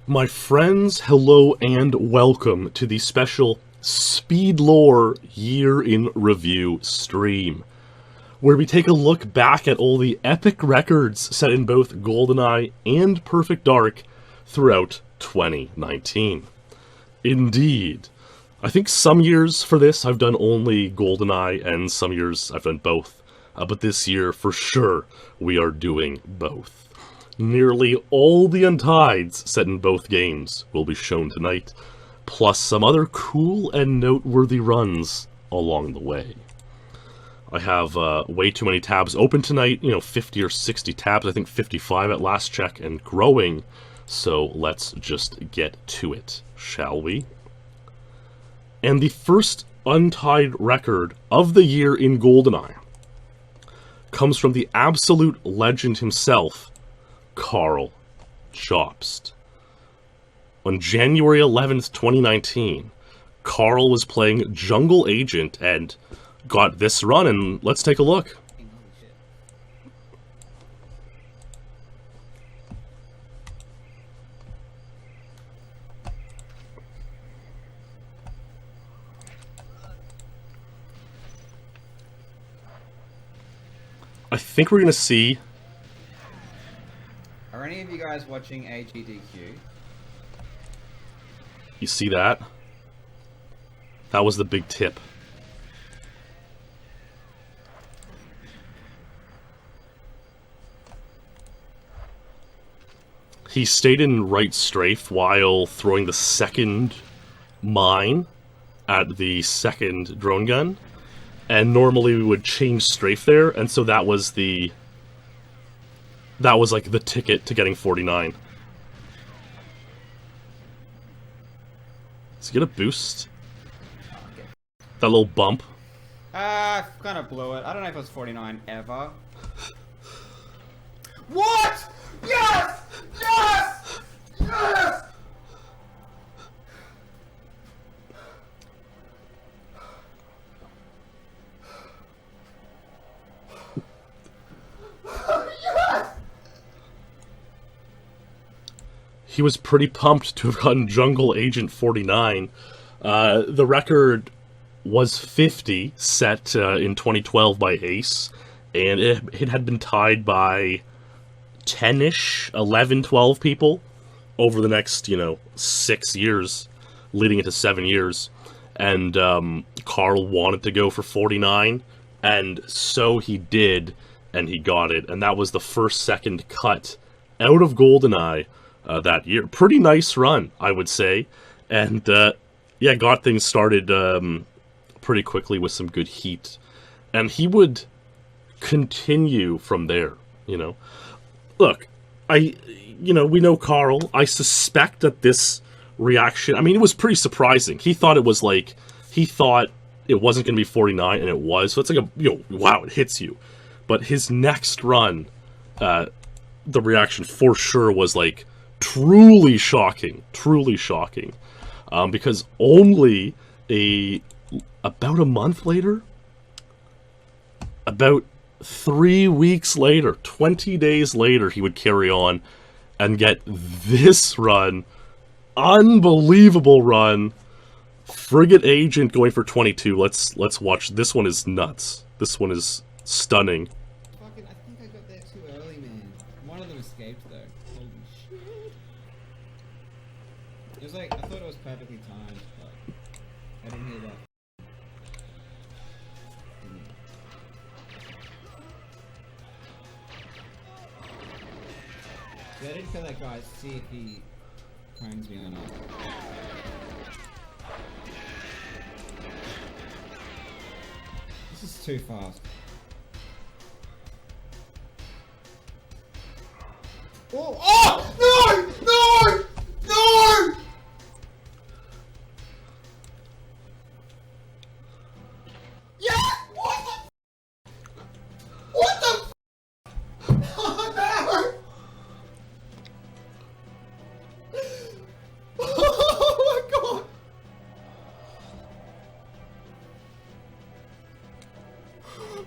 My friends, hello and welcome to the special SpeedLore Year in Review stream, where we take a look back at all the epic records set in both GoldenEye and Perfect Dark throughout 2019. Indeed. I think some years for this I've done only GoldenEye and some years I've done both, but this year for sure we are doing both. Nearly all the untieds set in both games will be shown tonight, plus some other cool and noteworthy runs along the way. I have way too many tabs open tonight, 50 or 60 tabs, I think 55 at last check, and growing, so let's just get to it, shall we? And the first untied record of the year in GoldenEye comes from the absolute legend himself, Karl Jobst. On January 11th, 2019, Karl was playing Jungle Agent and got this run, and let's take a look. I think we're going to see... Are any of you guys watching AGDQ? You see that? That was the big tip. He stayed in right strafe while throwing the second mine at the second drone gun. And normally we would change strafe there, and so that was like the ticket to getting 49. Does he get a boost? That little bump? I kind of blew it. I don't know if it was 49 ever. What? Yes! Yes! Yes! He was pretty pumped to have gotten Jungle Agent 49. The record was 50, set in 2012 by Ace, and it had been tied by 10-ish, 11, 12 people over the next, 6 years, leading into 7 years. And Karl wanted to go for 49, and so he did, and he got it. And that was the first second cut out of GoldenEye that year. Pretty nice run, I would say. And, yeah, got things started pretty quickly with some good heat. And he would continue from there, Look, we know Karl. I suspect that this reaction, it was pretty surprising. He thought it wasn't going to be 49, and it was. So it's like wow, it hits you. But his next run, the reaction for sure was like, truly shocking, because only about a month later, about 3 weeks later, 20 days later, he would carry on and get this run, unbelievable run, Frigate Agent going for 22. Let's watch. This one is nuts. This one is stunning. Fucking, I think I got there too early, man. One of them escaped though. Holy shit. It was like, I thought it was perfectly timed, but I didn't hear that. Yeah, I didn't kill that guy, see if he clones me or not. This is too fast. Oh! Oh! No! No! No! Yeah! What the? What the? Oh no! Oh my god!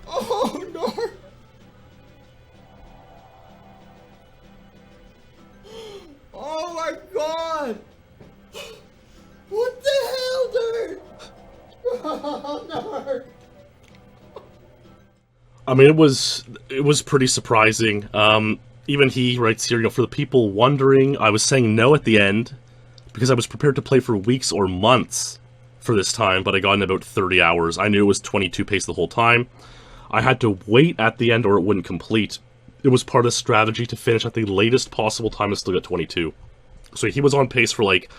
Oh no! I mean, it was pretty surprising. Even he writes here, for the people wondering, I was saying no at the end because I was prepared to play for weeks or months for this time, but I got in about 30 hours. I knew it was 22 pace the whole time. I had to wait at the end or it wouldn't complete. It was part of the strategy to finish at the latest possible time to still get 22. So he was on pace for like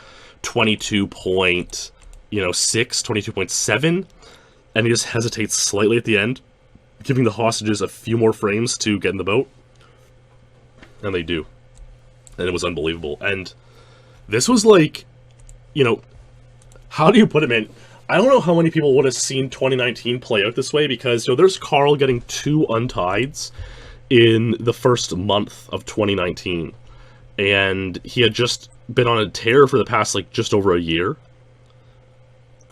22.6, 22.7, and he just hesitates slightly at the end, giving the hostages a few more frames to get in the boat. And they do. And it was unbelievable. And this was like, how do you put it, man? I don't know how many people would have seen 2019 play out this way, because there's Karl getting 2 untieds in the first month of 2019. And he had just been on a tear for the past, just over a year.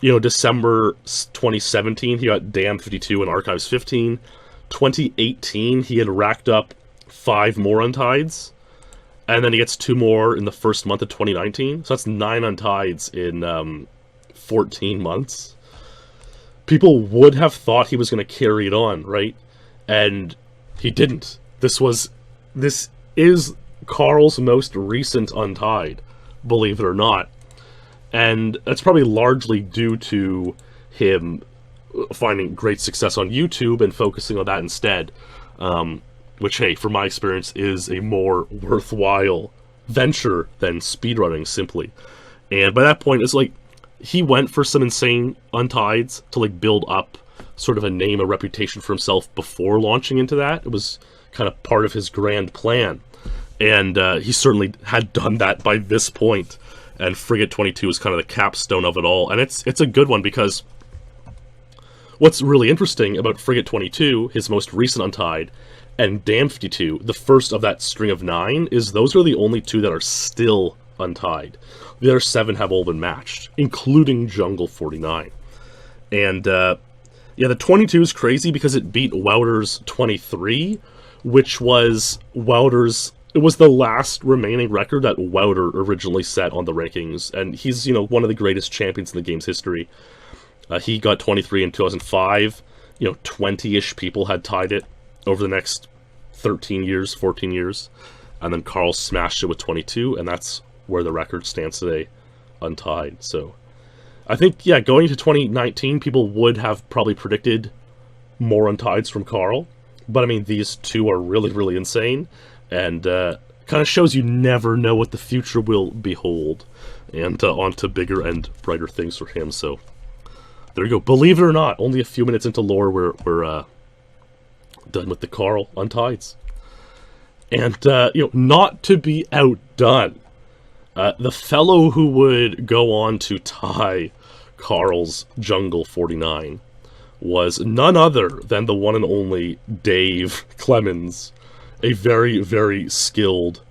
December 2017, he got Dam 52 and Archives 15. 2018, he had racked up 5 more untieds. And then he gets 2 more in the first month of 2019. So that's 9 untieds in 14 months. People would have thought he was going to carry it on, right? And he didn't. This is Karl's most recent untied, believe it or not. And that's probably largely due to him finding great success on YouTube and focusing on that instead. Which, hey, from my experience, is a more worthwhile venture than speedrunning, simply. And by that point, it's like, he went for some insane untieds to, build up sort of a name, a reputation for himself before launching into that. It was kind of part of his grand plan. And he certainly had done that by this point. And Frigate 22 is kind of the capstone of it all. And it's a good one, because what's really interesting about Frigate 22, his most recent untied, and Dam 52, the first of that string of 9, is those are the only 2 that are still untied. The other 7 have all been matched, including Jungle 49. And, the 22 is crazy because it beat Wouter's 23, which was Wouter's... It was the last remaining record that Wouter originally set on the rankings, and he's, one of the greatest champions in the game's history. He got 23 in 2005. 20-ish people had tied it over the next 13 years, 14 years. And then Karl smashed it with 22, and that's where the record stands today, untied. So I think, going into 2019, people would have probably predicted more untieds from Karl. But, I mean, these 2 are really, really insane. And kind of shows you never know what the future will behold. And on to bigger and brighter things for him. So there you go. Believe it or not, only a few minutes into lore, we're done with the Karl untieds. And, not to be outdone, the fellow who would go on to tie Karl's Jungle 49 was none other than the one and only Dave Clemens, a very, very skilled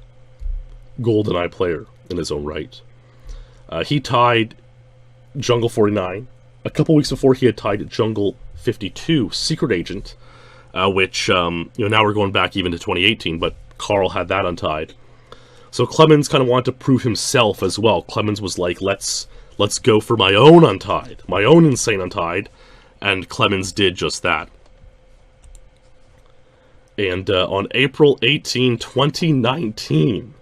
GoldenEye player in his own right. He tied Jungle 49. A couple weeks before, he had tied Jungle 52, Secret Agent, which, now we're going back even to 2018, but Karl had that untied. So Clemens kind of wanted to prove himself as well. Clemens was like, let's go for my own untied, my own insane untied, and Clemens did just that. And on April 18, 2019,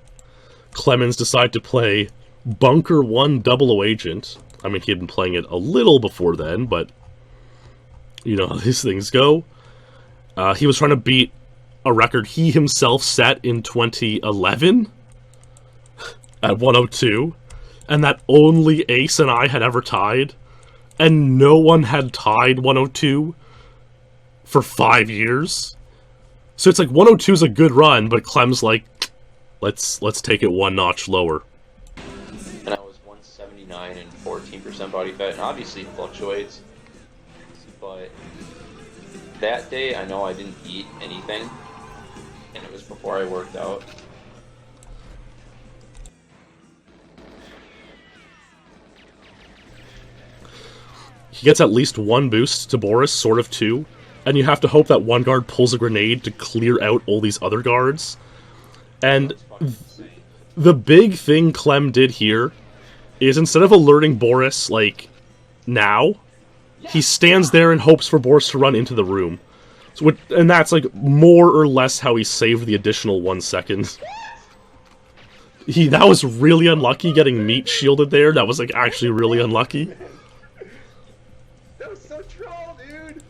Clemens decided to play Bunker 1 00 Agent. I mean, he had been playing it a little before then, but you know how these things go. He was trying to beat a record he himself set in 2011 at 102, and that only Ace and I had ever tied, and no one had tied 102 for 5 years. So it's like 102 is a good run, but Clem's like, let's take it one notch lower. And I was 179 and 14% body fat, and obviously it fluctuates. But that day, I know I didn't eat anything, and it was before I worked out. He gets at least one boost to Boris, sort of two, and you have to hope that one guard pulls a grenade to clear out all these other guards. And the big thing Clem did here is instead of alerting Boris, like, now, he stands there and hopes for Boris to run into the room. So, and that's like more or less how he saved the additional 1 second. That was really unlucky getting meat shielded there. That was like actually really unlucky. That was so troll, dude.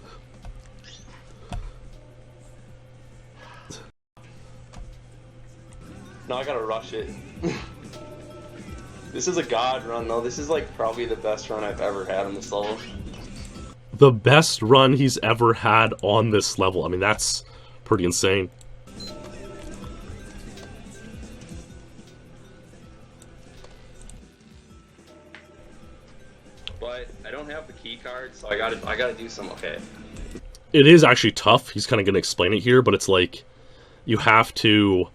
No, I gotta rush it. This is a god run though. This is like probably the best run I've ever had on this level. The best run he's ever had on this level. I mean, that's pretty insane. But I don't have the key card, so I gotta do some. Okay. It is actually tough. He's kind of going to explain it here, but it's like you have to.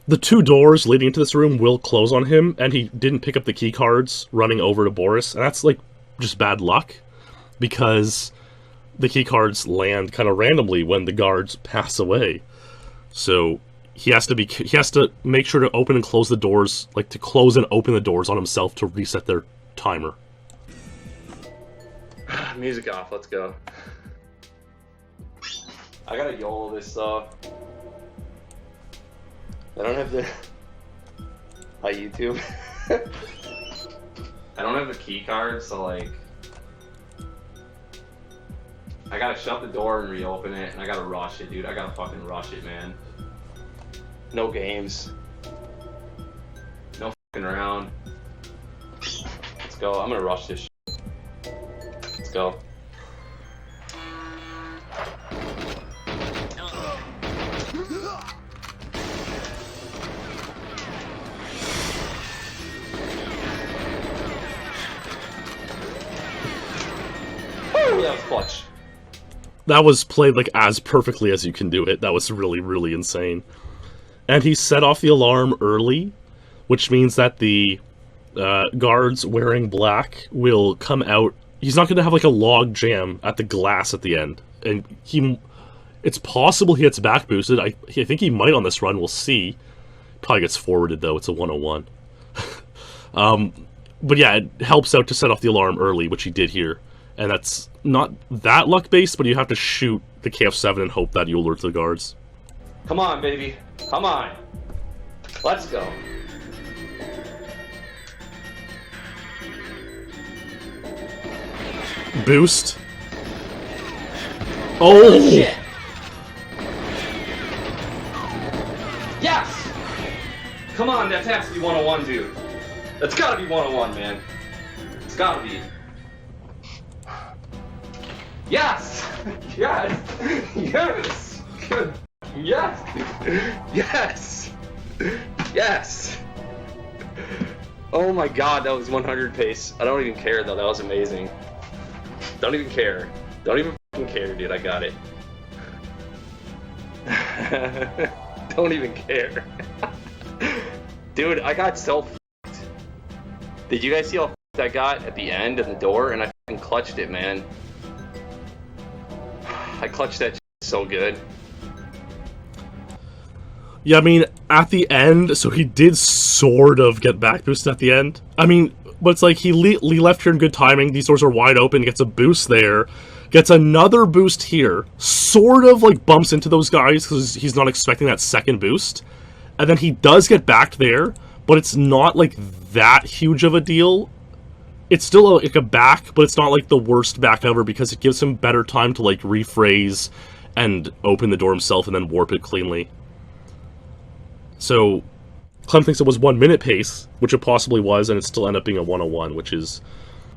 The 2 doors leading into this room will close on him, and he didn't pick up the key cards running over to Boris, and that's like just bad luck because the key cards land kind of randomly when the guards pass away. So he has to make sure to open and close the doors, like to close and open the doors on himself to reset their timer. Music off, let's go. I gotta YOLO this stuff. I don't have the... Hi, YouTube. I don't have the key card, so like... I gotta shut the door and reopen it, and I gotta rush it, dude. I gotta fucking rush it, man. No games. No fucking around. Let's go. I'm gonna rush this shit. Let's go. Oh, that was clutch. That was played like as perfectly as you can do it. That was really, really insane. And he set off the alarm early, which means that the guards wearing black will come out. He's not going to have like a log jam at the glass at the end. And it's possible he gets back boosted. I think he might on this run. We'll see. Probably gets forwarded though. It's a 101. But yeah, it helps out to set off the alarm early, which he did here. And that's not that luck-based, but you have to shoot the KF7 and hope that you alert the guards. Come on, baby. Come on. Let's go. Boost. Oh! Shit. Yes! Come on, that has to be 101, dude. That's gotta be 101, man. It's gotta be. Yes! Yes! Yes! Good. Yes! Yes! Yes! Oh my god, that was 100 pace. I don't even care though, that was amazing. Don't even care. Don't even fucking care, dude, I got it. Don't even care. Dude, I got so f***ed. Did you guys see how f***ed I got at the end of the door? And I fucking clutched it, man. I clutched that so good. Yeah, I mean, at the end, so he did sort of get back boosted at the end. I mean, but it's like he left here in good timing. These doors are wide open, gets a boost there, gets another boost here, sort of like bumps into those guys because he's not expecting that second boost. And then he does get back there, but it's not like that huge of a deal. It's still like a back, but it's not like the worst back ever because it gives him better time to like rephrase and open the door himself and then warp it cleanly. So Clem thinks it was 1 minute pace, which it possibly was, and it still ended up being a 101, which is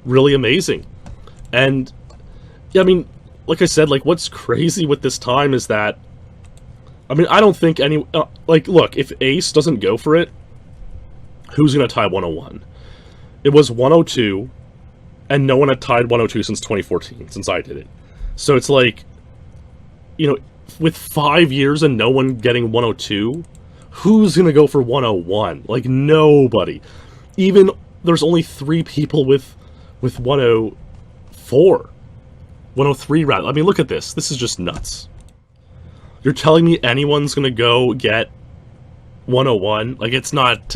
really amazing. And yeah, I mean, like I said, like what's crazy with this time is that, I mean, I don't think any like look, if Ace doesn't go for it, who's gonna tie 101? It was 102, and no one had tied 102 since 2014, since I did it. So it's like, you know, with 5 years and no one getting 102, who's going to go for 101? Like, nobody. Even, there's only 3 people with 104. 103, rather. I mean, look at this. This is just nuts. You're telling me anyone's going to go get 101? Like, it's not,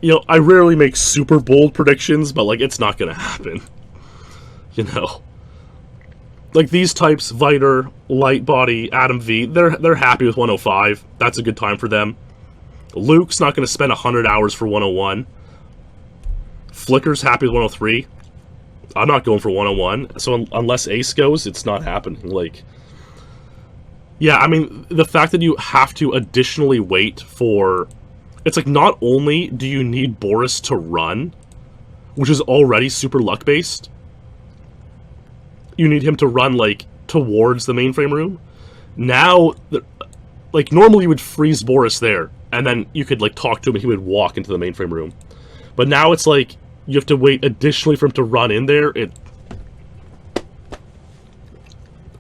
you know, I rarely make super bold predictions, but, like, it's not going to happen. You know? Like, these types, Viter, Light Body, Adam V, they're happy with 105. That's a good time for them. Luke's not going to spend 100 hours for 101. Flicker's happy with 103. I'm not going for 101. So unless Ace goes, it's not happening. Like, yeah, I mean, the fact that you have to additionally wait for... It's like, not only do you need Boris to run, which is already super luck-based, you need him to run, like, towards the mainframe room. Now, like, normally you would freeze Boris there, and then you could, like, talk to him and he would walk into the mainframe room. But now it's like, you have to wait additionally for him to run in there.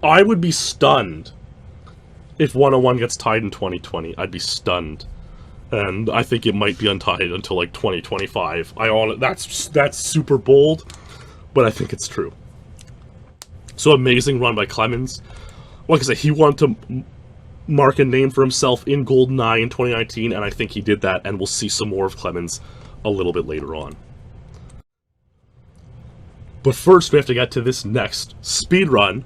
I would be stunned if 101 gets tied in 2020. I'd be stunned. And I think it might be untied until, like, 2025. That's super bold, but I think it's true. So, amazing run by Clemens. Like I said, he wanted to mark a name for himself in GoldenEye in 2019, and I think he did that, and we'll see some more of Clemens a little bit later on. But first, we have to get to this next speedrun,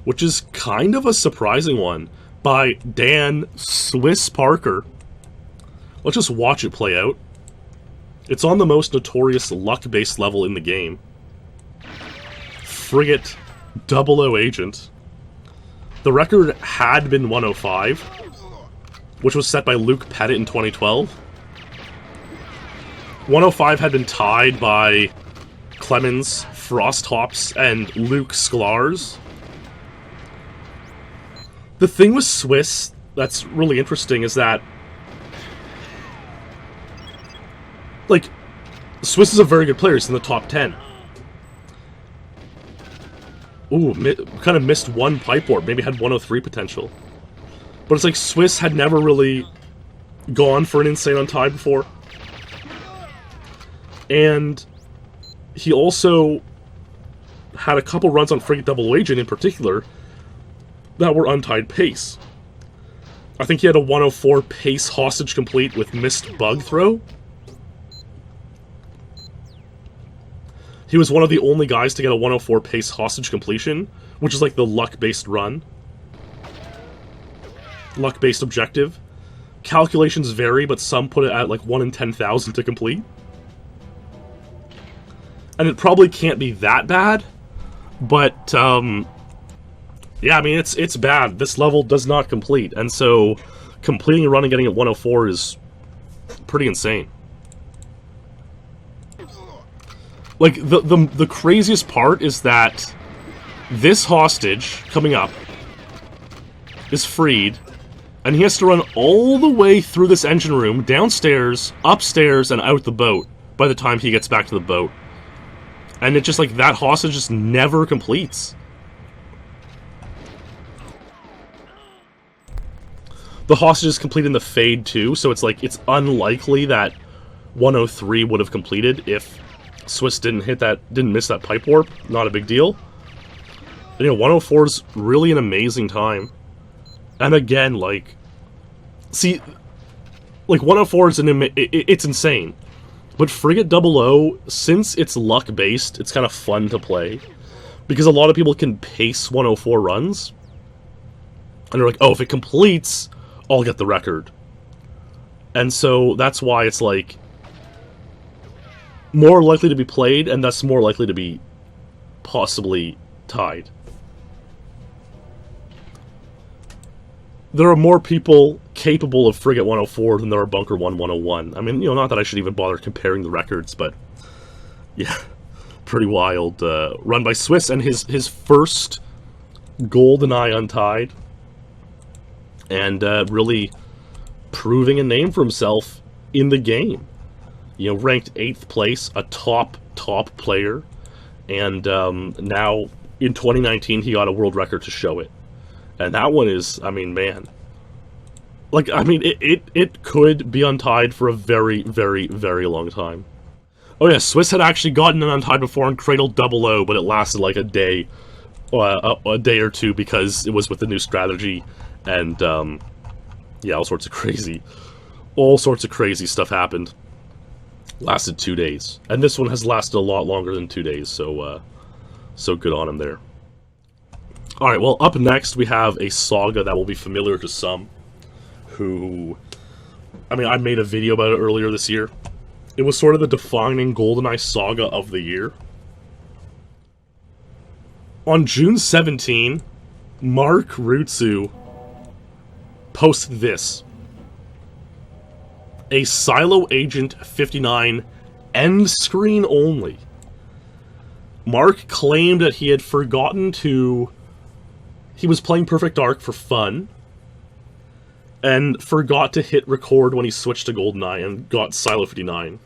which is kind of a surprising one, by Dan Swiss Parker. Let's just watch it play out. It's on the most notorious luck-based level in the game. Frigate 00 Agent. The record had been 105, which was set by Luke Pettit in 2012. 105 had been tied by Clemens, Frosthops, and Luke Sklar's. The thing with Swiss that's really interesting is that, like, Swiss is a very good player. He's in the top 10. Ooh, kind of missed one pipe warp. Maybe had 103 potential. But it's like Swiss had never really gone for an insane untied before. And he also had a couple runs on Frigate 00 Agent in particular that were untied pace. I think he had a 104 pace hostage complete with missed bug throw. He was one of the only guys to get a 104 pace hostage completion, which is like the luck-based run. Luck-based objective. Calculations vary, but some put it at like 1 in 10,000 to complete. And it probably can't be that bad, but, yeah, I mean, it's bad. This level does not complete, and so completing a run and getting it 104 is pretty insane. Like, the craziest part is that this hostage, coming up, is freed, and he has to run all the way through this engine room, downstairs, upstairs, and out the boat by the time he gets back to the boat. And it just, like, that hostage just never completes. The hostage is complete in the fade, too, so it's, like, it's unlikely that 103 would have completed if Swiss didn't miss that pipe warp. Not a big deal. And, 104 is really an amazing time. And again, like, see, like, 104 is it's insane. But Frigate 00, since it's luck-based, it's kind of fun to play. Because a lot of people can pace 104 runs. And they're like, oh, if it completes, I'll get the record. And so that's why it's, like, more likely to be played, and thus more likely to be possibly tied. There are more people capable of Frigate 104 than there are Bunker 1 101. I mean, not that I should even bother comparing the records, but yeah, pretty wild. Run by Swiss, and his first GoldenEye untied, and really proving a name for himself in the game. Ranked 8th place, a top player, and now in 2019 he got a world record to show it. And that one is, I mean, man. Like, I mean, it could be untied for a very, very, very long time. Oh yeah, Swiss had actually gotten an untied before on Cradle 00, but it lasted like a day or two because it was with the new strategy, and yeah, all sorts of crazy stuff happened. Lasted 2 days, and this one has lasted a lot longer than 2 days, so good on him there. Alright, well, up next we have a saga that will be familiar to some who... I mean, I made a video about it earlier this year. It was sort of the defining GoldenEye saga of the year. On June 17, Mark Rutsu posted this. A Silo Agent 59 end screen only. Mark claimed that he had forgotten to... He was playing Perfect Dark for fun, and forgot to hit record when he switched to GoldenEye and got Silo 59.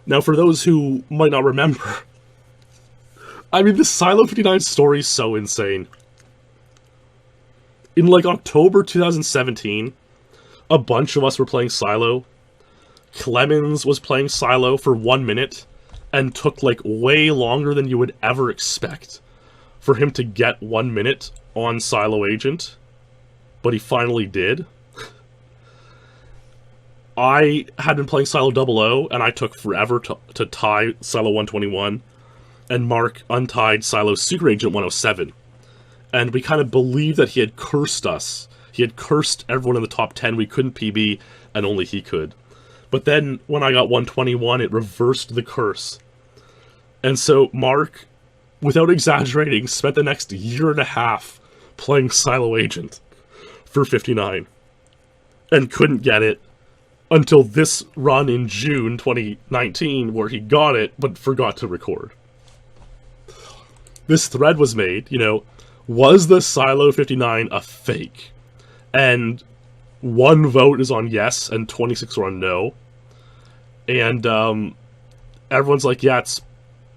Now, for those who might not remember, I mean, the Silo 59 story is so insane. In, like, October 2017, a bunch of us were playing Silo. Clemens was playing Silo for 1 minute, and took, like, way longer than you would ever expect for him to get 1 minute on Silo Agent, but he finally did. I had been playing Silo 00, and I took forever to tie Silo 121, and Mark untied Silo Secret Agent 107. And we kind of believed that he had cursed us. He had cursed everyone in the top 10. We couldn't PB, and only he could. But then, when I got 121, it reversed the curse. And so, Mark, without exaggerating, spent the next year and a half playing Silo Agent for 59. And couldn't get it until this run in June 2019, where he got it, but forgot to record. This thread was made, you know, was the Silo 59 a fake? And 1 vote is on yes, and 26 are on no. And everyone's like, yeah, it's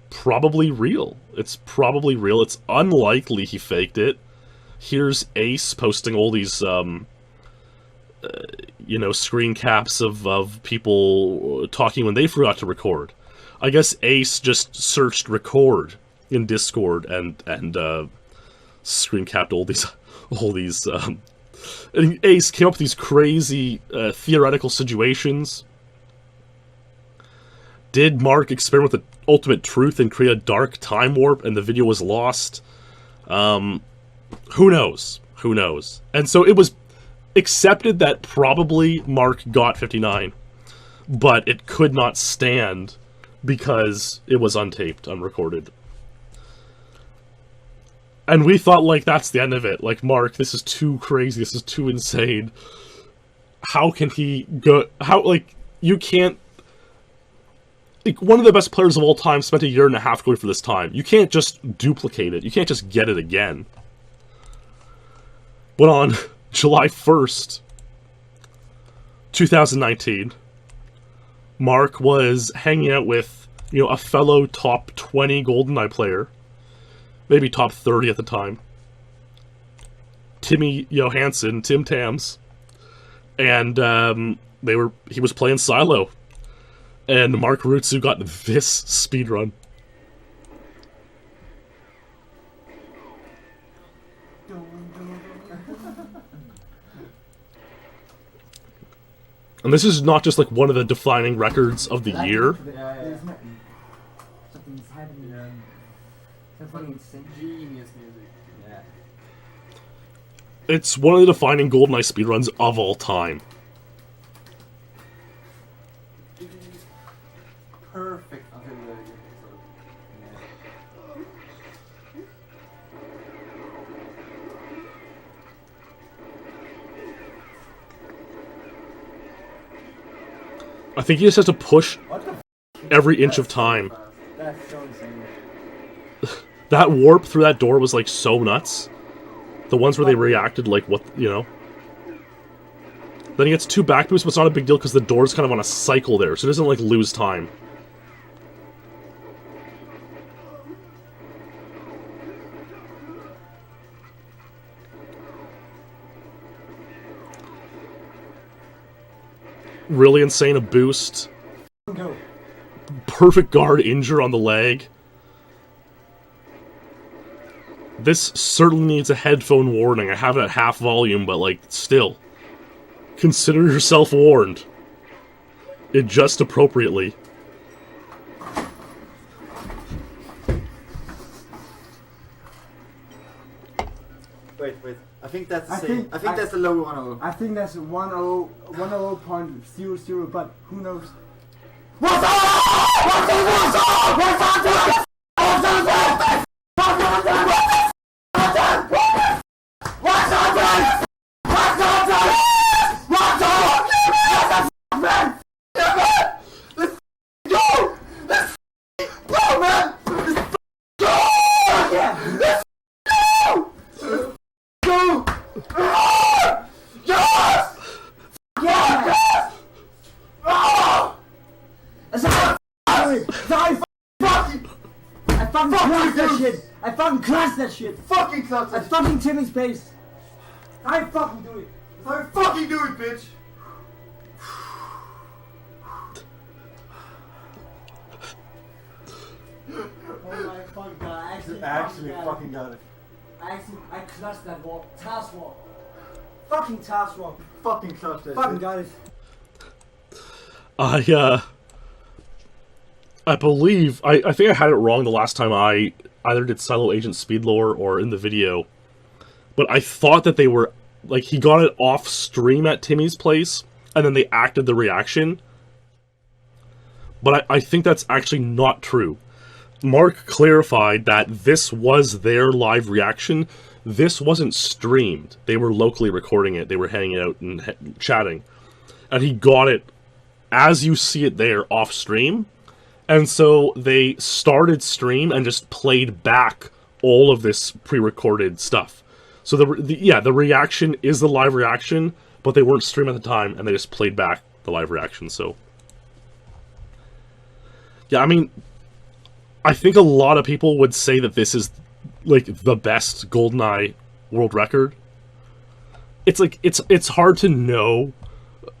probably real. It's probably real. It's unlikely he faked it. Here's Ace posting all these, you know, screen caps of people talking when they forgot to record. I guess Ace just searched record in Discord and screen capped all these and Ace came up with these crazy theoretical situations. Did Mark experiment with the ultimate truth and create a dark time warp and the video was lost? Who knows? Who knows? And so it was accepted that probably Mark got 59, but it could not stand because it was untaped, unrecorded. And we thought, like, that's the end of it. Like, Mark, this is too crazy, this is too insane. How can he go... How, like, you can't... Like, one of the best players of all time spent a year and a half going for this time. You can't just duplicate it. You can't just get it again. But on July 1st, 2019, Mark was hanging out with, you know, a fellow top 20 GoldenEye player, maybe top 30 at the time, Timmy Johansson, Tim Tams, and he was playing Silo, and Mark Rutsu got this speedrun. And this is not just like one of the defining records of the year. Something's happening. Something insane. Genius music. Yeah. It's one of the defining GoldenEye speedruns of all time. Perfect until the I think he just has to push every inch of time. That's so insane. That warp through that door was like so nuts. The ones where they reacted like what, you know. Then he gets 2 back boosts, but it's not a big deal because the door's kind of on a cycle there, so it doesn't like lose time. Really insane, a boost. Go. Perfect guard injure on the leg. This certainly needs a headphone warning. I have it at half volume, but like, still. Consider yourself warned. Adjust appropriately. I think that's the I same. think- I think that's the lower 1-0. I think that's 1:00.00, but who knows? I fucking crushed that shit! Fucking clutch I fucking Timmy's pace! I fucking do it! I fucking do it, bitch! Oh my fucking god, I actually, fucking got it. I crushed that wall. Task wall. Fucking task wall. Fucking clutch that Fucking shit. got it. I believe, I think I had it wrong the last time I either did Silo Agent SpeedLore or in the video, but I thought that they were, like, he got it off stream at Timmy's place, and then they acted the reaction, but I think that's actually not true. Mark clarified that this was their live reaction. This wasn't streamed. They were locally recording it. They were hanging out and chatting. And he got it as you see it there off stream. And so they started stream and just played back all of this pre-recorded stuff. So the reaction is the live reaction, but they weren't streaming at the time, and they just played back the live reaction. So yeah, I mean, I think a lot of people would say that this is, like, the best GoldenEye world record. It's like, it's hard to know.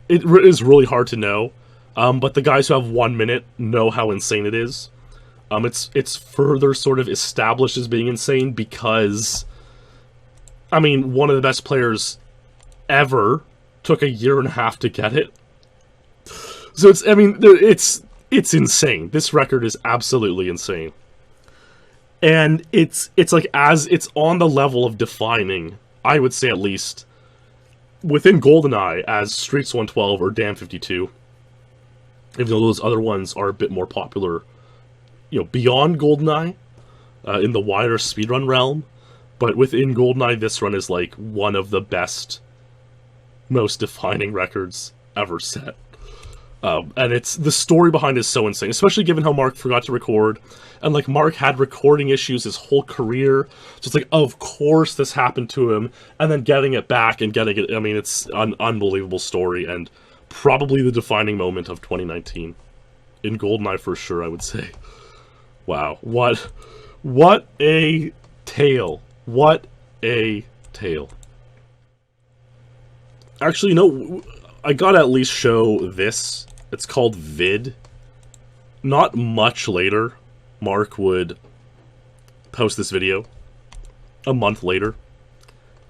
It is really hard to know. But the guys who have 1 minute know how insane it is. It's further sort of established as being insane because, I mean, one of the best players ever took 1.5 years to get it. So it's insane. This record is absolutely insane. And it's like, as it's on the level of defining, I would say at least, within GoldenEye, as Streets 112 or Dam 52. Even though those other ones are a bit more popular, you know, beyond GoldenEye, in the wider speedrun realm. But within GoldenEye, this run is like one of the best, most defining records ever set. And the story behind it is so insane, especially given how Mark forgot to record. And, like, Mark had recording issues his whole career. So it's like, of course this happened to him. And then getting it back and getting it, I mean, it's an unbelievable story. And probably the defining moment of 2019. In GoldenEye for sure, I would say. Wow. What a tale. What a tale. Actually, no, I gotta at least show this. It's called Vid. Not much later, Mark would post this video. A month later.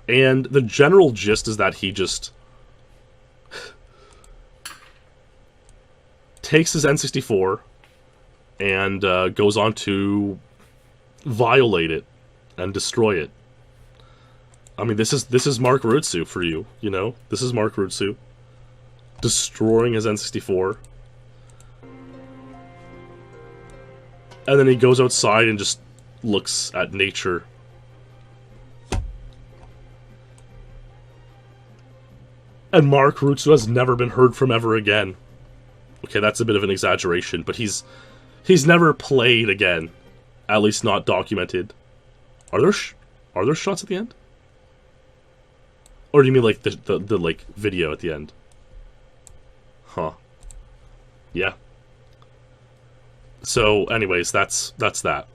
And the general gist is that he just takes his N64 and goes on to violate it and destroy it. I mean, this is Mark Rutsu for you, you know? This is Mark Rutsu destroying his N64. And then he goes outside and just looks at nature. And Mark Rutsu has never been heard from ever again. Okay, that's a bit of an exaggeration, but he's never played again. At least not documented. Are there shots at the end? Or do you mean like the like video at the end? Huh. Yeah. So, anyways, that's that.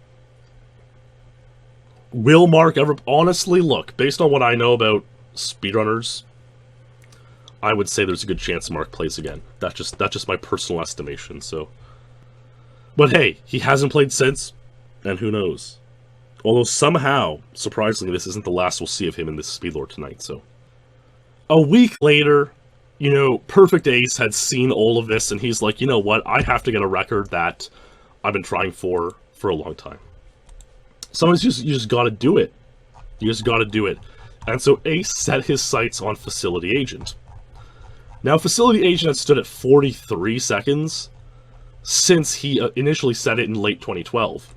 Will Mark ever... Honestly, look, based on what I know about speedrunners, I would say there's a good chance Mark plays again. That's just my personal estimation, so... But hey, he hasn't played since, and who knows? Although somehow, surprisingly, this isn't the last we'll see of him in this SpeedLore tonight, so... A week later, you know, Perfect Ace had seen all of this, and he's like, you know what, I have to get a record that I've been trying for a long time. Sometimes you just gotta do it. You just gotta do it. And so Ace set his sights on Facility Agent. Now, Facility Agent had stood at 43 seconds since he initially set it in late 2012.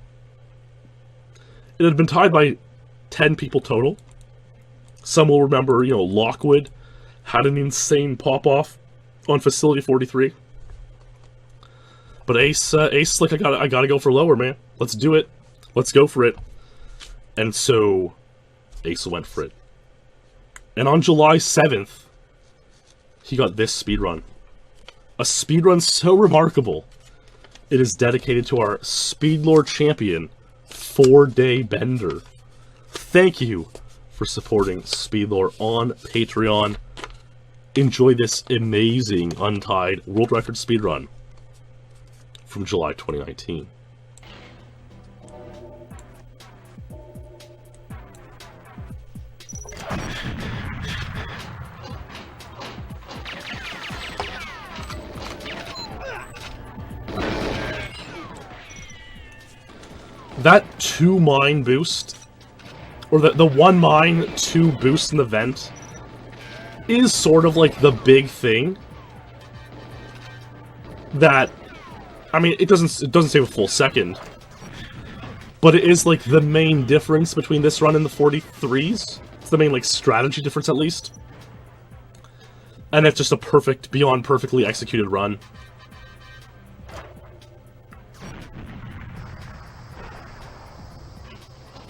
It had been tied by 10 people total. Some will remember, you know, Lockwood had an insane pop-off on Facility 43. But Ace, like, I gotta go for lower, man. Let's do it. Let's go for it. And so, Ace went for it. And on July 7th, he got this speedrun. A speedrun so remarkable, it is dedicated to our SpeedLore champion, 4-Day Bender. Thank you for supporting SpeedLore on Patreon. Enjoy this amazing untied world record speedrun from July 2019. That 2 mine boost, or the 1 mine, 2 boost in the vent, is sort of like the big thing that, I mean, it doesn't save a full second, but it is like the main difference between this run and the 43s. It's the main, like, strategy difference at least. And it's just a perfect, beyond perfectly executed run.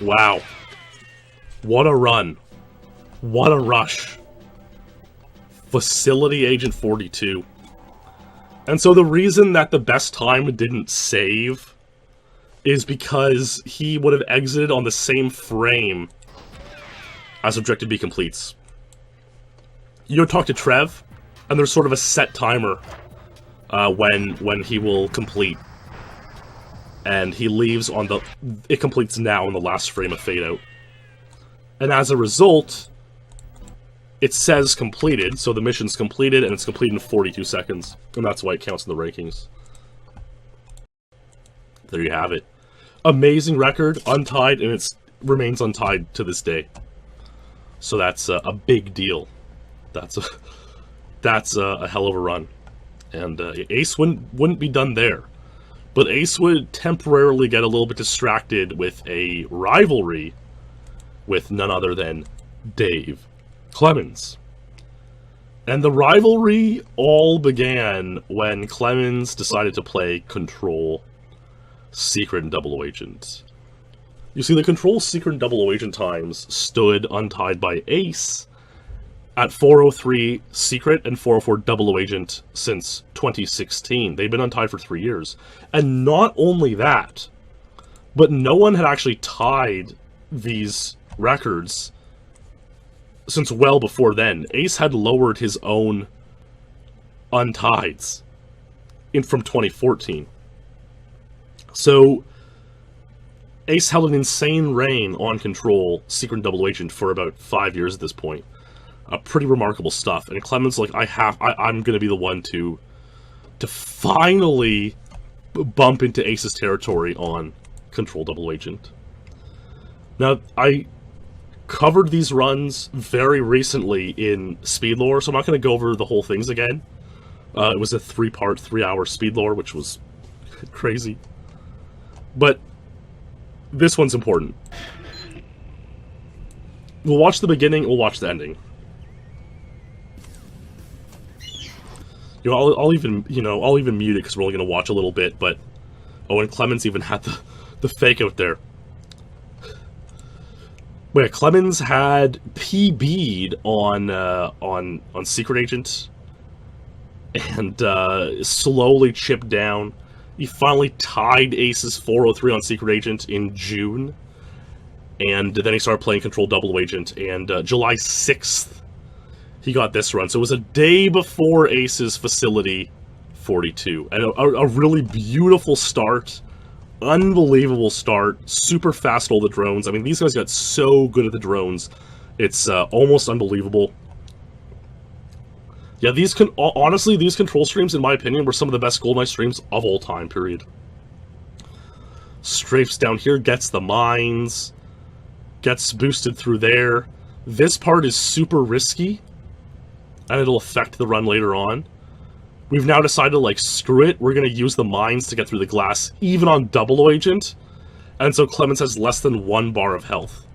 Wow. What a run. What a rush. Facility Agent 42. And so the reason that the best time didn't save is because he would have exited on the same frame as Objective B completes. You go talk to Trev, and there's sort of a set timer when he will complete. And he leaves on the... It completes now in the last frame of Fade Out. And as a result, it says completed, so the mission's completed, and it's completed in 42 seconds. And that's why it counts in the rankings. There you have it. Amazing record, untied, and it remains untied to this day. So that's a big deal. That's a hell of a run. And Ace wouldn't be done there. But Ace would temporarily get a little bit distracted with a rivalry with none other than Dave Clemens. And the rivalry all began when Clemens decided to play Control, Secret, and Double Agent. You see, the Control, Secret, and Double Agent times stood untied by Ace at 403 Secret and 404 Double Agent since 2016. They've been untied for 3 years. And not only that, but no one had actually tied these records since well before then. Ace had lowered his own untieds from 2014. So Ace held an insane reign on Control, Secret, and Double Agent for about 5 years at this point. Pretty remarkable stuff. And Clemens like, I'm gonna be the one to finally bump into Ace's territory on Control, Double Agent. Now, I covered these runs very recently in SpeedLore, so I'm not gonna go over the whole things again. It was a 3-part, 3-hour SpeedLore, which was crazy. But this one's important. We'll watch the beginning, we'll watch the ending. You know, I'll even mute it because we're only going to watch a little bit, but... Oh, and Clemens even had the fake out there. Wait, Clemens had PB'd on Secret Agent, and slowly chipped down. He finally tied Ace's 403 on Secret Agent in June, and then he started playing Control, Double Agent, and July 6th, he got this run. So it was a day before Ace's Facility 42. And a really beautiful start. Unbelievable start. Super fast all the drones. I mean, these guys got so good at the drones. It's almost unbelievable. Yeah, honestly, these Control streams, in my opinion, were some of the best GoldenEye streams of all time, period. Strafes down here, gets the mines. Gets boosted through there. This part is super risky, and it'll affect the run later on. We've now decided to, like, screw it. We're going to use the mines to get through the glass, even on double agent. And so Clemens has less than 1 bar of health.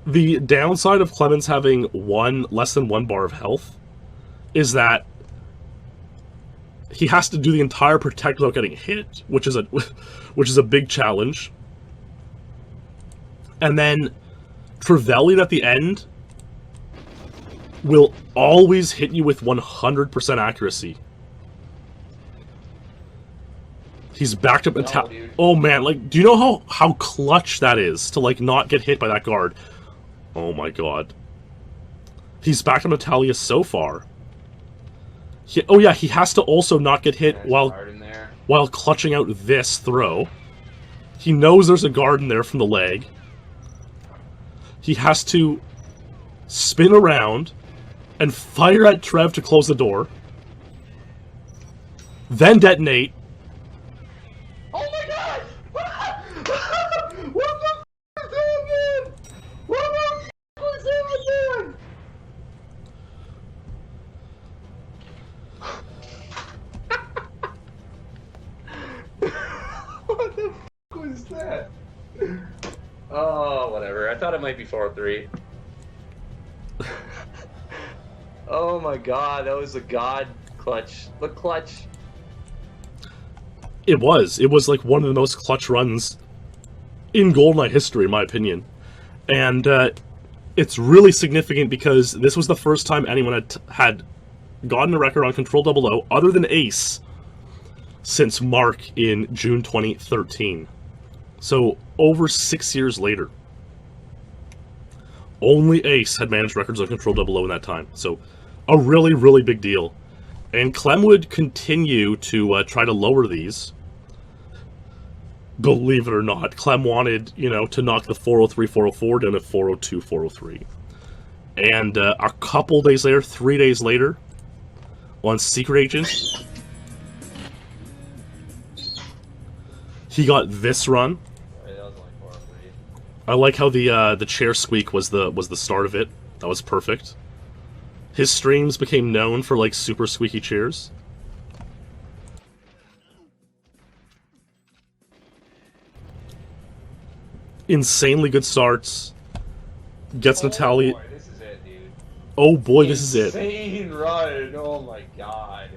The downside of Clemens having less than 1 bar of health is that he has to do the entire protect without getting hit, which is a big challenge. And then Trevelyan at the end will always hit you with 100% accuracy. He's backed up and oh man, like, do you know how clutch that is to, like, not get hit by that guard? Oh my god. He's backed up Natalia so far. Oh yeah, he has to also not get hit while clutching out this throw. He knows there's a guard in there from the leg. He has to spin around and fire at Trev to close the door. Then detonate. Oh my god! What the f*** is that, man? What the f*** is that, man? What the f*** was that? Oh, whatever. I thought it might be 4-3. Oh my god, that was a god clutch. The clutch. It was like one of the most clutch runs in GoldenEye history, in my opinion. And it's really significant because this was the first time anyone had gotten a record on Control 00 other than Ace since Mark in June 2013. So over 6 years later, only Ace had managed records on Control 00 in that time. So a really, really big deal. And Clem would continue to try to lower these. Believe it or not, Clem wanted, to knock the 403, 404 down to 402, 403. And a couple days later, 3 days later, on Secret Agent, he got this run. I like how the chair squeak was the start of it. That was perfect. His streams became known for, like, super squeaky chairs. Insanely good starts. Gets Natalia. Boy, this is it, dude. Oh boy, this is it. Insane run. Oh my god.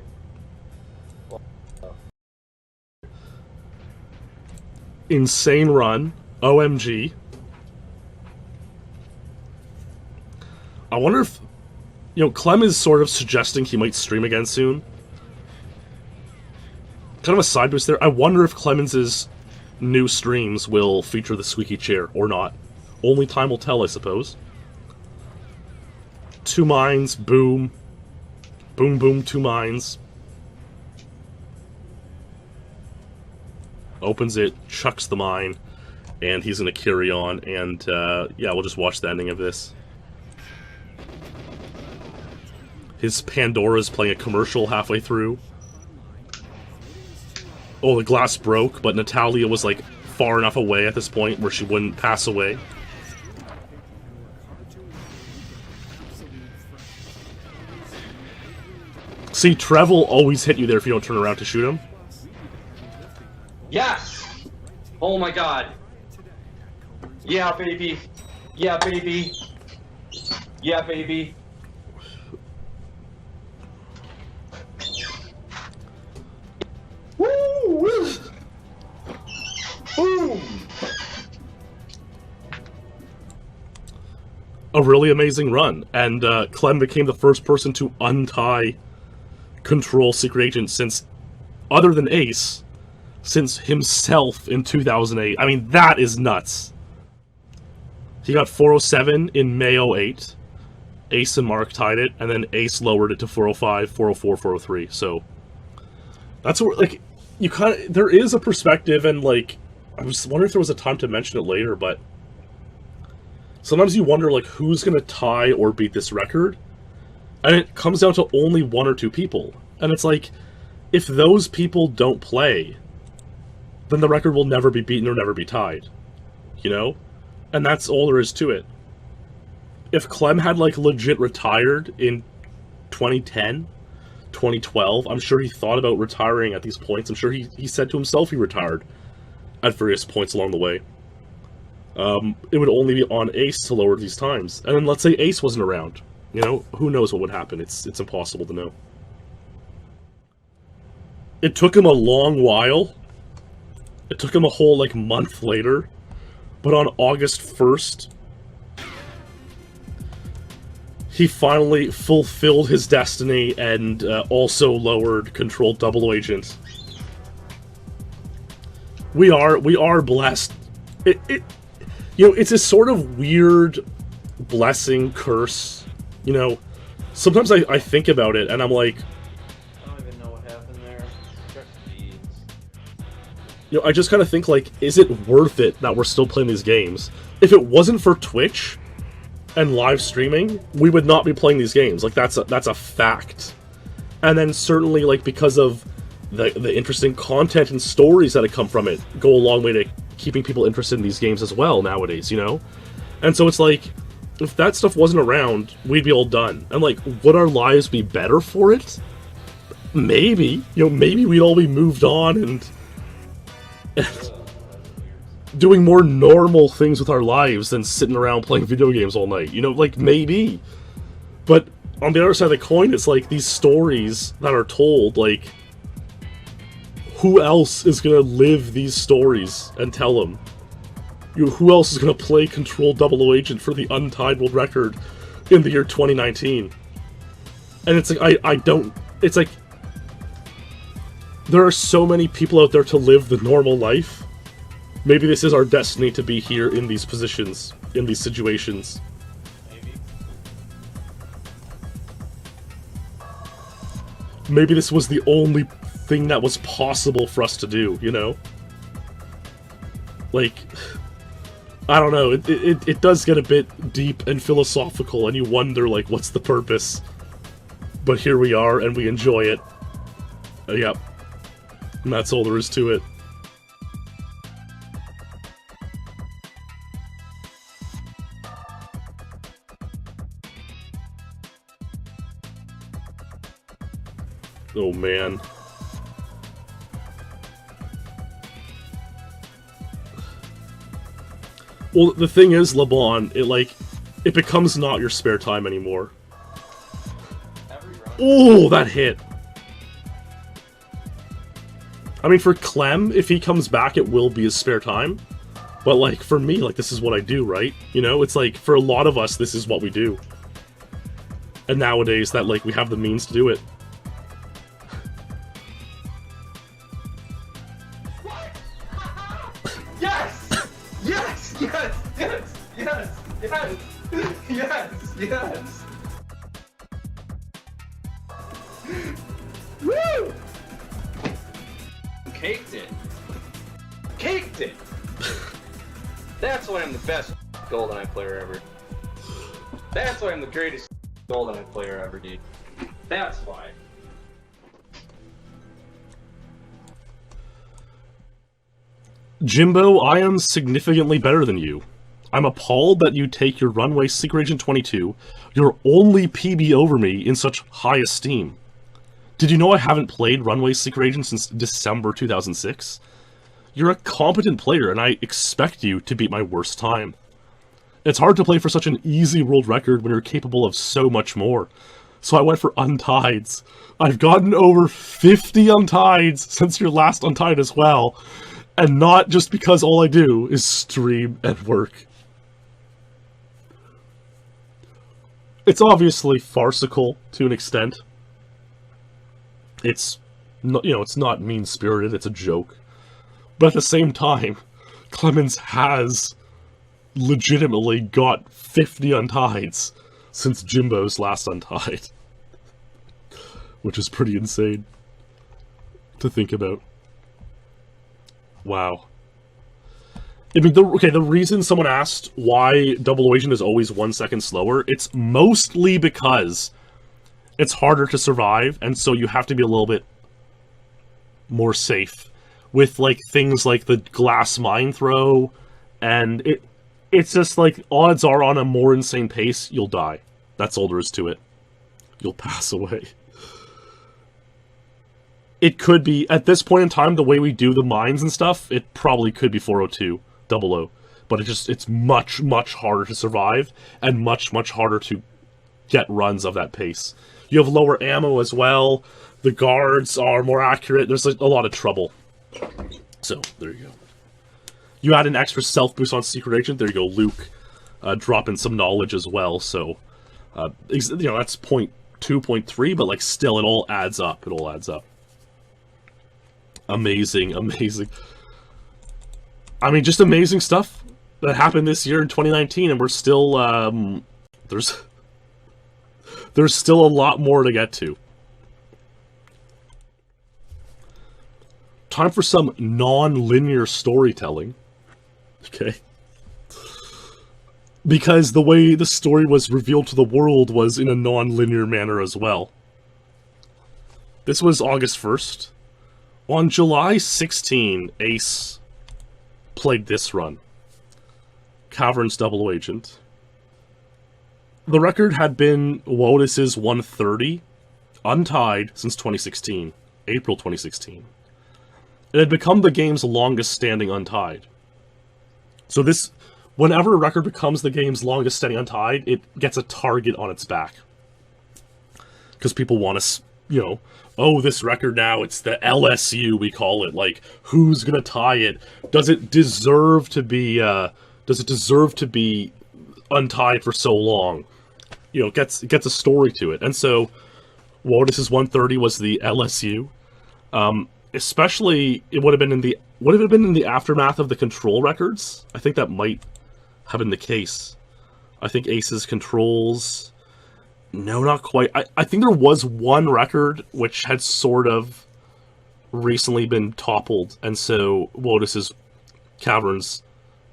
Insane run. OMG. I wonder if... Clem is sort of suggesting he might stream again soon. Kind of a side twist there. I wonder if Clemens's new streams will feature the squeaky chair or not. Only time will tell, I suppose. 2 mines, boom. Boom, boom, 2 mines. Opens it, chucks the mine, and he's gonna carry on, and yeah, we'll just watch the ending of this. His Pandora's playing a commercial halfway through. Oh, the glass broke, but Natalia was, like, far enough away at this point where she wouldn't pass away. See, Trev will always hit you there if you don't turn around to shoot him. Yes! Oh my god. Yeah, baby. Yeah, baby. Yeah, baby. Woo! Boom! A really amazing run, and Clem became the first person to untie Control Secret Agent since, other than Ace, since himself in 2008. I mean, that is nuts. He got 407 in May 08. Ace and Mark tied it, and then Ace lowered it to 405, 404, 403. So that's where, like, you kind of, there is a perspective, and, like, I was wondering if there was a time to mention it later, but sometimes you wonder, like, who's going to tie or beat this record, and it comes down to only 1 or 2 people. And it's like, if those people don't play, then the record will never be beaten or never be tied. You know? And that's all there is to it. If Clem had, like, legit retired in 2010, 2012, I'm sure he thought about retiring at these points. I'm sure he said to himself he retired at various points along the way. It would only be on Ace to lower these times. And then let's say Ace wasn't around. You know, who knows what would happen? It's impossible to know. It took him a long while. It took him a whole, like, month later. But on August 1st, he finally fulfilled his destiny and also lowered Controlled Double Agent. We are blessed. You know, it's a sort of weird blessing, curse. You know, sometimes I think about it and I'm like, I don't even know what happened there. you know, I just kind of think, like, is it worth it that we're still playing these games? If it wasn't for Twitch and live streaming, we would not be playing these games. Like, that's a fact. And then certainly, like, because of the interesting content and stories that have come from it, go a long way to keeping people interested in these games as well nowadays, you know? And so it's like, if that stuff wasn't around, we'd be all done. And, like, would our lives be better for it? Maybe. You know, maybe we'd all be moved on and doing more normal things with our lives than sitting around playing video games all night. You know, like, maybe. But on the other side of the coin, it's like these stories that are told, like, who else is gonna live these stories and tell them? You know, who else is gonna play Controlled Double Agent for the untied world record in the year 2019? And it's like, I don't, it's like, there are so many people out there to live the normal life. Maybe this is our destiny to be here in these positions, in these situations. Maybe this was the only thing that was possible for us to do, you know? Like, I don't know, it does get a bit deep and philosophical, and you wonder, like, what's the purpose? But here we are, and we enjoy it. Yep. And that's all there is to it. Oh, man. Well, the thing is, LeBron, it becomes not your spare time anymore. Oh, that hit! I mean, for Clem, if he comes back, it will be his spare time. But, like, for me, like, this is what I do, right? You know, it's like, for a lot of us, this is what we do. And nowadays, that, like, we have the means to do it. Yes! Yes! Yes! Yes! Yes! Yes! Yes! Yes! Woo! Caked it! Caked it! That's why I'm the best GoldenEye player ever. That's why I'm the greatest GoldenEye player ever, dude. That's why. Jimbo, I am significantly better than you. I'm appalled that you take your Runway Secret Agent 22, your only PB over me, in such high esteem. Did you know I haven't played Runway Secret Agent since December 2006? You're a competent player, and I expect you to beat my worst time. It's hard to play for such an easy world record when you're capable of so much more. So I went for untieds. I've gotten over 50 untieds since your last untied as well. And not just because all I do is stream and work. It's obviously farcical to an extent. It's not, you know, it's not mean-spirited, it's a joke. But at the same time, Clemens has legitimately got 50 untieds since Jimbo's last untied. Which is pretty insane to think about. Wow. I mean, the reason someone asked why Double Agent is always 1 second slower, it's mostly because it's harder to survive, and so you have to be a little bit more safe with like things like the glass mine throw, and it's just like odds are on a more insane pace you'll die. That's all there is to it. You'll pass away. It could be, at this point in time, the way we do the mines and stuff, it probably could be 402, 00. But it's much, much harder to survive, and much, much harder to get runs of that pace. You have lower ammo as well, the guards are more accurate, there's like a lot of trouble. So, there you go. You add an extra self boost on Secret Agent, there you go, Luke. Drop in some knowledge as well, so... you know, that's 0.2, 0.3, but like still, it all adds up. It all adds up. Amazing, amazing. I mean, just amazing stuff that happened this year in 2019, and we're still, there's still a lot more to get to. Time for some non-linear storytelling. Okay. Because the way the story was revealed to the world was in a non-linear manner as well. This was August 1st. On July 16, Ace played this run. Caverns Double Agent. The record had been Wotus's 130, untied since 2016, April 2016. It had become the game's longest standing untied. So this... Whenever a record becomes the game's longest standing untied, it gets a target on its back. Because people want to, you know, oh, this record now, it's the LSU, we call it. Like, who's gonna tie it? Does it deserve to be, untied for so long? You know, it gets a story to it. And so, Wotus's 130 was the LSU. Especially, it would have been in the aftermath of the Control records. I think that might have been the case. I think Ace's Controls... No, not quite. I think there was one record which had sort of recently been toppled, and so Wotus's Caverns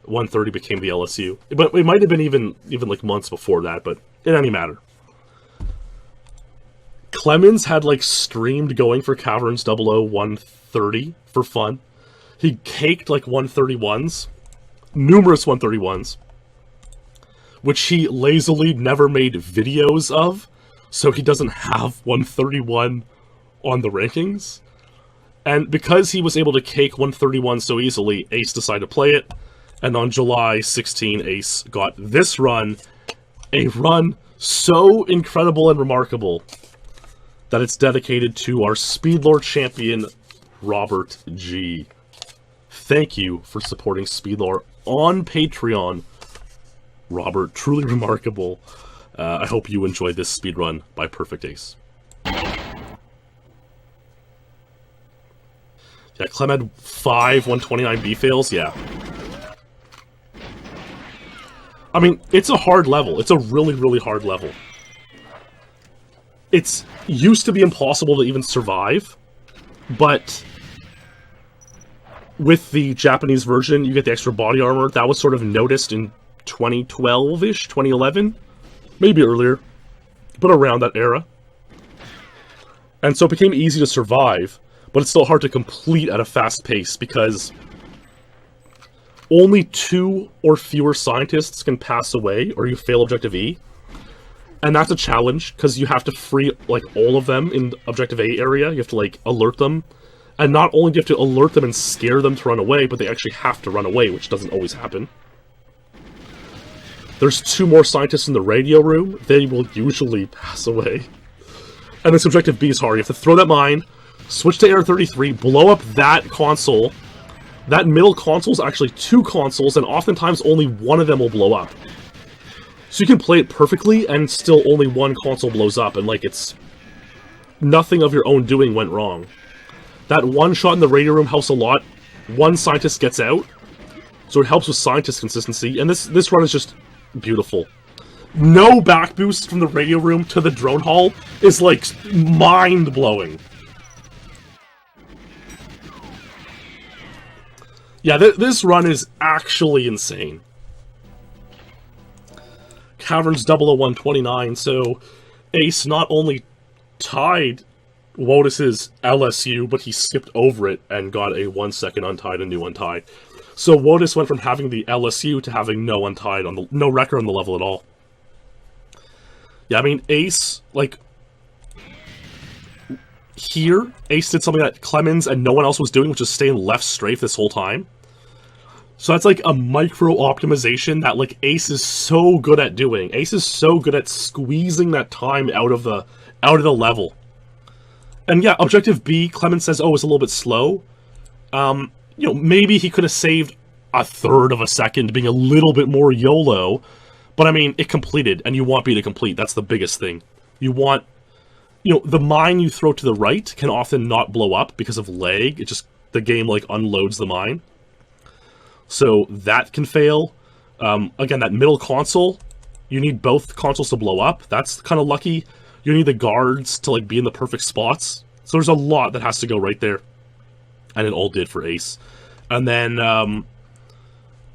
130 became the LSU. But it might have been even like months before that, but in any matter. Clemens had like streamed going for Caverns 130 for fun. He caked like 131s. Numerous 131s, which he lazily never made videos of, so he doesn't have 131 on the rankings. And because he was able to cake 131 so easily, Ace decided to play it, and on July 16, Ace got this run, a run so incredible and remarkable that it's dedicated to our SpeedLore champion, Robert G. Thank you for supporting SpeedLore on Patreon, Robert. Truly remarkable. I hope you enjoyed this speedrun by Perfect Ace. Yeah, Clem had 5 129B fails, yeah. I mean, it's a hard level. It's a really, really hard level. It's used to be impossible to even survive, but... with the Japanese version, you get the extra body armor. That was sort of noticed in 2012-ish, 2011? Maybe earlier. But around that era. And so it became easy to survive, but it's still hard to complete at a fast pace, because only 2 or fewer scientists can pass away, or you fail Objective E. And that's a challenge, because you have to free, like, all of them in Objective A area. You have to, like, alert them. And not only do you have to alert them and scare them to run away, but they actually have to run away, which doesn't always happen. There's 2 more scientists in the radio room. They will usually pass away. And this Objective B is hard. You have to throw that mine, switch to Air 33, blow up that console. That middle console is actually 2 consoles, and oftentimes only one of them will blow up. So you can play it perfectly, and still only one console blows up, and like it's... nothing of your own doing went wrong. That one shot in the radio room helps a lot. One scientist gets out, so it helps with scientist consistency, and this run is just beautiful. No back boost from the radio room to the drone hall is, like, mind-blowing. Yeah, this run is actually insane. Caverns 00129, so Ace not only tied Wotus's LSU, but he skipped over it and got a 1 second untied and new untied. So Wotus went from having the LSU to having no untied on the no record on the level at all. Yeah, I mean Ace, like here, Ace did something that Clemens and no one else was doing, which is staying left strafe this whole time. So that's like a micro optimization that like Ace is so good at doing. Ace is so good at squeezing that time out of the level. And yeah, objective B, Clemens says, oh, it's a little bit slow. You know, maybe he could have saved a third of a second being a little bit more YOLO. But I mean, it completed, and you want B to complete. That's the biggest thing. You want, you know, the mine you throw to the right can often not blow up because of lag. It just, the game like unloads the mine. So that can fail. Again, that middle console, you need both consoles to blow up. That's kind of lucky. You need the guards to like be in the perfect spots. So there's a lot that has to go right there. And it all did for Ace. And then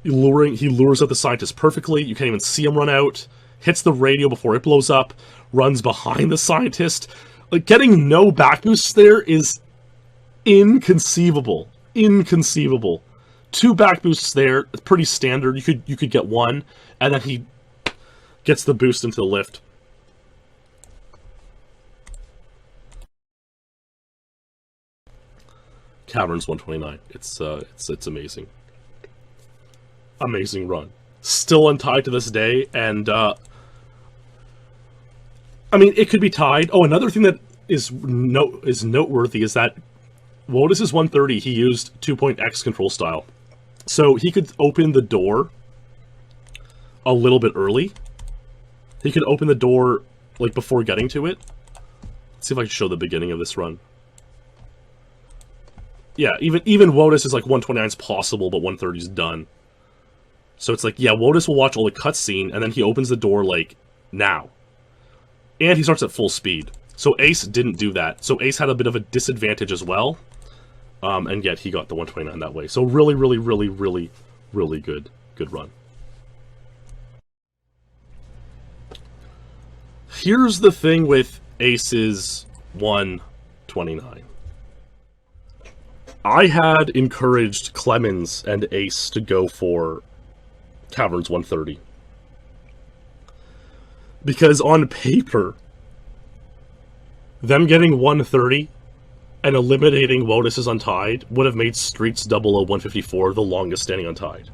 he lures out the scientist perfectly. You can't even see him run out. Hits the radio before it blows up. Runs behind the scientist. Like, getting no back boosts there is inconceivable. Inconceivable. 2 back boosts there, pretty standard. You could get 1, and then he gets the boost into the lift. Caverns 129. It's amazing. Amazing run. Still untied to this day, and I mean, it could be tied. Oh, another thing that is noteworthy is that Wotus is 130. He used 2.x control style. So he could open the door a little bit early. He could open the door like before getting to it. Let's see if I can show the beginning of this run. Yeah, even Wotus is like 129 is possible, but 130 is done. So it's like, yeah, Wotus will watch all the cutscene, and then he opens the door like now. And he starts at full speed. So Ace didn't do that. So Ace had a bit of a disadvantage as well. And yet he got the 129 that way. So really, really, really, really, really good run. Here's the thing with Ace's 129. I had encouraged Clemens and Ace to go for Caverns 130. Because on paper, them getting 130 and eliminating Wotus's untied would have made Streets 00154 the longest standing untied.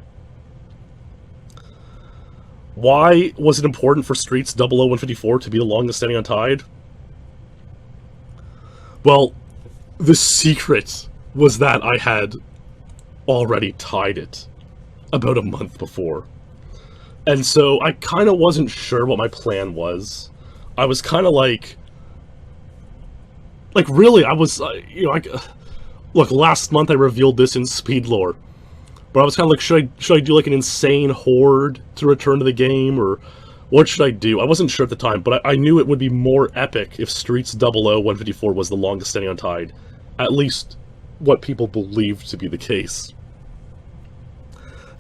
Why was it important for Streets 00154 to be the longest standing untied? Well, the secret was that I had already tied it about a month before. And so I kind of wasn't sure what my plan was. I was kind of like really, I was, you know, look, last month I revealed this in SpeedLore, but I was kind of like, should I do like an insane horde to return to the game, or what should I do? I wasn't sure at the time, but I knew it would be more epic if Streets 00154 was the longest standing untied, at least what people believed to be the case.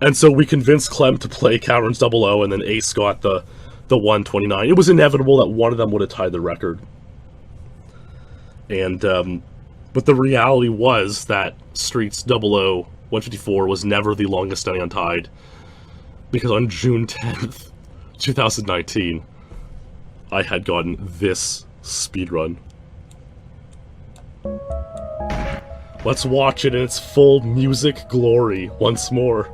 And so we convinced Clem to play Caverns 00, and then Ace got the 129. It was inevitable that one of them would have tied the record. And, but the reality was that Streets 00154 was never the longest standing untied, because on June 10th, 2019, I had gotten this speedrun. Let's watch it in its full music glory once more.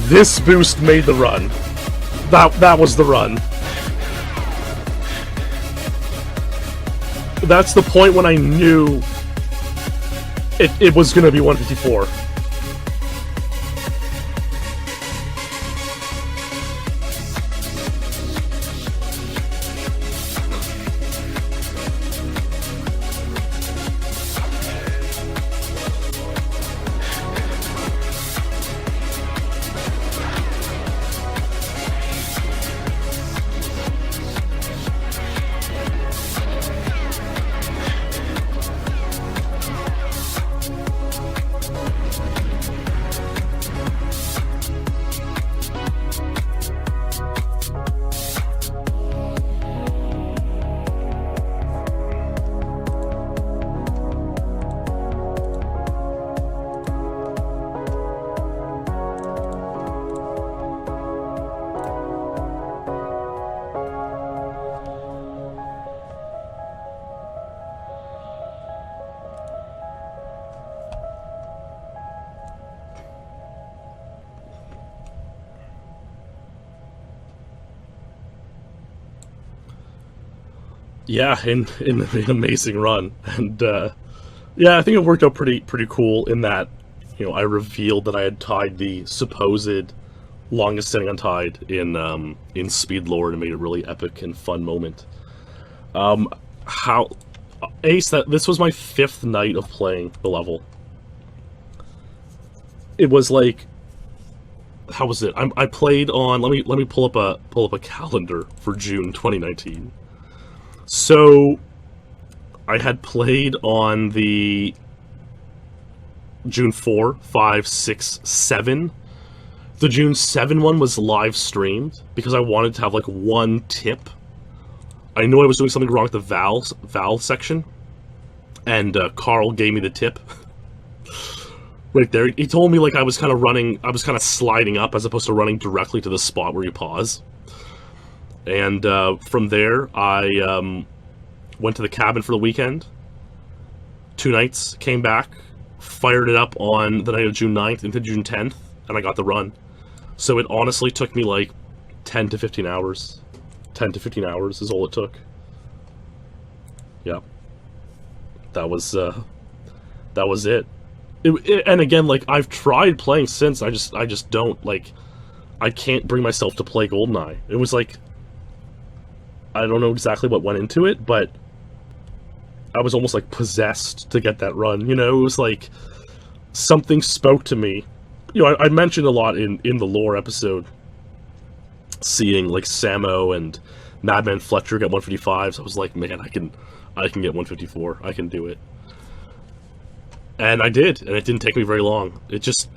This boost made the run. That was the run. That's the point when I knew it was gonna be 154. Yeah, in an amazing run, and yeah, I think it worked out pretty cool in that, you know, I revealed that I had tied the supposed longest standing untied in SpeedLore, and made it a really epic and fun moment. Ace, this was my 5th night of playing the level. It was like, how was it? I played on. Let me pull up a calendar for June 2019. So, I had played on the June 4, 5, 6, 7. The June 7 one was live streamed because I wanted to have like one tip. I knew I was doing something wrong with the valve section, and Karl gave me the tip. Right there. He told me like I was kind of sliding up as opposed to running directly to the spot where you pause. And from there, I went to the cabin for the weekend. 2 nights, came back, fired it up on the night of June 9th into June 10th, and I got the run. So it honestly took me like 10 to 15 hours. 10 to 15 hours is all it took. Yeah. That was it. And again, like, I've tried playing since, I just don't, like, I can't bring myself to play GoldenEye. It was like, I don't know exactly what went into it, but I was almost like possessed to get that run, you know? It was like, something spoke to me. You know, I mentioned a lot in the lore episode, seeing like Samo and Madman Fletcher get 155s. I was like, man, I can get 154. I can do it. And I did, and it didn't take me very long. It just,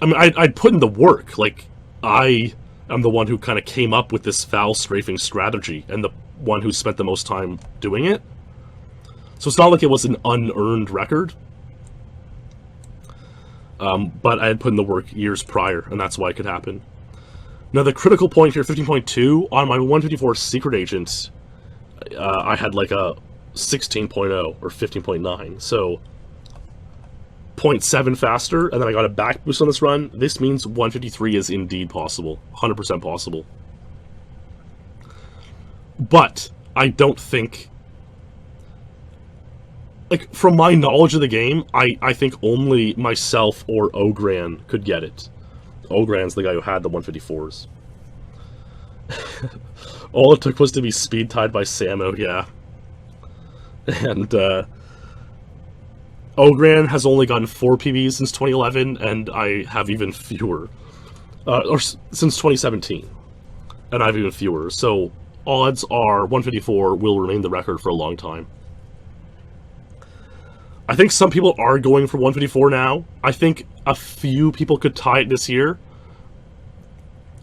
I mean, I'd put in the work. Like, I am the one who kind of came up with this foul strafing strategy, and the one who spent the most time doing it. So it's not like it was an unearned record. But I had put in the work years prior, and that's why it could happen. Now, the critical point here, 15.2, on my 154 Secret Agent, I had like a 16.0 or 15.9, so 0.7 faster, and then I got a back boost on this run. This means 153 is indeed possible. 100% possible. But I don't think, like, from my knowledge of the game, I think only myself or Ogran could get it. Ogran's the guy who had the 154s. All it took was to be speed tied by Samo, yeah. And, Ogran has only gotten 4 PBs since 2011, and I have even fewer. Or since 2017. And I have even fewer. So, odds are 154 will remain the record for a long time. I think some people are going for 154 now. I think a few people could tie it this year.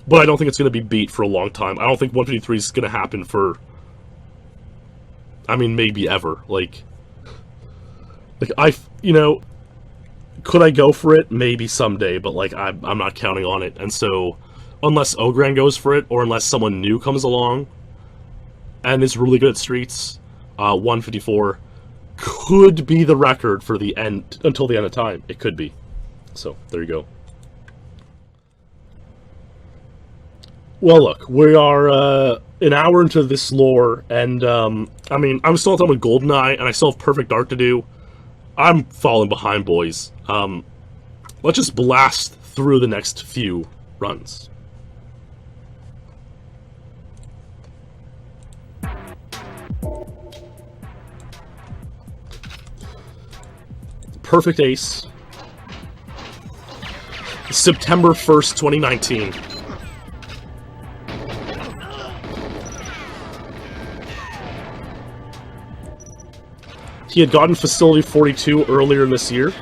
But I don't think it's going to be beat for a long time. I don't think 153 is going to happen for, I mean, maybe ever. Like, you know, could I go for it? Maybe someday, but, like, I'm not counting on it. And so, unless Ogran goes for it, or unless someone new comes along and is really good at streets, 154 could be the record for the end, until the end of time. It could be. So, there you go. Well, look, we are an hour into this lore, and I mean, I'm still done with GoldenEye, and I still have Perfect Dark to do. I'm falling behind, boys. Let's just blast through the next few runs. Perfect Ace. September 1st, 2019. He had gotten Facility 42 earlier this year.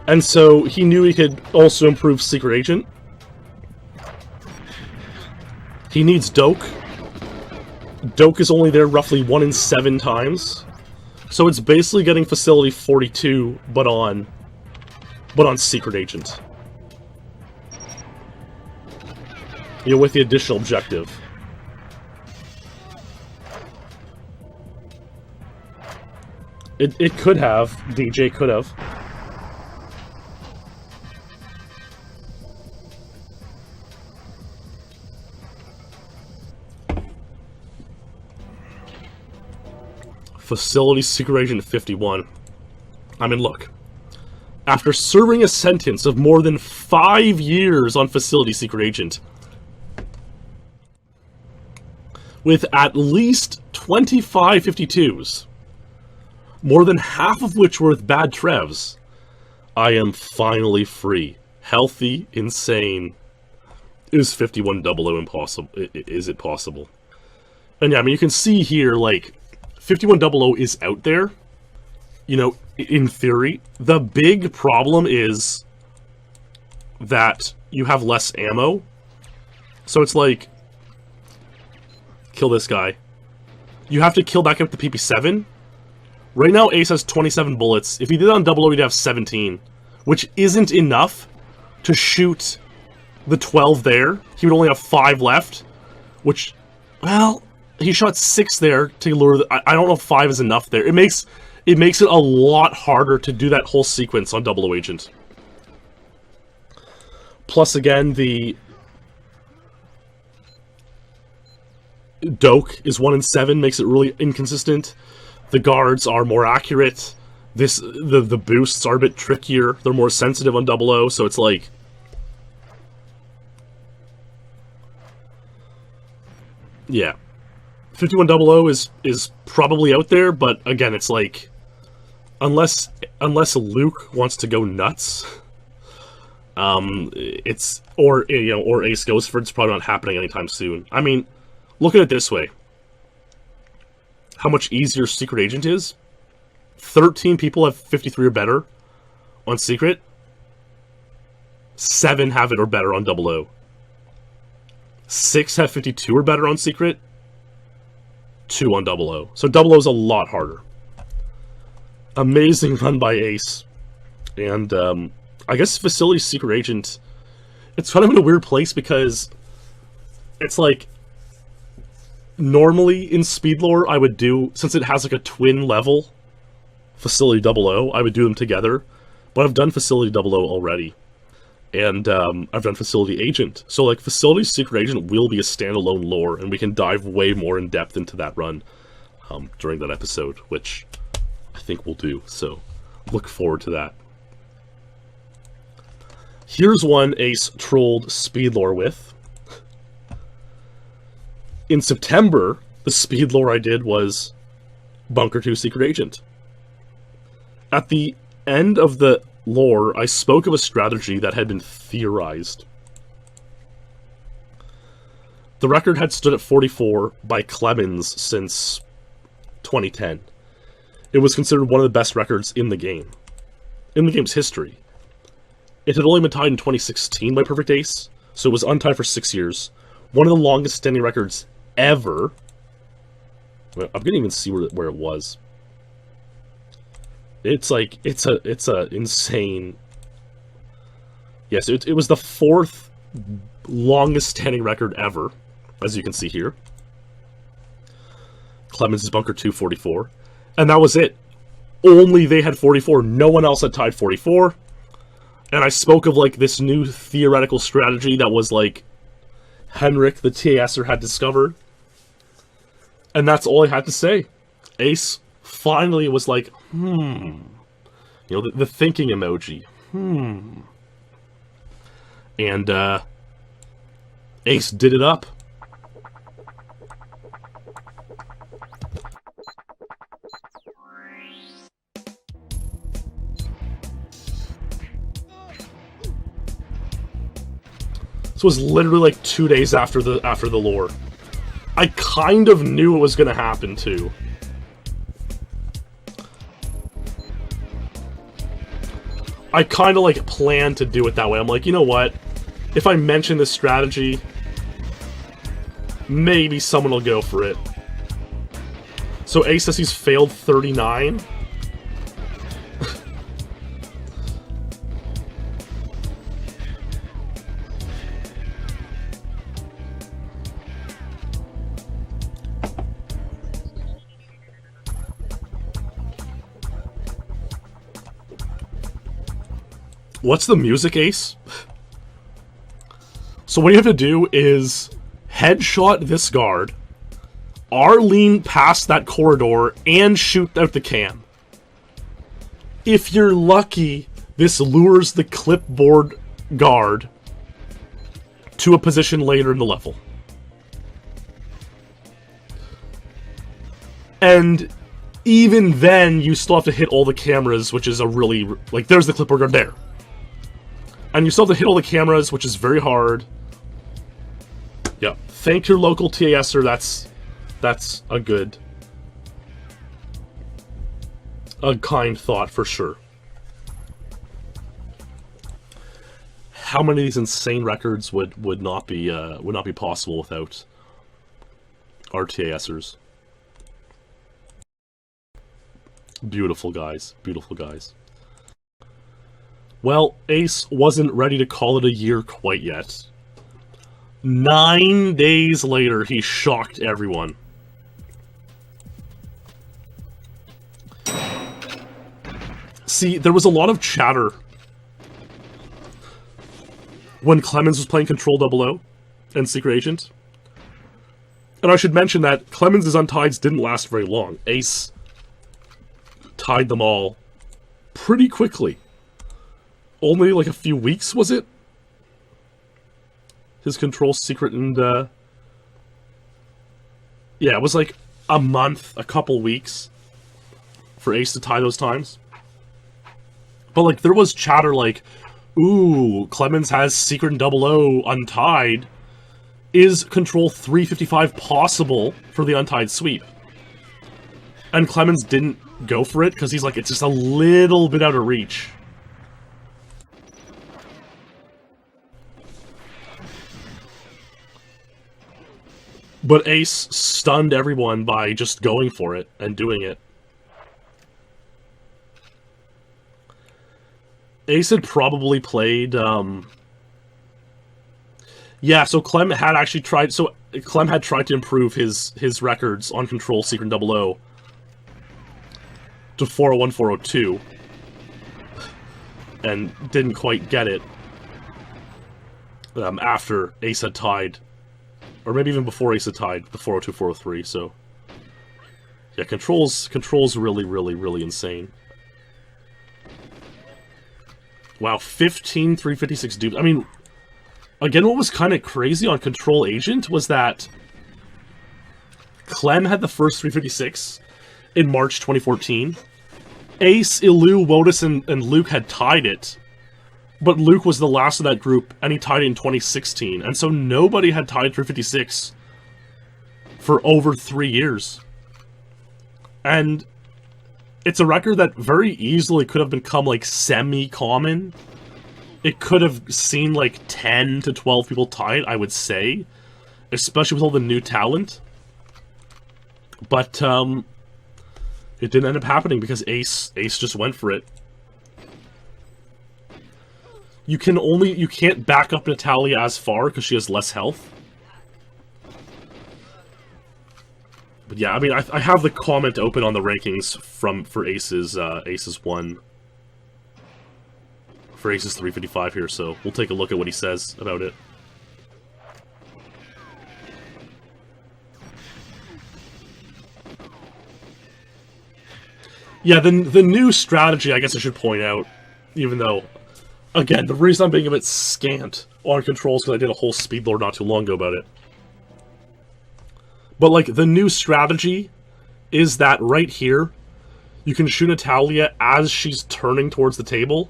And so he knew he could also improve Secret Agent. He needs Doke. Doke is only there roughly 1 in 7 times. So it's basically getting Facility 42, but on Secret Agent. You know, with the additional objective. It could have. DJ could have. Facility Secret Agent 51. I mean, look. After serving a sentence of more than 5 years on Facility Secret Agent, with at least 25 52s, more than half of which were with bad trevs, I am finally free. Healthy, insane. Is 5100 impossible? Is it possible? And yeah, I mean, you can see here, like, 5100 is out there, you know, in theory. The big problem is that you have less ammo. So it's like, kill this guy. You have to kill back up the PP7. Right now, Ace has 27 bullets. If he did it on 00, he'd have 17, which isn't enough to shoot the 12 there. He would only have 5 left, which, well, he shot 6 there to lure I don't know if 5 is enough there. It makes it a lot harder to do that whole sequence on 00 Agent. Plus, again, the Doke is 1 in 7, makes it really inconsistent. The guards are more accurate. The boosts are a bit trickier. They're more sensitive on 00, so it's like, yeah. 5100 is probably out there, but again, it's like, unless Luke wants to go nuts, it's, or, you know, or Ace goes for it, it's probably not happening anytime soon. I mean, look at it this way. How much easier Secret Agent is? 13 people have 53 or better on Secret. 7 have it or better on 00. 6 have 52 or better on Secret. 2 on 00. So 00 is a lot harder. Amazing run by Ace. And I guess Facility Secret Agent, it's kind of in a weird place because it's like, normally in SpeedLore I would do, since it has like a twin level, Facility 00, I would do them together. But I've done Facility 00 already. And I've done Facility Agent. So, like, Facility Secret Agent will be a standalone lore, and we can dive way more in depth into that run during that episode, which I think we'll do. So, look forward to that. Here's one Ace trolled SpeedLore with. In September, the SpeedLore I did was Bunker 2 Secret Agent. At the end of the lore, I spoke of a strategy that had been theorized. The record had stood at 44 by Clemens since 2010. It was considered one of the best records in the game. In the game's history. It had only been tied in 2016 by Perfect Ace, so it was untied for 6 years. One of the longest standing records ever. I'm gonna even see where it was. It's like, it's a insane... Yes, it was the 4th longest standing record ever, as you can see here. Clemens' Bunker 2, 44. And that was it. Only they had 44. No one else had tied 44. And I spoke of, like, this new theoretical strategy that was, like, Henrik, the TASer, had discovered. And that's all I had to say. Ace finally was like, You know, the thinking emoji. And, Ace did it up. This was literally like 2 days after the lore. I kind of knew it was gonna happen too. I kind of like planned to do it that way. I'm like, you know what? If I mention this strategy, maybe someone will go for it. So Ace says he's failed 39. What's the music, Ace? So what you have to do is headshot this guard, R-lean past that corridor, and shoot out the cam. If you're lucky, this lures the clipboard guard to a position later in the level. And even then, you still have to hit all the cameras, which is a really... like, there's the clipboard guard there. And you still have to hit all the cameras, which is very hard. Yeah. Thank your local TASer, that's a good... a kind thought, for sure. How many of these insane records would not be possible without our TASers? Beautiful guys. Beautiful guys. Well, Ace wasn't ready to call it a year quite yet. 9 days later, he shocked everyone. See, there was a lot of chatter when Clemens was playing Control 00 and Secret Agent. And I should mention that Clemens' untieds didn't last very long. Ace tied them all pretty quickly. Only like a few weeks, was it? His Control Secret and, yeah, it was like a month, a couple weeks for Ace to tie those times. But, like, there was chatter like, ooh, Clemens has Secret and 00 untied. Is Control 355 possible for the untied sweep? And Clemens didn't go for it, because he's like, it's just a little bit out of reach. But Ace stunned everyone by just going for it and doing it. Ace had probably played, yeah, so Clem had actually tried, so Clem had tried to improve his records on Control Secret 00 to 401, 402, and didn't quite get it after Ace had tied. Or maybe even before Ace had tied the 402, 403, so... yeah, Control's really, really, really insane. Wow, 15 356 dupes. I mean, again, what was kind of crazy on Control Agent was that Clem had the first 356 in March 2014. Ace, Ilu, Wotus, and Luke had tied it. But Luke was the last of that group, and he tied it in 2016. And so nobody had tied 356 for over 3 years. And it's a record that very easily could have become, like, semi-common. It could have seen, like, 10 to 12 people tie it, I would say. Especially with all the new talent. But, it didn't end up happening because Ace just went for it. You can't back up Natalia as far because she has less health. But yeah, I mean, I have the comment open on the rankings for Ace's one for Ace's 355 here, so we'll take a look at what he says about it. Yeah, the new strategy, I guess I should point out, even though, again, the reason I'm being a bit scant on controls because I did a whole SpeedLore not too long ago about it. But, like, the new strategy is that right here, you can shoot Natalia as she's turning towards the table,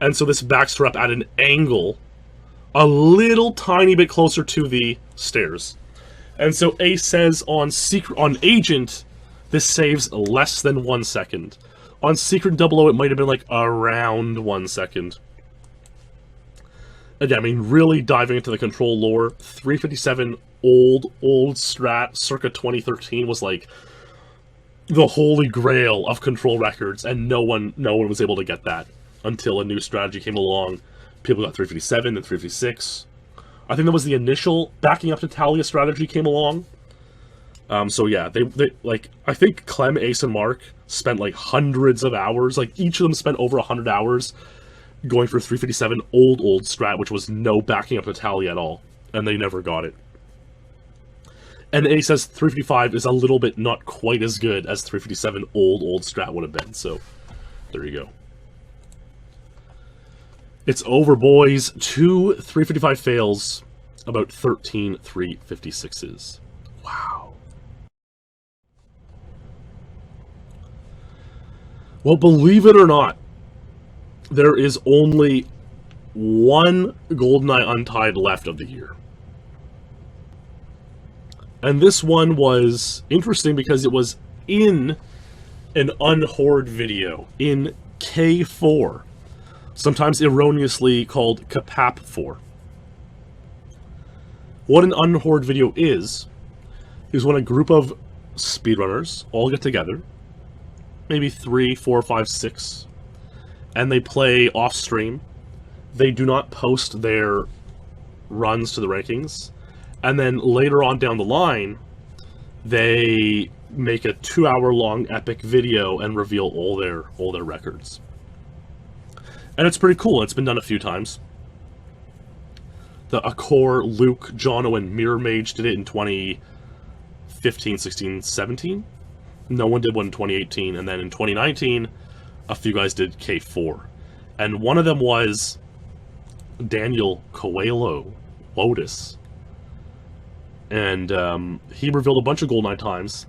and so this backs her up at an angle a little tiny bit closer to the stairs. And so Ace says on Agent, this saves less than 1 second. On Secret 00, it might have been like around 1 second. Again, I mean, really diving into the control lore, 357 old strat circa 2013 was like the holy grail of control records, and no one was able to get that until a new strategy came along. People got 357 and 356. I think that was the initial backing up to Talia strategy came along. So yeah, they like, I think Clem, Ace, and Mark spent like hundreds of hours, like each of them spent over 100 hours going for 357 old strat, which was no backing up to Talia at all, and they never got it. And Ace says 355 is a little bit not quite as good as 357 old strat would have been, so there you go. It's over, boys. 2 355 fails, about 13 356s. Wow. Well, believe it or not, there is only one GoldenEye Untied left of the year. And this one was interesting because it was in an unhoard video, in K4, sometimes erroneously called Kapap4. What an unhoard video is when a group of speedrunners all get together, maybe 3, 4, 5, 6, and they play off-stream. They do not post their runs to the rankings, and then later on down the line, they make a 2-hour-long epic video and reveal all their records. And it's pretty cool. It's been done a few times. The Akor, Luke, Jono, and Mirror Mage did it in 2015, 16, 17. No one did one in 2018, and then in 2019, a few guys did K4. And one of them was Daniel Coelho, Lotus. And he revealed a bunch of GoldenEye times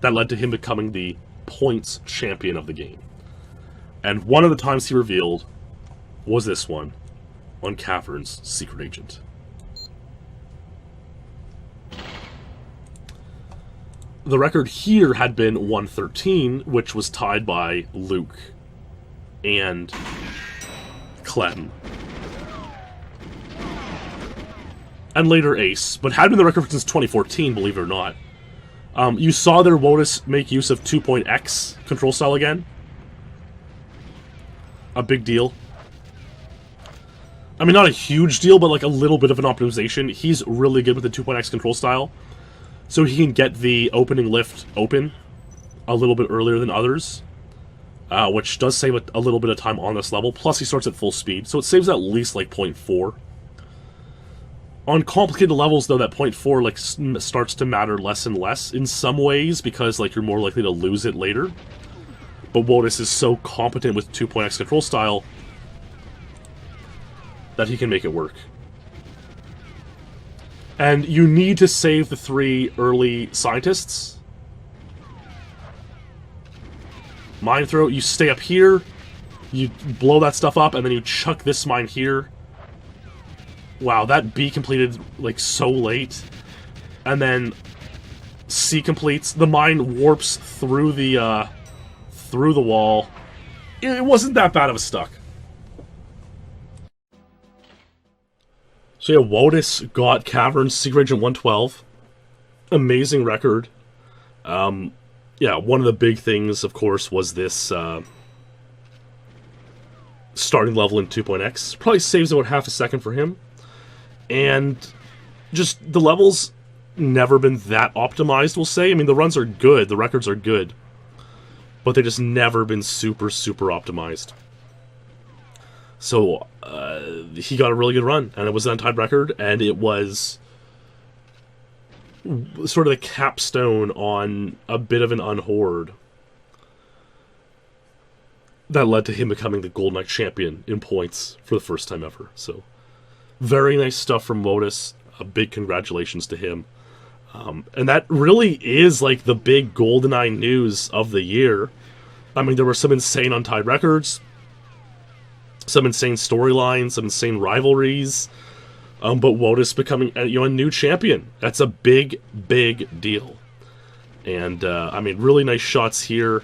that led to him becoming the points champion of the game. And one of the times he revealed was this one, on Caverns' Secret Agent. The record here had been 113, which was tied by Luke and Clem. And later Ace, but had been the record since 2014, believe it or not. You saw their Wotus make use of 2.x control style again. A big deal. I mean, not a huge deal, but like a little bit of an optimization. He's really good with the 2.x control style, so he can get the opening lift open a little bit earlier than others, which does save a little bit of time on this level. Plus, he starts at full speed, so it saves at least like 0.4. On complicated levels, though, that 0.4 like starts to matter less and less in some ways, because like you're more likely to lose it later. But Wotus is so competent with 2.x control style that he can make it work. And you need to save the 3 early scientists. Mine throw, you stay up here, you blow that stuff up, and then you chuck this mine here. Wow, that B completed, like, so late. And then C completes. The mine warps through the wall. It wasn't that bad of a stuck. So yeah, Wotus got Caverns, Secret Agent 112. Amazing record. Yeah, one of the big things, of course, was this starting level in 2.x. Probably saves about half a second for him. And just the levels never been that optimized, we'll say. I mean, the runs are good, the records are good, but they just never been super, super optimized. So he got a really good run, and it was an untied record, and it was sort of the capstone on a bit of an unhoard that led to him becoming the GoldenEye champion in points for the first time ever. So, very nice stuff from Wotus. A big congratulations to him. And that really is like the big GoldenEye news of the year. I mean, there were some insane untied records, some insane storylines, some insane rivalries. But Wotus becoming a new champion. That's a big, big deal. And, I mean, really nice shots here.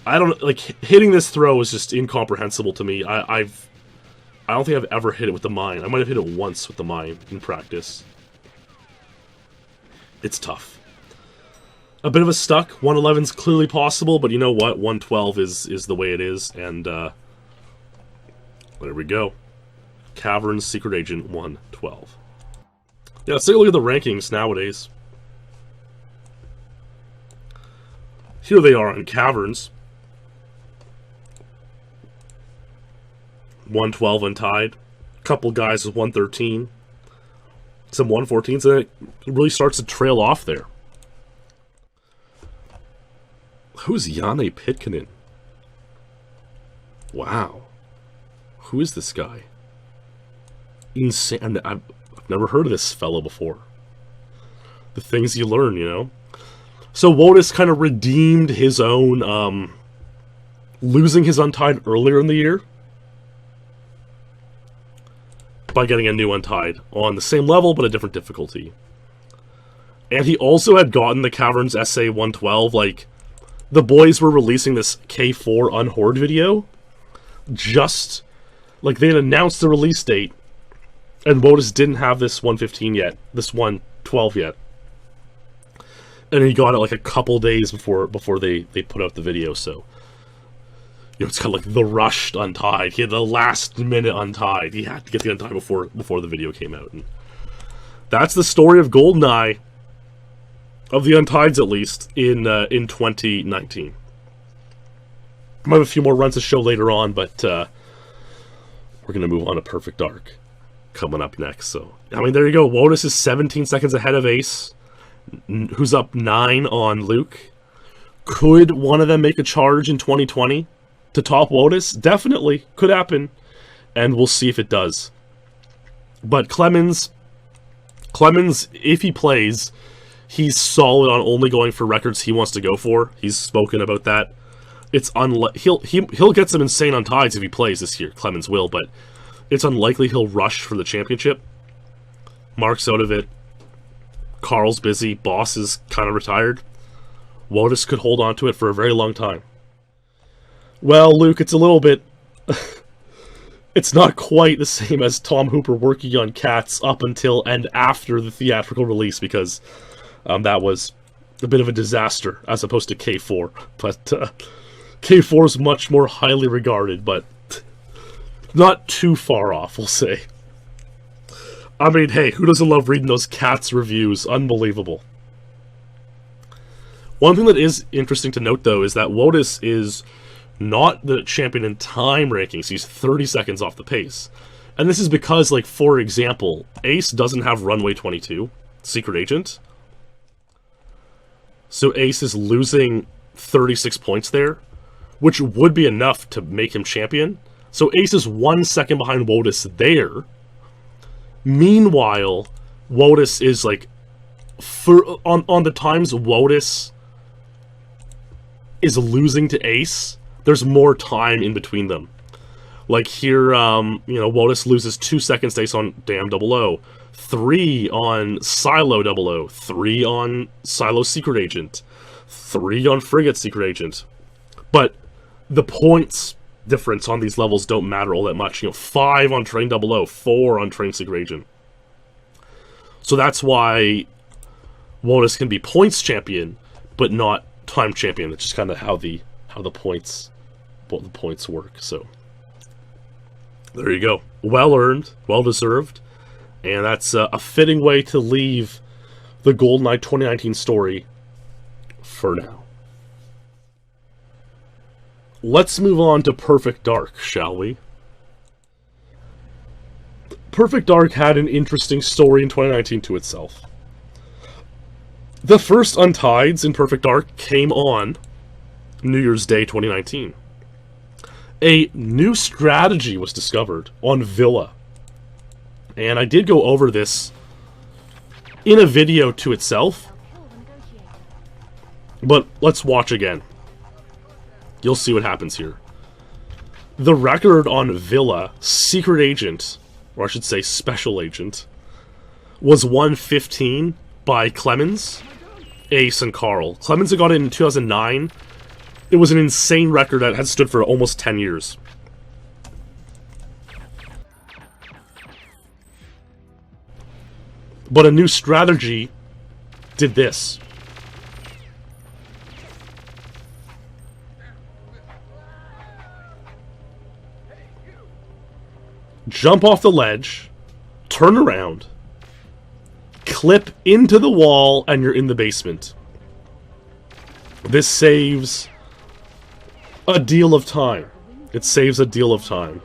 I don't, like, hitting this throw is just incomprehensible to me. I don't think I've ever hit it with the mine. I might have hit it once with the mine in practice. It's tough. A bit of a stuck. 111's clearly possible, but you know what? 112 is the way it is, and, there we go. Caverns Secret Agent 112. Yeah, let's take a look at the rankings nowadays. Here they are on Caverns. 112 untied. Couple guys with 113. Some 114s, and it really starts to trail off there. Who's Janne Pitkanen? Wow. Who is this guy? Insane. I've never heard of this fellow before. The things you learn, you know? So Wotus kind of redeemed his own, losing his untied earlier in the year by getting a new untied on the same level but a different difficulty. And he also had gotten the Caverns SA 112, like, the boys were releasing this K4 Unhoard video, just, like, they had announced the release date, and Wotus didn't have this 115 yet, this 112 yet. And he got it like a couple days before they put out the video, so... You know, it's kind of like the rushed untied. He had the last minute untied. He had to get the untied before the video came out. And that's the story of GoldenEye, of the untieds at least, in 2019. I might have a few more runs to show later on, but we're going to move on to Perfect Dark coming up next. So, I mean, there you go. Wotus is 17 seconds ahead of Ace, who's up 9 on Luke. Could one of them make a charge in 2020 to top Wotus? Definitely. Could happen. And we'll see if it does. But Clemens, if he plays, he's solid on only going for records he wants to go for. He's spoken about that. It's he'll get some insane untieds if he plays this year. Clemens will, but it's unlikely he'll rush for the championship. Mark's out of it. Karl's busy. Boss is kind of retired. Wotus could hold on to it for a very long time. Well, Luke, it's a little bit... it's not quite the same as Tom Hooper working on Cats up until and after the theatrical release, because that was a bit of a disaster, as opposed to K4. But K4 is much more highly regarded, but not too far off, we'll say. I mean, hey, who doesn't love reading those Cats reviews? Unbelievable. One thing that is interesting to note, though, is that Wotus is not the champion in time rankings. He's 30 seconds off the pace. And this is because, like, for example, Ace doesn't have Runway 22, Secret Agent. So Ace is losing 36 points there, which would be enough to make him champion. So Ace is 1 second behind Wotus there. Meanwhile, Wotus is, like, on the times Wotus is losing to Ace, there's more time in between them. Like here, you know, Wotus loses 2 seconds to Ace on Damn 00, 3 on Silo 00, 3 on Silo Secret Agent, 3 on Frigate Secret Agent. But the points difference on these levels don't matter all that much. You know, 5 on Train 00, 4 on Train Secret Agent. So that's why Wotus can be points champion, but not time champion. That's just kind of how the points work. So there you go. Well earned, well deserved, and that's a fitting way to leave the GoldenEye 2019 story for now. Let's move on to Perfect Dark, shall we? Perfect Dark had an interesting story in 2019 to itself. The first Untieds in Perfect Dark came on New Year's Day 2019. A new strategy was discovered on Villa. And I did go over this in a video to itself. But let's watch again. You'll see what happens here. The record on Villa, Secret Agent, or I should say Special Agent, was 115 by Clemens, Ace, and Karl. Clemens had got it in 2009. It was an insane record that had stood for almost 10 years. But a new strategy did this. Jump off the ledge, turn around, clip into the wall, and you're in the basement. This saves a deal of time. It saves a deal of time.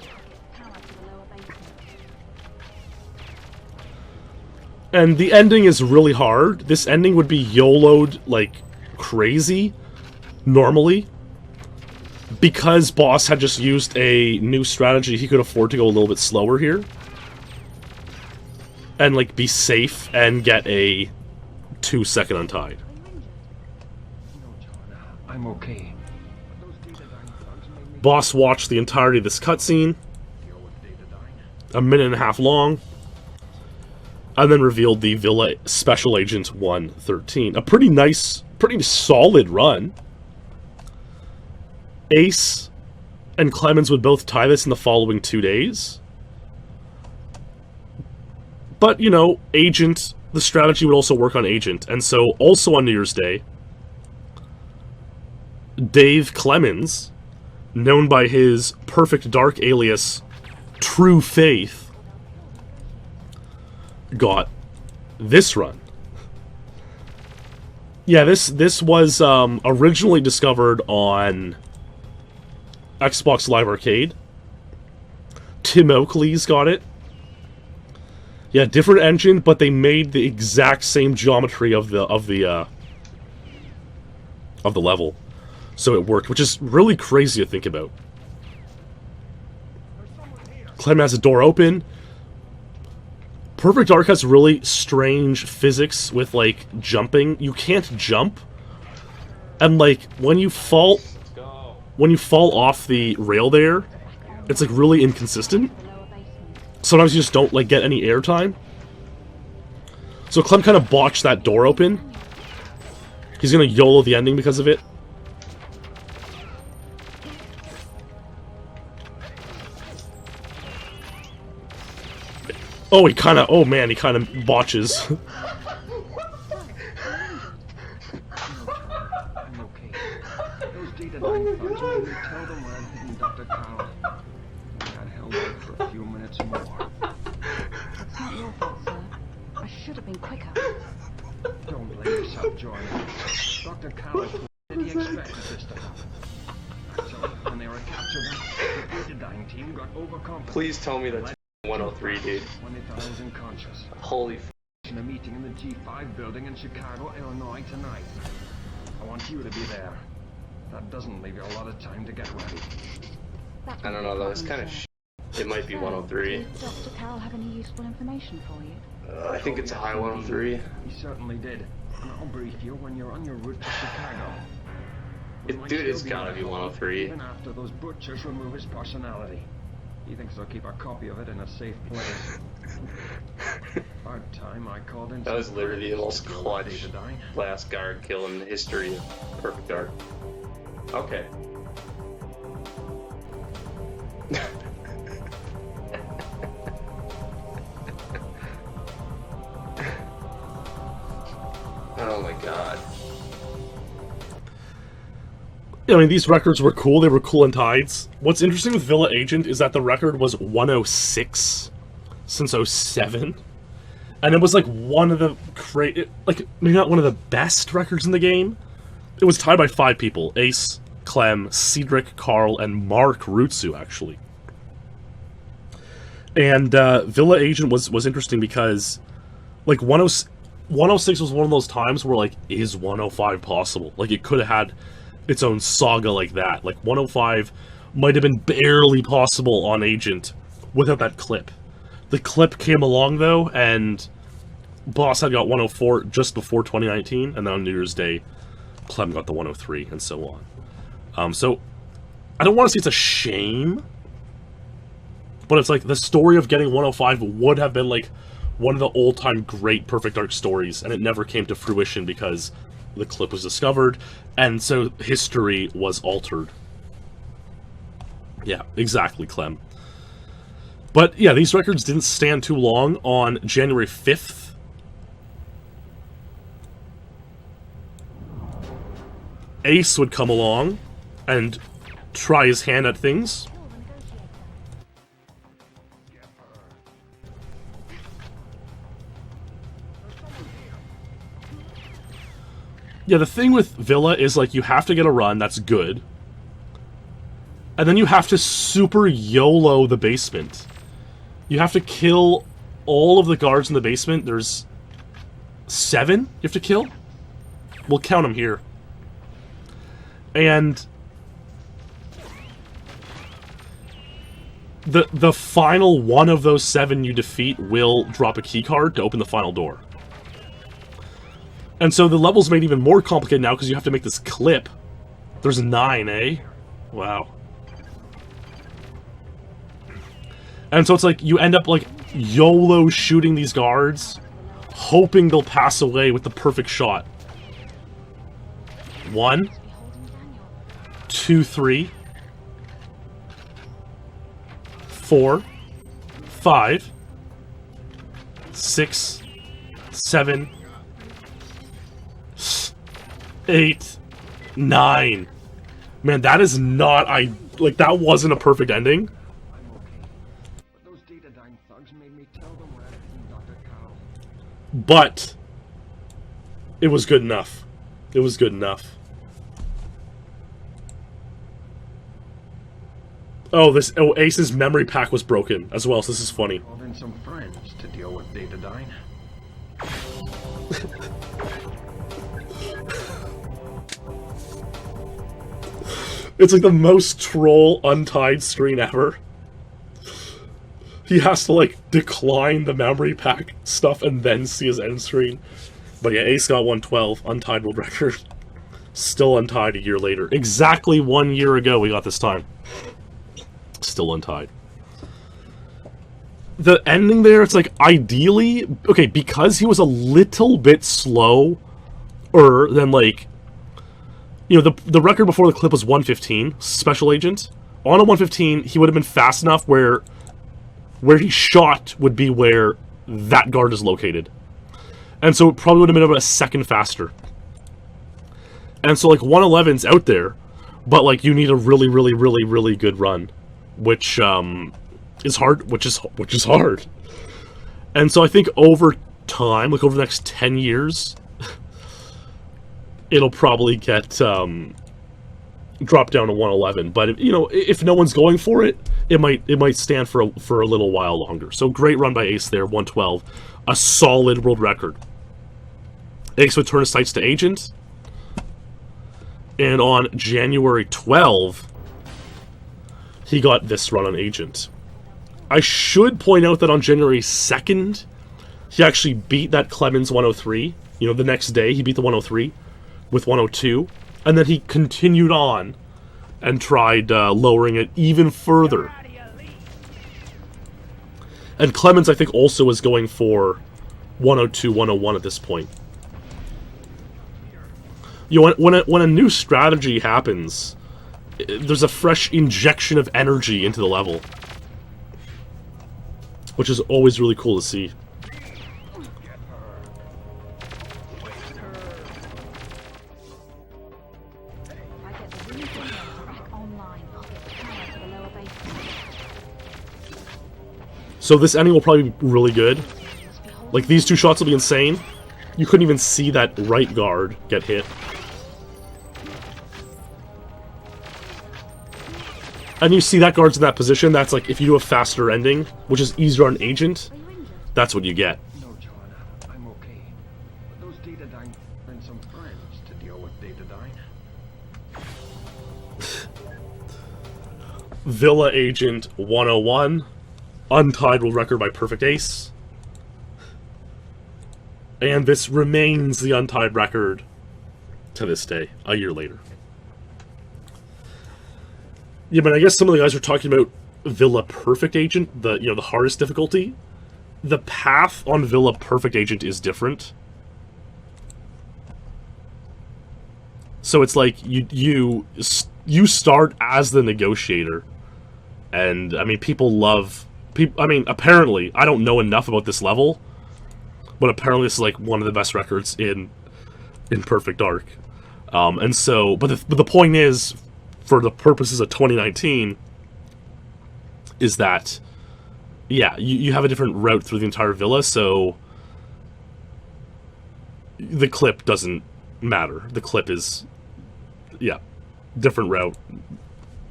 And the ending is really hard. This ending would be YOLO'd like crazy, normally. Because Boss had just used a new strategy, he could afford to go a little bit slower here. And like be safe and get a 2-second untied. I'm okay. Boss watched the entirety of this cutscene, a minute and a half long, and then revealed the Villa Special Agent 113. A pretty nice, pretty solid run. Ace and Clemens would both tie this in the following 2 days. But, you know, Agent, the strategy would also work on Agent. And so, also on New Year's Day, Dave Clemens, known by his Perfect Dark alias, True Faith, got this run. Yeah, this was originally discovered on Xbox Live Arcade. Tim Oakley's got it. Yeah, different engine, but they made the exact same geometry of the level, so it worked, which is really crazy to think about. Clem has a door open. Perfect Dark has really strange physics with like jumping. You can't jump, and like when you fall off the rail there, it's like really inconsistent. Sometimes you just don't like get any airtime. So Clem kind of botched that door open. He's gonna YOLO the ending because of it. Oh, he kind of, oh man, he kind of botches. I'm okay. Those data dying thugs made me tell them where I'm hidden Dr. Karl. I got held up for a few minutes more. It's not your fault, sir. I should have been quicker. Don't blame yourself, Joy. Dr. Karl, did he expect this to happen? Actually, when they were captured, the data dying team got overconfident. Please tell me that's 103, dude. When they thought I was unconscious. Holy In a meeting in the G5 building in Chicago, Illinois tonight. I want you to be there. That doesn't leave you a lot of time to get ready. I don't know though, it's kind of it might be 103. Did Dr. Karl have any useful information for you? I think it's a high 103. He certainly did. And I'll brief you when you're on your route to Chicago. Dude, it's gotta be 103. Even after those butchers remove his personality. He thinks they'll keep a copy of it in a safe place. About time I called in. That was literally the most clutch last guard kill in the history of Perfect Dark. Okay. Oh my god. I mean, these records were cool. They were cool in tides. What's interesting with Villa Agent is that the record was 106 since 07. And it was like one of the like maybe not one of the best records in the game. It was tied by 5 people: Ace, Clem, Cedric, Karl, and Mark Rutsu, actually. And Villa Agent was interesting because, like, 106 was one of those times where, like, is 105 possible? Like, it could have had its own saga like that. Like, 105 might have been barely possible on Agent without that clip. The clip came along, though, and Boss had got 104 just before 2019, and then on New Year's Day, Clem got the 103, and so on. So, I don't want to say it's a shame, but it's like, the story of getting 105 would have been, like, one of the old-time great Perfect Dark stories, and it never came to fruition because the clip was discovered, and so history was altered. Yeah, exactly, Clem. But, yeah, these records didn't stand too long. On January 5th, Ace would come along and try his hand at things. Yeah, the thing with Villa is, like, you have to get a run, that's good. And then you have to super YOLO the basement. You have to kill all of the guards in the basement. There's 7 you have to kill? We'll count them here. And the final one of those 7 you defeat will drop a key card to open the final door. And so the level's made even more complicated now because you have to make this clip. There's 9, eh? Wow. And so it's like, you end up, like, YOLO shooting these guards, hoping they'll pass away with the perfect shot. 1, 2, 3, 4, 5, 6, 7, 8, 9. Man, that is not... like, that wasn't a perfect ending. I'm okay. But those Datadyne thugs made me tell them where to pin Dr. Karl. But it was good enough. It was good enough. Oh, Ace's memory pack was broken as well, so this is funny. Called in some friends to deal with Datadyne. It's like the most troll untied screen ever. He has to, like, decline the memory pack stuff and then see his end screen. But yeah, Ace got 112, untied world record. Still untied a year later. Exactly 1 year ago we got this time. Still untied. The ending there, it's like, ideally... Okay, because he was a little bit slower than, like... You know, the record before the clip was 115, Special Agent. On a 115, he would have been fast enough where he shot would be where that guard is located. And so it probably would have been about a second faster. And so, like, 111's out there, but, like, you need a really, really, really, really good run. Which, is hard, which is hard. And so I think over time, like, over the next 10 years... it'll probably get dropped down to 111. But if, you know, if no one's going for it, it might stand for a little while longer. So great run by Ace there, 112, a solid world record. Ace would turn his sights to Agent, and on January 12, he got this run on Agent. I should point out that on January 2nd, he actually beat that Clemens 103. You know, the next day he beat the 103. With 102, and then he continued on and tried lowering it even further. And Clemens, I think, also was going for 102, 101 at this point. You know, when a new strategy happens, there's a fresh injection of energy into the level, which is always really cool to see. So this ending will probably be really good. Like, these 2 shots will be insane. You couldn't even see that right guard get hit. And you see that guard's in that position. That's like if you do a faster ending, which is easier on agent, that's what you get. No, Joanna, I'm okay. But those Datadyne and some friends to deal with Datadyne. Villa Agent 101, untied world record by Perfect Ace. And this remains the untied record to this day, a year later. Yeah, but I guess some of the guys were talking about Villa Perfect Agent, the hardest difficulty. The path on Villa Perfect Agent is different. So it's like you start as the negotiator, and I mean people love people. I mean apparently I don't know enough about this level, but apparently this is like one of the best records in Perfect Dark. And so, but the point is, for the purposes of 2019, is that, yeah, you have a different route through the entire villa, so the clip doesn't matter. The clip is, yeah, different route.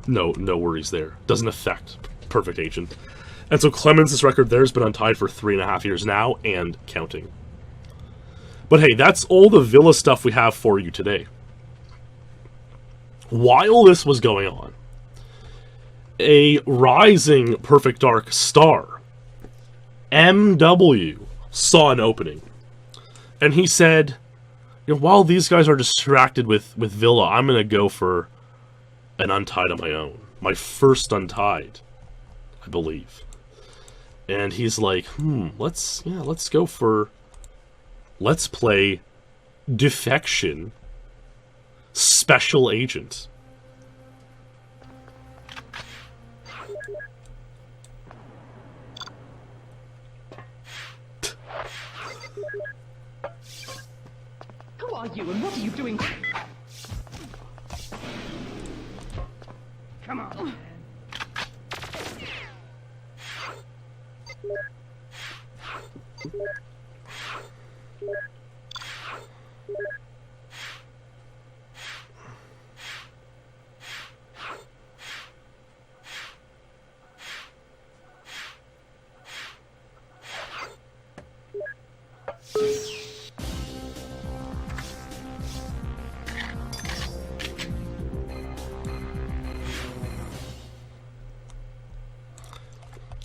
No worries there. Doesn't affect Perfect Agent. And so Clemens' record there has been untied for 3.5 years now, and counting. But hey, that's all the villa stuff we have for you today. While this was going on, a rising Perfect Dark star, MW, saw an opening. And he said, while these guys are distracted with Villa, I'm going to go for an untied on my own. My first untied, I believe. And he's like, let's play Defection Special Agent. Who are you and what are you doing? Come on.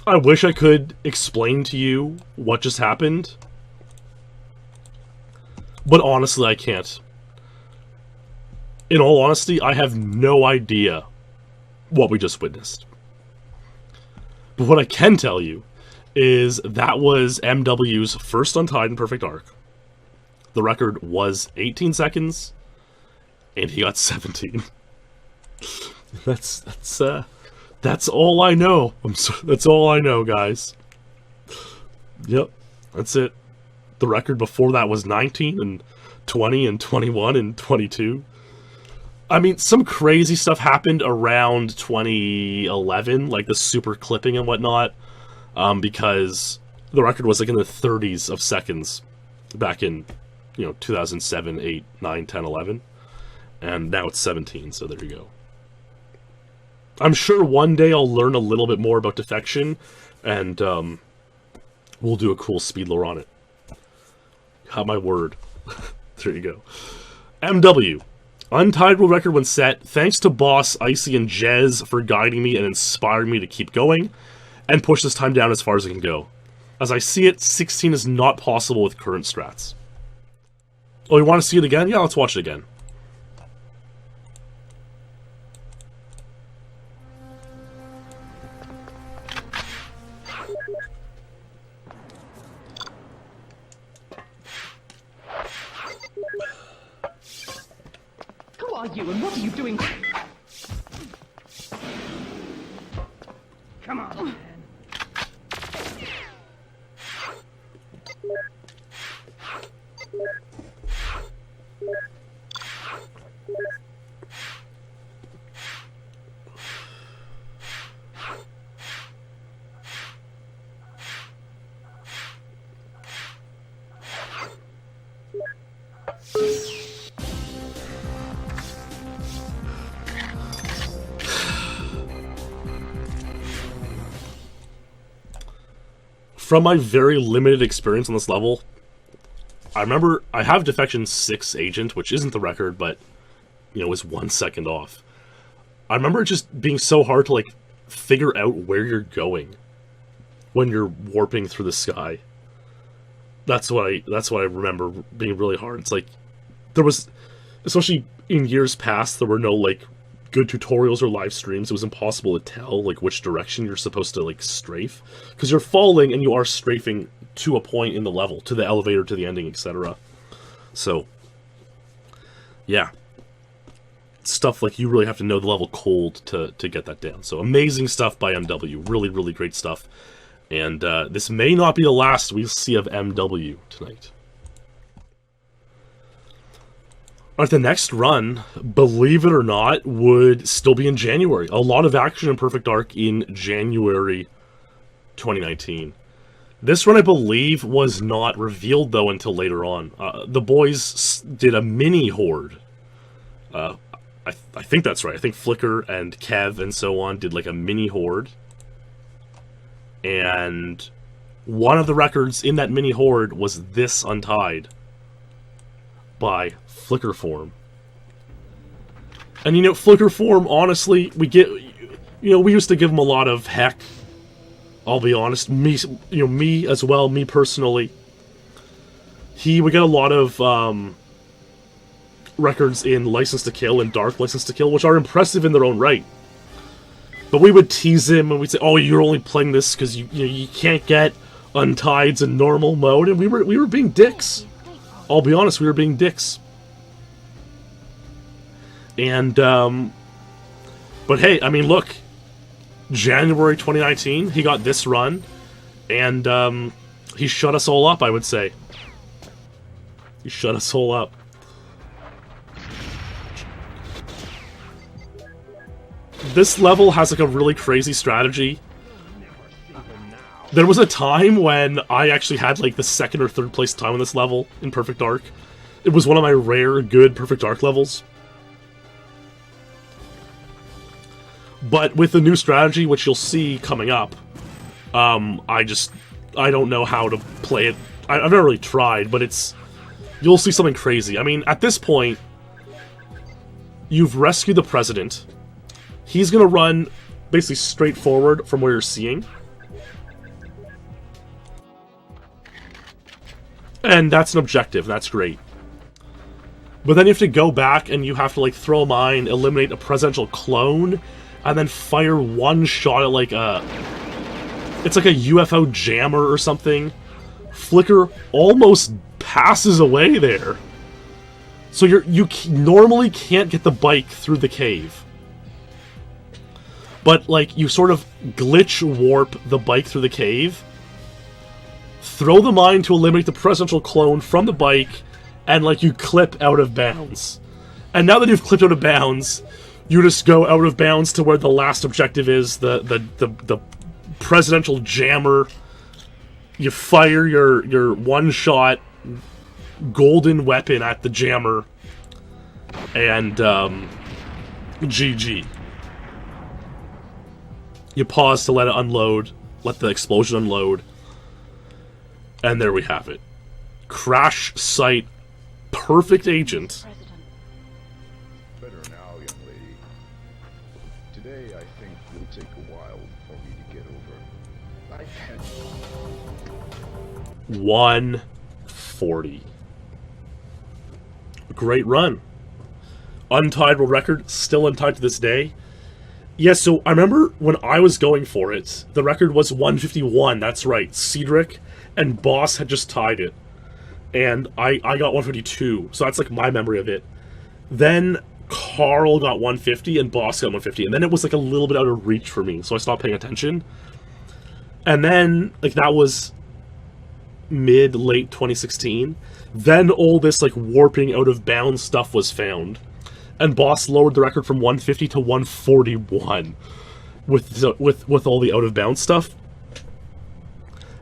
I wish I could explain to you what just happened, but honestly, I can't. In all honesty, I have no idea what we just witnessed. But what I can tell you is that was MW's first untied in Perfect Dark. The record was 18 seconds, and he got 17. That's all I know. That's all I know, guys. Yep, that's it. The record before that was 19 and 20 and 21 and 22. I mean, some crazy stuff happened around 2011, like the super clipping and whatnot, because the record was like in the 30s of seconds back in, 2007, 8, 9, 10, 11. And now it's 17, so there you go. I'm sure one day I'll learn a little bit more about Defection, and we'll do a cool SpeedLore on it. Have my word. There you go. MW. Untied world record when set. Thanks to Boss, Icy, and Jez for guiding me and inspiring me to keep going, and push this time down as far as it can go. As I see it, 16 is not possible with current strats. Oh, you want to see it again? Yeah, let's watch it again. Who are you and what are you doing? Come on. from my very limited experience on this level, I remember I have Defection 6 Agent, which isn't the record, but, you know, is 1 second off. I remember it just being so hard to, like, figure out where you're going when you're warping through the sky. That's what I remember being really hard. It's like, there was, especially in years past, there were no, like, good tutorials or live streams. It was impossible to tell, like, which direction you're supposed to, like, strafe. Because you're falling and you are strafing to a point in the level, to the elevator, to the ending, etc. So, yeah. Stuff like you really have to know the level cold to get that down. So, amazing stuff by MW. Really, really great stuff. And this may not be the last we see of MW tonight. Alright, the next run, believe it or not, would still be in January. A lot of action in Perfect Dark in January 2019. This run, I believe, was not revealed, though, until later on. The boys did a mini horde. I think that's right. I think Flicker and Kev and so on did, like, a mini horde. And one of the records in that mini horde was this Untied by Flicker Form. And, you know, Flicker Form, honestly, we used to give him a lot of heck. I'll be honest, me as well, me personally. We get a lot of records in License to Kill and Dark License to Kill, which are impressive in their own right. But we would tease him and we'd say, "Oh, you're only playing this because you can't get Untieds in normal mode," and we were being dicks. I'll be honest, we were being dicks. And but hey, I mean, look. January 2019, he got this run, and he shut us all up, I would say. He shut us all up. This level has, like, a really crazy strategy. There was a time when I actually had, like, the 2nd or 3rd place time on this level in Perfect Dark. It was one of my rare, good Perfect Dark levels. But with the new strategy, which you'll see coming up, I don't know how to play it. I've never really tried, but you'll see something crazy. I mean, at this point, you've rescued the president. He's gonna run basically straight forward from where you're seeing. And that's an objective, that's great. But then you have to go back and you have to, like, throw a mine, eliminate a presidential clone, and then fire one shot at, like, it's like a UFO jammer or something. Flicker almost passes away there. So you normally can't get the bike through the cave. But, like, you sort of glitch warp the bike through the cave, throw the mine to eliminate the presidential clone from the bike, and, like, you clip out of bounds. And now that you've clipped out of bounds, you just go out of bounds to where the last objective is, the presidential jammer. You fire your one-shot golden weapon at the jammer, and GG. You pause to let it unload, let the explosion unload, and there we have it. Crash site, perfect agent. Better now, young lady. Today, I think will take a while for me to get over. I can't. 140. Great run. Untied world record, still untied to this day. Yeah, so I remember when I was going for it, the record was 151, that's right. Cedric and Boss had just tied it. And I got 152, so that's, like, my memory of it. Then Karl got 150 and Boss got 150, and then it was, like, a little bit out of reach for me, so I stopped paying attention. And then, like, that was mid-late 2016. Then all this, like, warping out of bounds stuff was found. And Boss lowered the record from 150 to 141 with all the out-of-bounds stuff.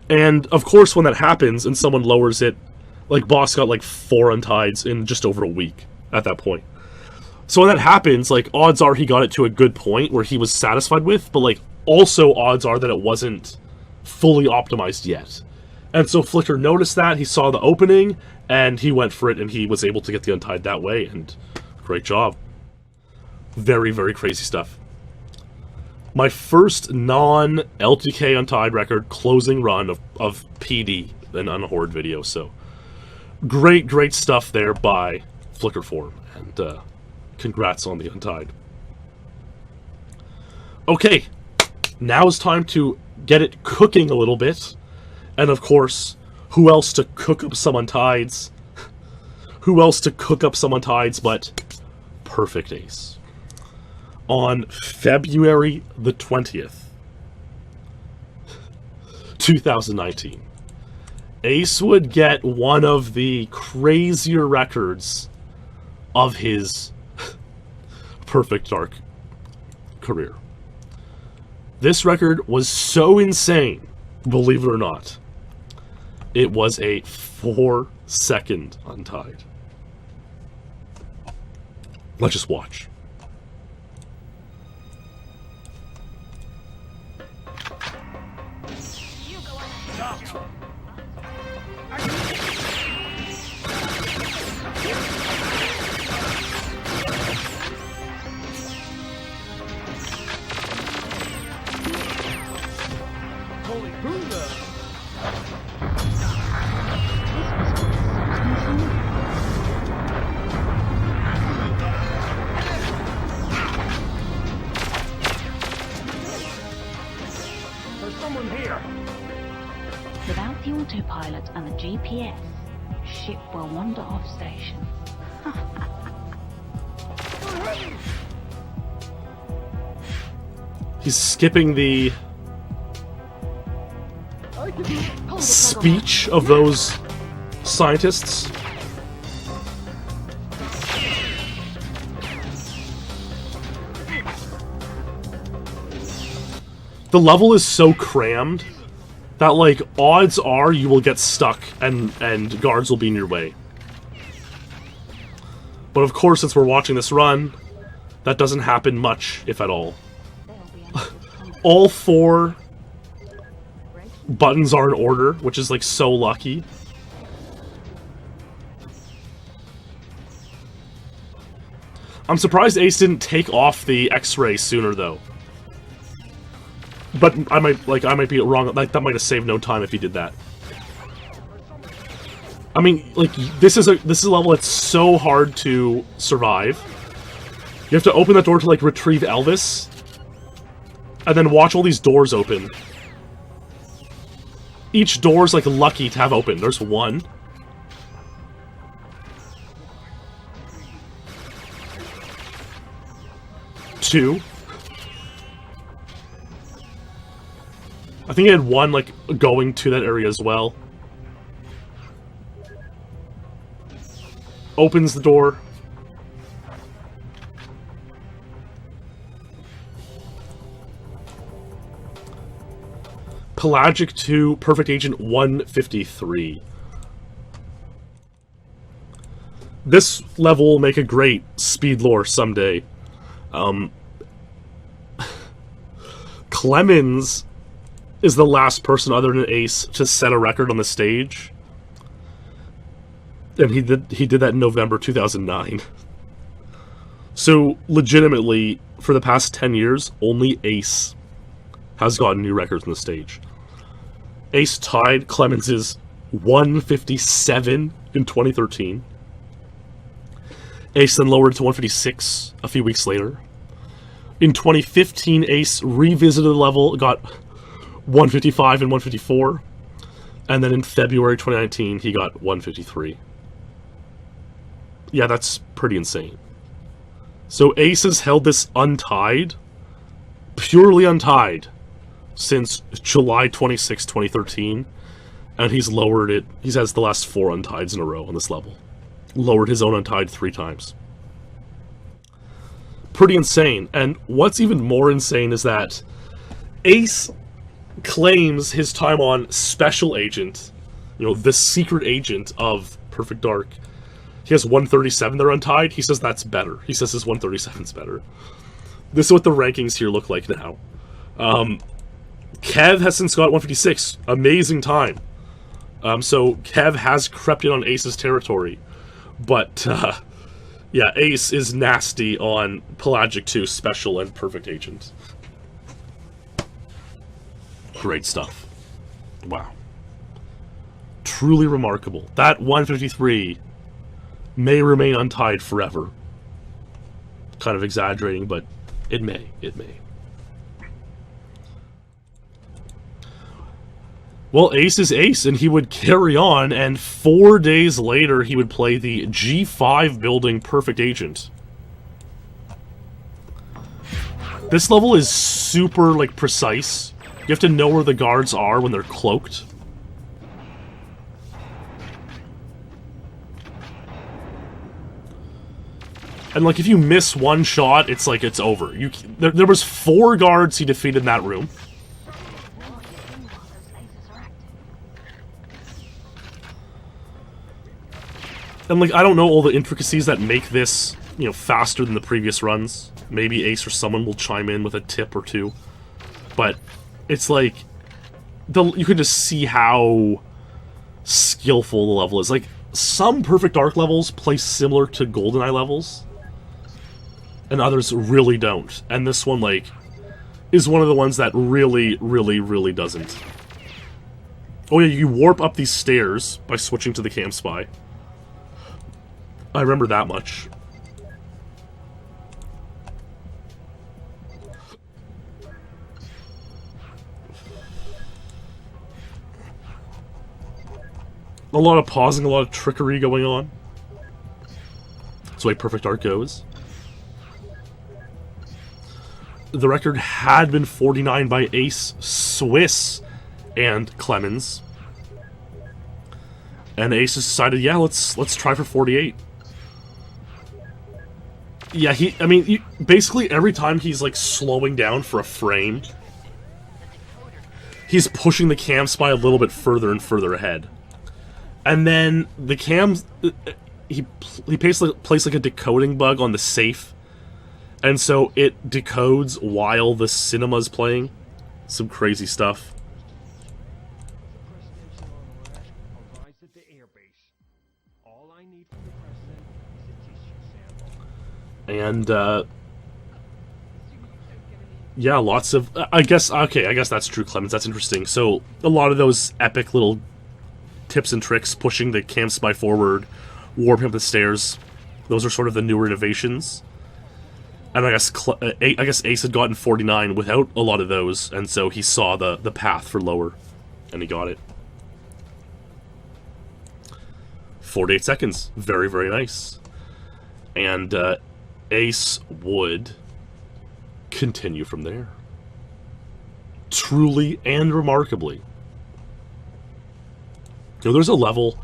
And, of course, when that happens and someone lowers it, like, Boss got, like, 4 untieds in just over a week at that point. So when that happens, like, odds are he got it to a good point where he was satisfied with, but, like, also odds are that it wasn't fully optimized yet. And so Flicker noticed that, he saw the opening, and he went for it, and he was able to get the Untied that way, and great job. Very, very crazy stuff. My first non-LTK Untied record, closing run of PD, an Unhorde video, so great, great stuff there by Flicker Form, and congrats on the Untied. Okay, now it's time to get it cooking a little bit, and of course, who else to cook up some Untieds? Who else to cook up some Untieds but Perfect Ace? On February the 20th, 2019, Ace would get one of the crazier records of his Perfect Dark career. This record was so insane, believe it or not. It was a 4-second Untied. Let's just watch. Holy Buddha! There's someone here! Without the autopilot and the GPS, ship will wander off station. He's skipping the speech of those scientists. The level is so crammed that, like, odds are you will get stuck and guards will be in your way. But of course, since we're watching this run, that doesn't happen much, if at all. All 4 buttons are in order, which is, like, so lucky. I'm surprised Ace didn't take off the X-ray sooner, though. But I might be wrong. Like, that might have saved no time if he did that. I mean, like, this is a level that's so hard to survive. You have to open that door to, like, retrieve Elvis, and then watch all these doors open. Each door's, like, lucky to have open. There's 1. Two. I think he had 1, like, going to that area as well. Opens the door. Pelagic 2, Perfect Agent 153. This level will make a great SpeedLore someday. Clemens is the last person other than Ace to set a record on the stage. And he did that in November 2009. So, legitimately, for the past 10 years, only Ace has gotten new records on the stage. Ace tied Clemens' 157 in 2013. Ace then lowered to 156 a few weeks later. In 2015, Ace revisited the level, got 155 and 154. And then in February 2019, he got 153. Yeah, that's pretty insane. So Ace has held this untied, purely untied, since July 26, 2013. And he's lowered it. He has the last 4 untieds in a row on this level. Lowered his own untied 3 times. Pretty insane. And what's even more insane is that Ace claims his time on Special Agent, you know, the secret agent of Perfect Dark. He has 137 there untied. He says that's better. He says his 137's better. This is what the rankings here look like now. Kev has since got 156. Amazing time. So Kev has crept in on Ace's territory. But, yeah, Ace is nasty on Pelagic 2 Special and Perfect Agent. Great stuff. Wow. Truly remarkable. That 153 may remain untied forever. Kind of exaggerating, but it may. It may. Well, Ace is Ace, and he would carry on, and 4 days later he would play the G5 building Perfect Agent. This level is super, like, precise. You have to know where the guards are when they're cloaked. And, like, if you miss one shot, it's like it's over. There was 4 guards he defeated in that room. And, like, I don't know all the intricacies that make this, you know, faster than the previous runs. Maybe Ace or someone will chime in with a tip or two. But it's like, you can just see how skillful the level is. Like, some Perfect Dark levels play similar to GoldenEye levels, and others really don't. And this one, like, is one of the ones that really, really, really doesn't. Oh yeah, you warp up these stairs by switching to the Cam Spy. I remember that much. A lot of pausing, a lot of trickery going on. That's the way Perfect Dark goes. The record had been 49 by Ace, Swiss, and Clemens. And Ace decided, yeah, let's try for 48. Yeah, basically every time he's, like, slowing down for a frame, he's pushing the Cam Spy a little bit further and further ahead. And then the cams, he placed like a decoding bug on the safe, and so it decodes while the cinema's playing. Some crazy stuff. And yeah, lots of I guess that's true, Clemens. That's interesting. So a lot of those epic little tips and tricks, pushing the Cam Spy forward, warping up the stairs, those are sort of the newer innovations. And I guess Ace had gotten 49 without a lot of those, and so he saw the path for lower, and he got it. 48 seconds. Very, very nice. And Ace would continue from there. Truly and remarkably. You know, there's a level,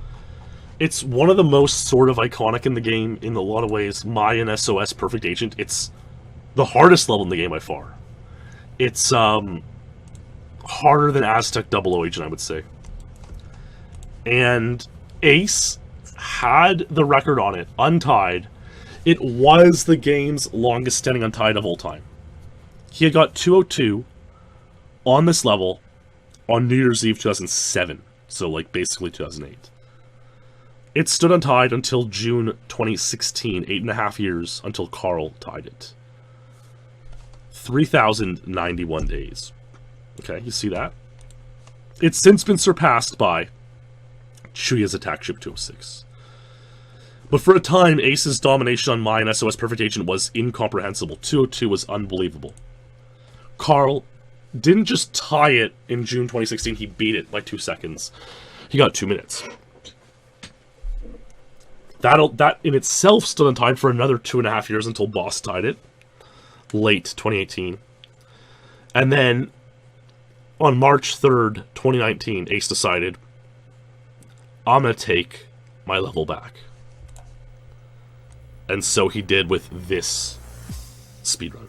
it's one of the most sort of iconic in the game in a lot of ways, Mayan SOS Perfect Agent. It's the hardest level in the game by far. It's harder than Aztec 00 Agent, I would say. And Ace had the record on it, untied. It was the game's longest standing untied of all time. He had got 202 on this level on New Year's Eve 2007. So, like, basically 2008. It stood untied until June 2016, 8.5 years, until Karl tied it. 3,091 days. Okay, you see that? It's since been surpassed by Chuya's Attack Ship 206. But for a time, Ace's domination on Mayan SOS Perfect Agent was incomprehensible. 202 was unbelievable. Karl didn't just tie it in June 2016, he beat it by 2 seconds. He got 2 minutes. That in itself stood untied for another 2.5 years until Boss tied it. Late 2018. And then, on March 3rd, 2019, Ace decided, I'm gonna take my level back. And so he did with this speedrun.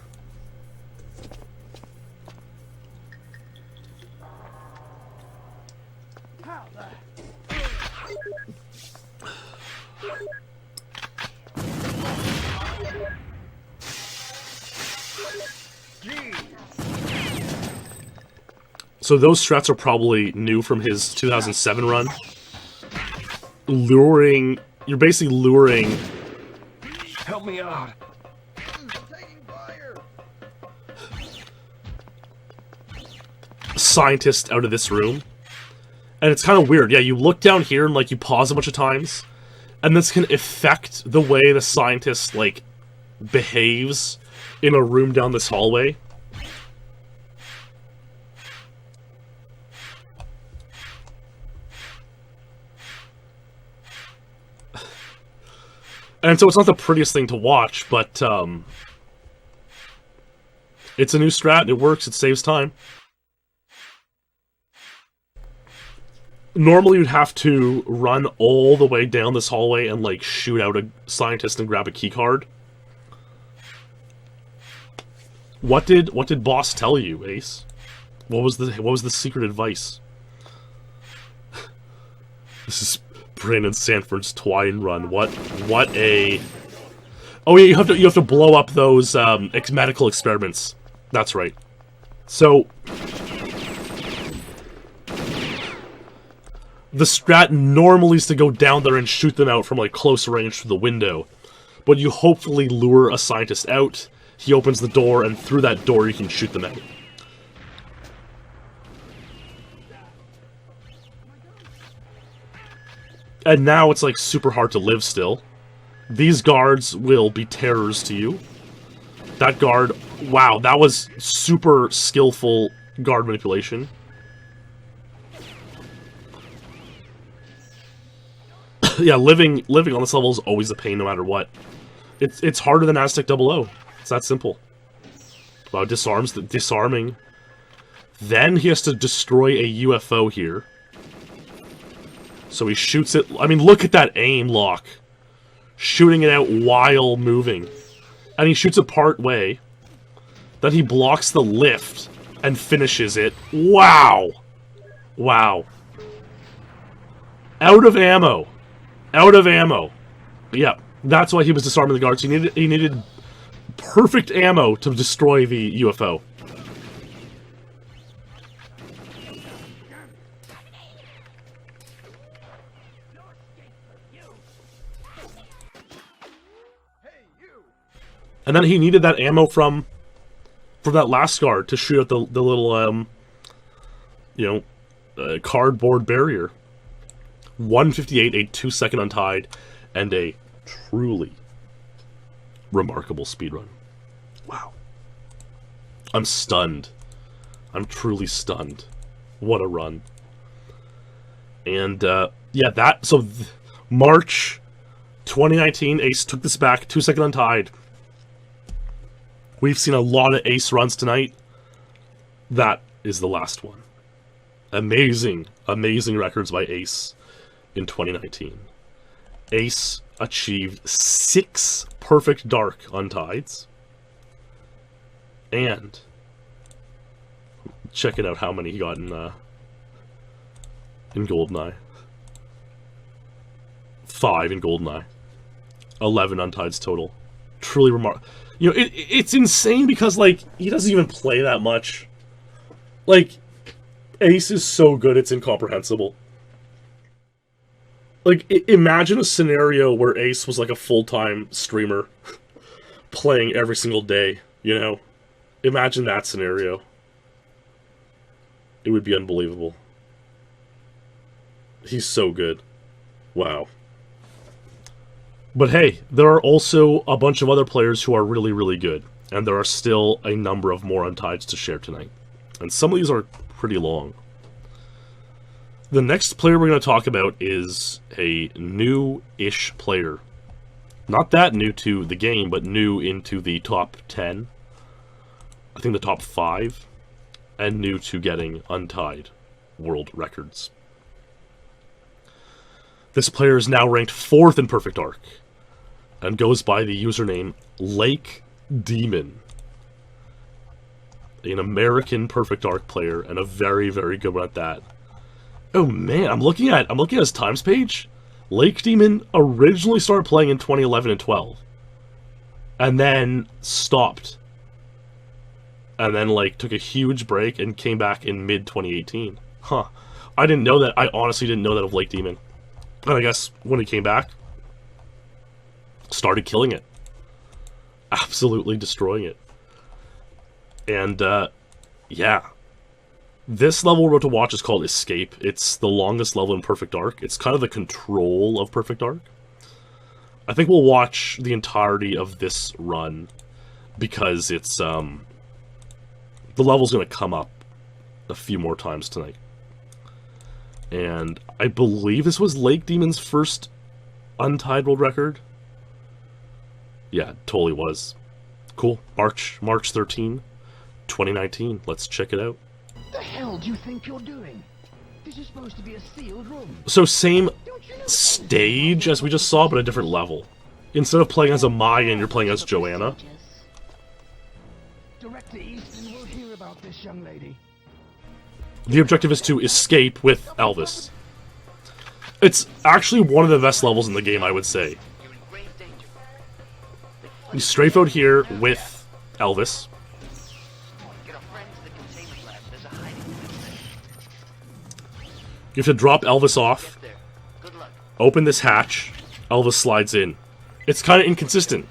So those strats are probably new from his 2007 run. Luring... You're basically luring... Help me out. Scientist out of this room. And it's kind of weird. Yeah, you look down here and, like, you pause a bunch of times. And this can affect the way the scientist, like, behaves in a room down this hallway. And so it's not the prettiest thing to watch, but, it's a new strat, it works, it saves time. Normally you'd have to run all the way down this hallway and, like, shoot out a scientist and grab a keycard. What did Boss tell you, Ace? What was the secret advice? This is Brandon Sanford's Twine run. What a... Oh yeah, you have to blow up those medical experiments. That's right. So the strat normally is to go down there and shoot them out from, like, close range through the window. But you hopefully lure a scientist out, he opens the door, and through that door you can shoot them out. And now it's, like, super hard to live still. These guards will be terrors to you. That guard, wow, that was super skillful guard manipulation. Yeah, living on this level is always a pain no matter what. It's harder than Aztec 00. It's that simple. Wow, disarming. Then he has to destroy a UFO here. So he shoots it. I mean, look at that aim lock. Shooting it out while moving. And he shoots it part way. Then he blocks the lift and finishes it. Wow! Wow. Out of ammo. Out of ammo. Yeah, that's why he was disarming the guards. He needed perfect ammo to destroy the UFO. And then he needed that ammo from that last guard to shoot at the little, cardboard barrier. 158, a 2-second untied, and a truly remarkable speedrun. Wow. I'm stunned. I'm truly stunned. What a run. And, yeah, March 2019, Ace took this back, 2-second untied. We've seen a lot of Ace runs tonight. That is the last one. Amazing, amazing records by Ace in 2019. Ace achieved 6 perfect dark untieds. And checking out how many he got in GoldenEye. 5 in GoldenEye. 11 untieds total. Truly remarkable. You know, it's insane because, like, he doesn't even play that much. Like, Ace is so good, it's incomprehensible. Like, imagine a scenario where Ace was, like, a full-time streamer playing every single day, you know? Imagine that scenario. It would be unbelievable. He's so good. Wow. But hey, there are also a bunch of other players who are really, really good. And there are still a number of more untieds to share tonight. And some of these are pretty long. The next player we're going to talk about is a new-ish player. Not that new to the game, but new into the top 10. I think the top 5. And new to getting untied world records. This player is now ranked 4th in Perfect Arc. And goes by the username Lake Demon. An American Perfect Arc player, and a very, very good one at that. Oh man, I'm looking at his times page. Lake Demon originally started playing in 2011 and 12. And then stopped. and then like took a huge break and came back in mid 2018. Huh. I didn't know that. I honestly didn't know that of Lake Demon. And I guess when he came back, started killing it. Absolutely destroying it. And, yeah. This level we're about to watch is called Escape. It's the longest level in Perfect Dark. It's kind of the control of Perfect Dark. I think we'll watch the entirety of this run because it's, the level's going to come up a few more times tonight. And I believe this was Lake Demon's first untied world record. Yeah, it totally was. Cool. March 13, 2019. Let's check it out. The hell do you think you're doing? This is supposed to be a sealed room. So same stage as we just saw, but a different level. Instead of playing as a Mayan, you're playing as Joanna. Director Easton will hear about this young lady. The objective is to escape with Elvis. It's actually one of the best levels in the game, I would say. You strafe out here with Elvis. You have to drop Elvis off, open this hatch, Elvis slides in. It's kind of inconsistent.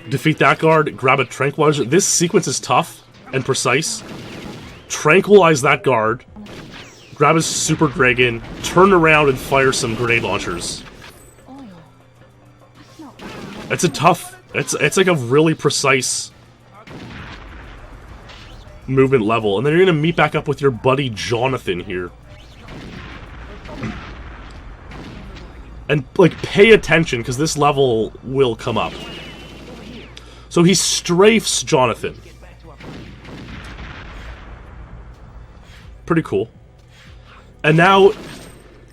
Defeat that guard, grab a tranquilizer. This sequence is tough and precise. Tranquilize that guard, grab his super dragon, turn around and fire some grenade launchers. It's a tough, it's like a really precise movement level. And then you're gonna meet back up with your buddy Jonathan here. And, like, pay attention, because this level will come up. So he strafes Jonathan. Pretty cool. And now,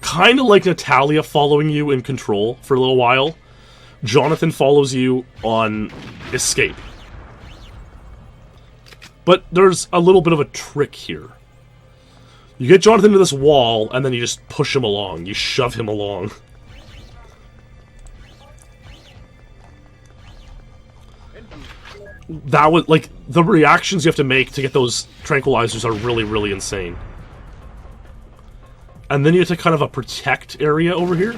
kind of like Natalia following you in Control for a little while, Jonathan follows you on Escape. But there's a little bit of a trick here. You get Jonathan to this wall, and then you just push him along. You shove him along. That was, like, the reactions you have to make to get those tranquilizers are really, really insane. And then you have to kind of a protect area over here.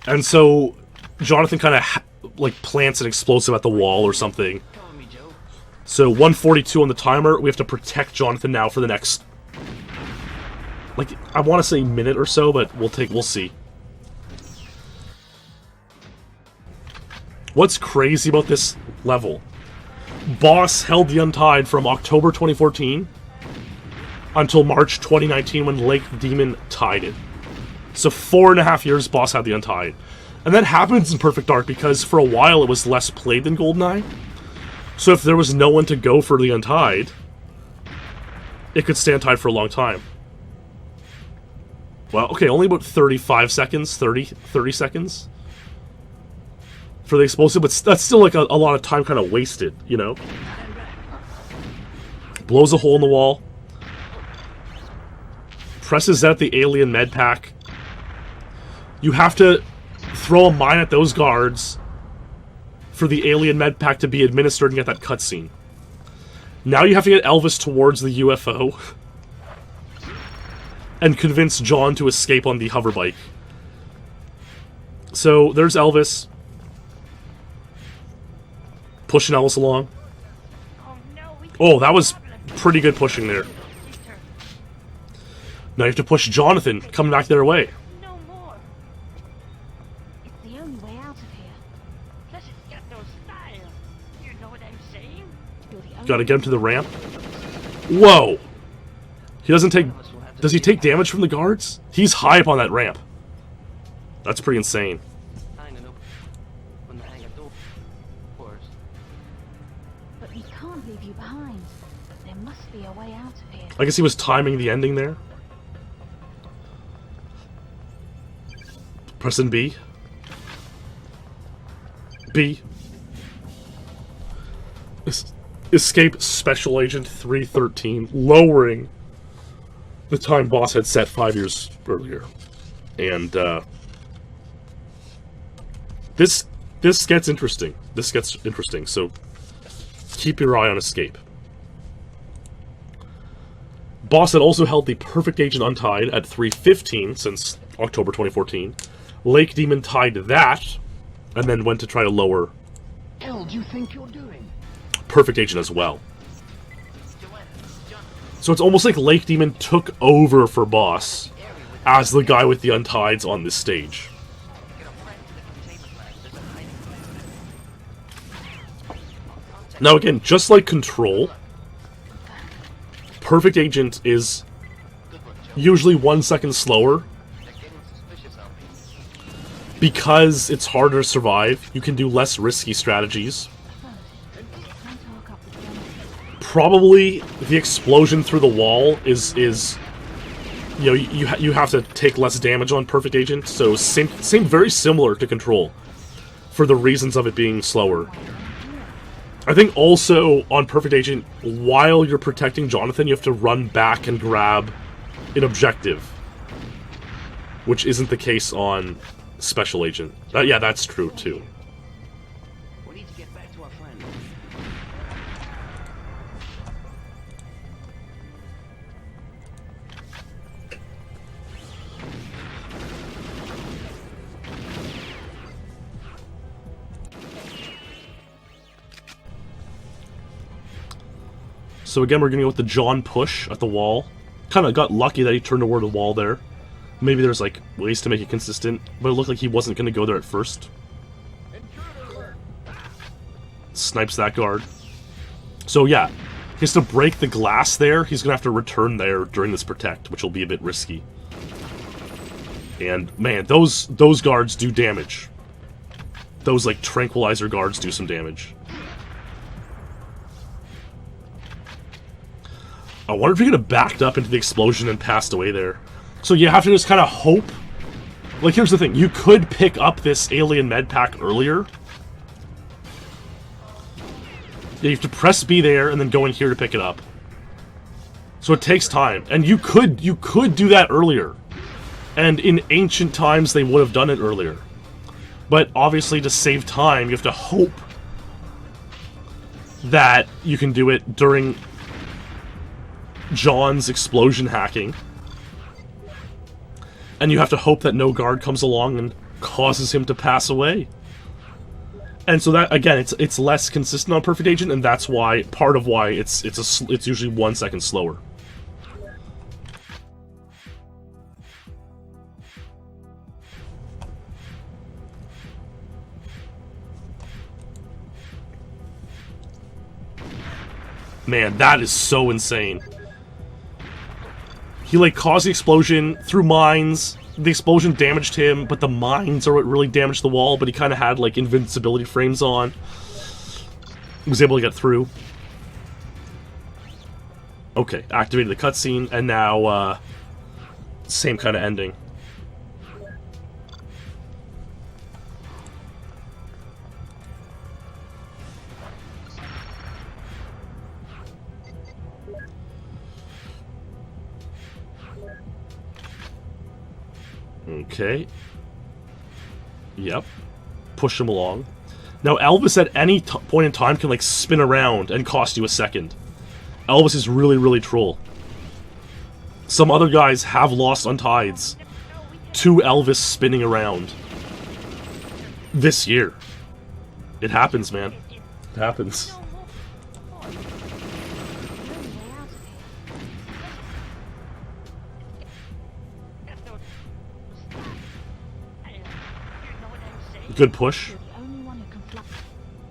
And so, Jonathan kind of, like, plants an explosive at the wall or something. So, 142 on the timer. We have to protect Jonathan now for the next, like, I want to say minute or so, but we'll see. What's crazy about this level? Boss held the Untied from October 2014 until March 2019 when Lake Demon tied it. So 4.5 years Boss had the Untied. And that happens in Perfect Dark because for a while it was less played than GoldenEye. So if there was no one to go for the Untied, it could stay untied for a long time. Well, okay, only about 35 seconds, 30 seconds for the explosive, but that's still like a lot of time kind of wasted, you know? Blows a hole in the wall. Presses out the alien med pack. You have to throw a mine at those guards for the alien med pack to be administered and get that cutscene. Now you have to get Elvis towards the UFO and convince John to escape on the hoverbike. So there's Elvis pushing Elvis along. Oh, that was pretty good pushing there. Now you have to push Jonathan coming back their way. No more. It's the only way out of here. Plus it's got no style. You know what I'm saying? Gotta get him to the ramp. Whoa! He doesn't take... Does he take damage from the guards? He's high up on that ramp. That's pretty insane. But we can't leave you behind. There must be a way out of here. I guess he was timing the ending there. Pressing B. B. Escape Special Agent 313. Lowering the time boss had set 5 years earlier. And this gets interesting. This gets interesting, so keep your eye on Escape. Boss had also held the Perfect Agent Untied at 315 since October 2014. Lake Demon tied that, and then went to try to lower hell do you think you're doing? Perfect Agent as well. So it's almost like Lake Demon took over for Boss as the guy with the Untieds on this stage. Now again, just like Control, Perfect Agent is usually 1 second slower. Because it's harder to survive, you can do less risky strategies. Probably the explosion through the wall is you know, you have to take less damage on Perfect Agent, so same very similar to Control for the reasons of it being slower. I think also on Perfect Agent, while you're protecting Jonathan, you have to run back and grab an objective, which isn't the case on Special Agent. Yeah, that's true too. We need to get back to our friend. So again, we're gonna go with the John push at the wall. Kind of got lucky that he turned toward the wall there. Maybe there's like ways to make it consistent, but it looked like he wasn't gonna go there at first. Snipes that guard. So yeah, he has to break the glass there. He's gonna have to return there during this protect, which will be a bit risky. And man, those guards do damage. Those like tranquilizer guards do some damage. I wonder if he could have backed up into the explosion and passed away there. So you have to just kind of hope. Like, here's the thing. You could pick up this alien med pack earlier. You have to press B there and then go in here to pick it up. So it takes time. And you could do that earlier. And in ancient times, they would have done it earlier. But obviously, to save time, you have to hope that you can do it during John's explosion hacking. And you have to hope that no guard comes along and causes him to pass away. And so that, again, it's less consistent on Perfect Agent, and that's why, part of why it's usually 1 second slower. Man, that is so insane. He, like, caused the explosion through mines. The explosion damaged him, but the mines are what really damaged the wall, but he kind of had, like, invincibility frames on. He was able to get through. Okay, activated the cutscene, and now, same kind of ending. Okay. Yep. Push him along. Now, Elvis at any point in time can, like, spin around and cost you a second. Elvis is really, really troll. Some other guys have lost Untieds to Elvis spinning around. This year. It happens, man. It happens. Good push. You're the only one who can fly.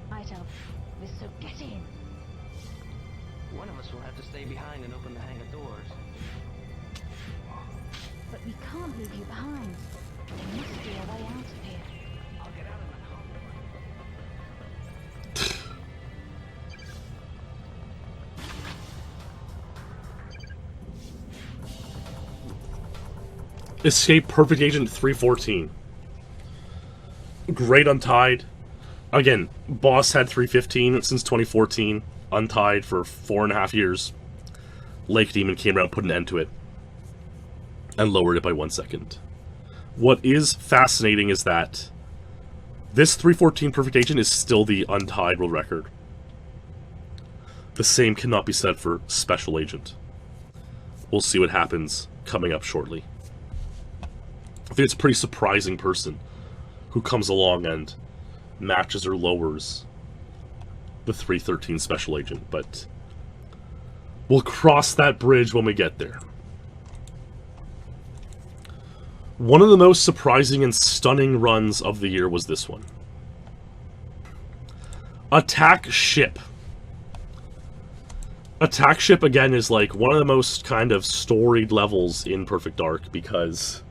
Right, Elvis, so get in. One of us will have to stay behind and open the hangar doors. But we can't leave you behind. There must be a way out of here. I'll get out of my car. Escape Perfect Agent 314. Great Untied. Again, Boss had 315 since 2014. Untied for 4.5 years. Lake Demon came around and put an end to it. and lowered it by 1 second. What is fascinating is that this 314 Perfect Agent is still the untied world record. The same cannot be said for Special Agent. We'll see what happens coming up shortly. I think it's a pretty surprising person who comes along and matches or lowers the 313 Special Agent, but we'll cross that bridge when we get there. One of the most surprising and stunning runs of the year was this one. Attack Ship. Attack Ship, again, is like one of the most kind of storied levels in Perfect Dark, because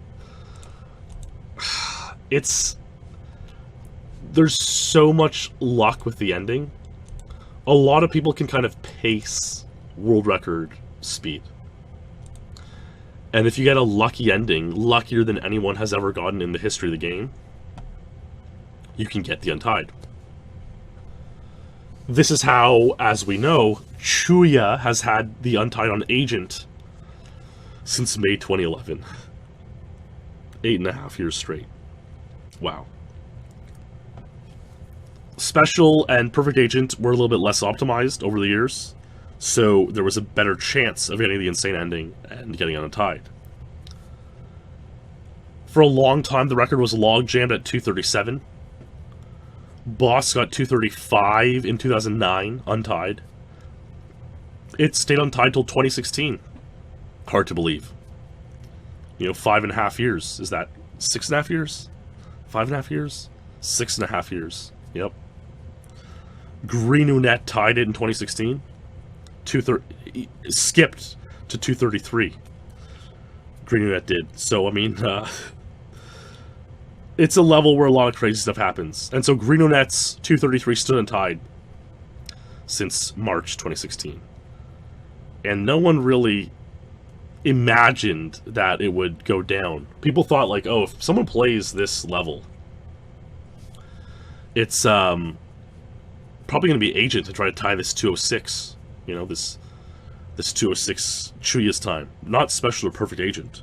there's so much luck with the ending. A lot of people can kind of pace world record speed. And if you get a lucky ending, luckier than anyone has ever gotten in the history of the game, you can get the Untied. This is how, as we know, Chuya has had the Untied on Agent since May 2011. 8.5 years straight. Wow. Special and Perfect Agent were a little bit less optimized over the years, so there was a better chance of getting the insane ending and getting Untied. For a long time, the record was log jammed at 237. Boss got 235 in 2009, Untied. It stayed untied till 2016. Hard to believe. You know, 5.5 years. Is that 6.5 years? 5.5 years? 6.5 years. Yep. Greenunet tied it in 2016. Skipped to 233. Greenunet did. So, I mean, it's a level where a lot of crazy stuff happens. And so Greenunet's 233 stood untied since March 2016. And no one really imagined that it would go down. People thought, like, oh, if someone plays this level, it's probably going to be Agent to try to tie this 206. You know, this 206 Chuya's time. Not Special or Perfect Agent.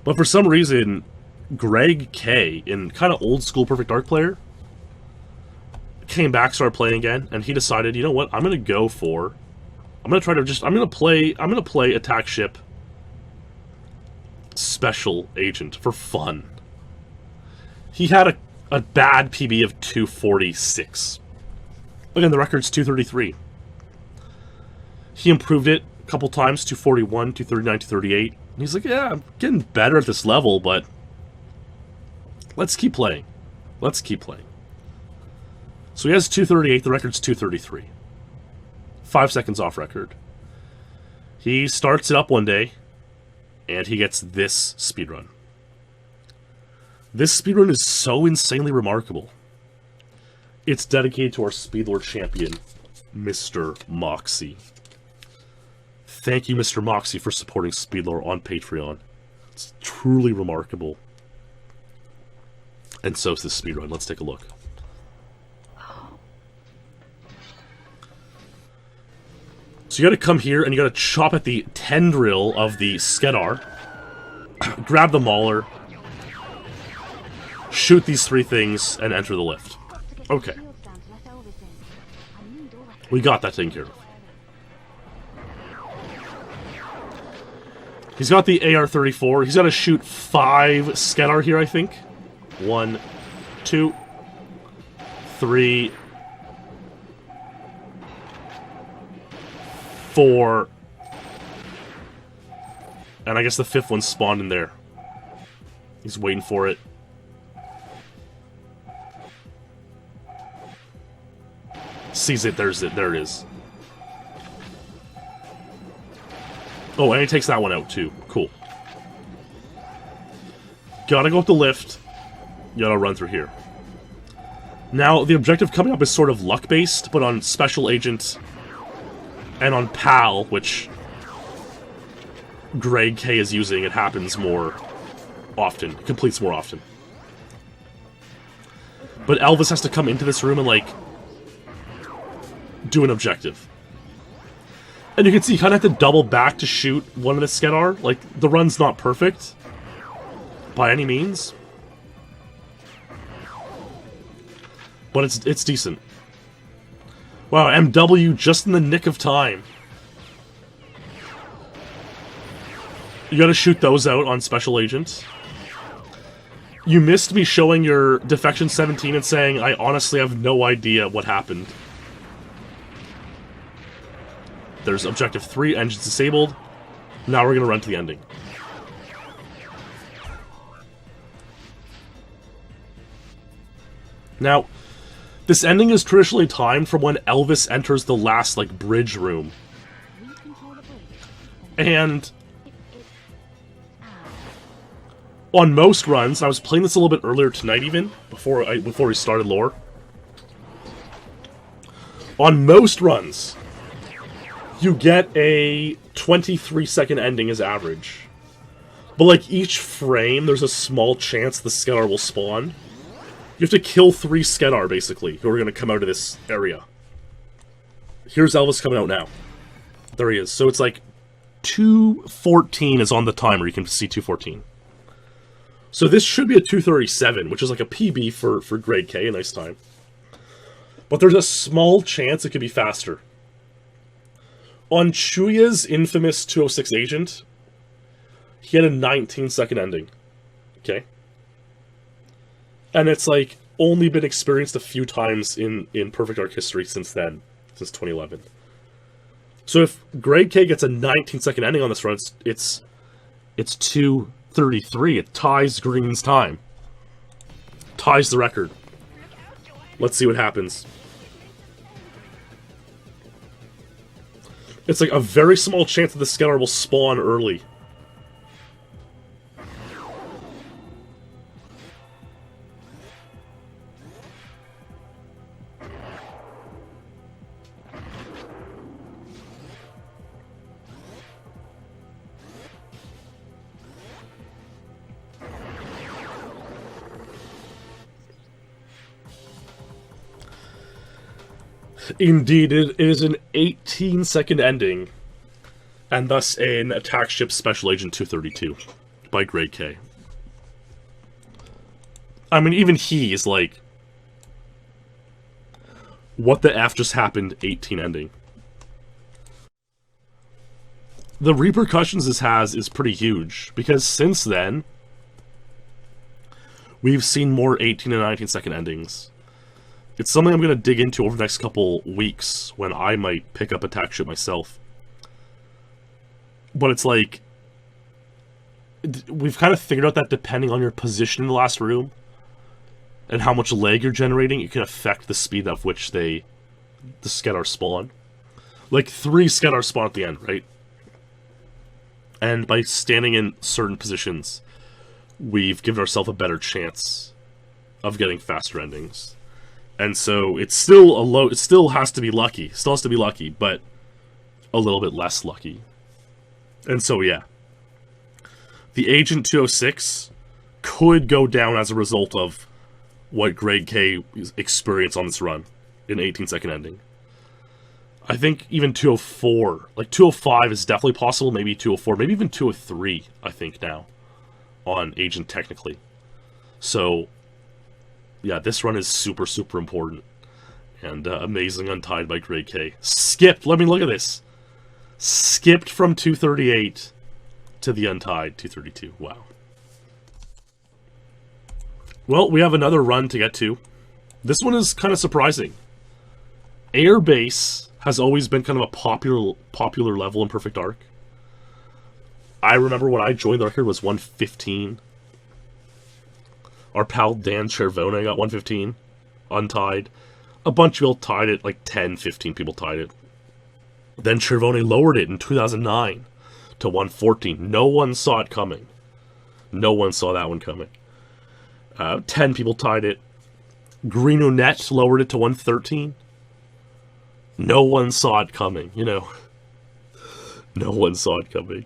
But for some reason, Greg K, in kind of old school Perfect Dark player, came back, started playing again, and he decided, you know what, I'm going to play Attack Ship Special Agent for fun. He had a bad PB of 246. Again, the record's 233. He improved it a couple times, 241, 239, 238. And he's like, yeah, I'm getting better at this level, but let's keep playing. Let's keep playing. So he has 238, the record's 233. 5 seconds off record. He starts it up one day, and he gets this speedrun. This speedrun is so insanely remarkable. It's dedicated to our SpeedLore champion, Mr. Moxie. Thank you, Mr. Moxie, for supporting SpeedLore on Patreon. It's truly remarkable. And so is this speedrun. Let's take a look. So you gotta come here and you gotta chop at the tendril of the Skedar, grab the Mauler, shoot these 3 things, and enter the lift. Okay. We got that taken care of. He's got the AR-34. He's gotta shoot 5 Skedar here, I think. 1, 2, 3, 4, and I guess the 5th one spawned in there. He's waiting for it. Sees it, there it is. Oh, and he takes that one out too. Cool. Gotta go up the lift. Gotta run through here. Now, the objective coming up is sort of luck-based, but on Special Agent and on PAL, which Greg K is using, it happens more often. It completes more often. But Elvis has to come into this room and, like, do an objective. And you can see you kind of have to double back to shoot one of the Skedar. Like, the run's not perfect. By any means. But it's decent. Wow, MW just in the nick of time. You gotta shoot those out on Special Agent. You missed me showing your Defection 17 and saying, I honestly have no idea what happened. There's Objective 3, engines disabled. Now we're gonna run to the ending. Now, this ending is traditionally timed from when Elvis enters the last, like, bridge room. And on most runs, I was playing this a little bit earlier tonight even, before we started lore. On most runs, you get a 23-second ending as average. But like each frame, there's a small chance the Skedar will spawn. You have to kill 3 Skedar, basically, who are going to come out of this area. Here's Elvis coming out now. There he is. So it's like 2:14 is on the timer. You can see 2:14. So this should be a 2:37, which is like a PB for grade K, a nice time. But there's a small chance it could be faster. On Chuya's infamous 206 agent, he had a 19-second ending. Okay? And it's like only been experienced a few times in Perfect Dark history since then, since 2011. So if Grade K gets a 19-second ending on this run, it's 2:33. It ties Green's time. Ties the record. Let's see what happens. It's like a very small chance that the Skedar will spawn early. Indeed, it is an 18-second ending, and thus an Attack Ship Special Agent 232 by Grade K. I mean, even he is like, what the F just happened, 18 ending. The repercussions this has is pretty huge, because since then, we've seen more 18 and 19-second endings. It's something I'm going to dig into over the next couple weeks when I might pick up Attack Ship myself. But it's like, we've kind of figured out that depending on your position in the last room and how much lag you're generating, it can affect the speed at which the Skedar spawn. Like 3 Skedar spawn at the end, right? And by standing in certain positions, we've given ourselves a better chance of getting faster endings. And so it's still it still has to be lucky. Still has to be lucky, but a little bit less lucky. And so yeah. The Agent 206 could go down as a result of what Grade K experienced on this run. An 18-second ending. I think even 204, like 205 is definitely possible, maybe 204, maybe even 203, I think now, on Agent technically. So yeah, this run is super, super important. And amazing Untied by Grade K. Skipped, let me look at this. Skipped from 238 to the Untied 232. Wow. Well, we have another run to get to. This one is kind of surprising. Airbase has always been kind of a popular level in Perfect Dark. I remember when I joined the record was 115. Our pal Dan Chervone got 115, untied. A bunch of people tied it, like 10, 15 people tied it. Then Chervone lowered it in 2009 to 114. No one saw it coming. No one saw that one coming. 10 people tied it. Greenunet lowered it to 113. No one saw it coming, you know. No one saw it coming.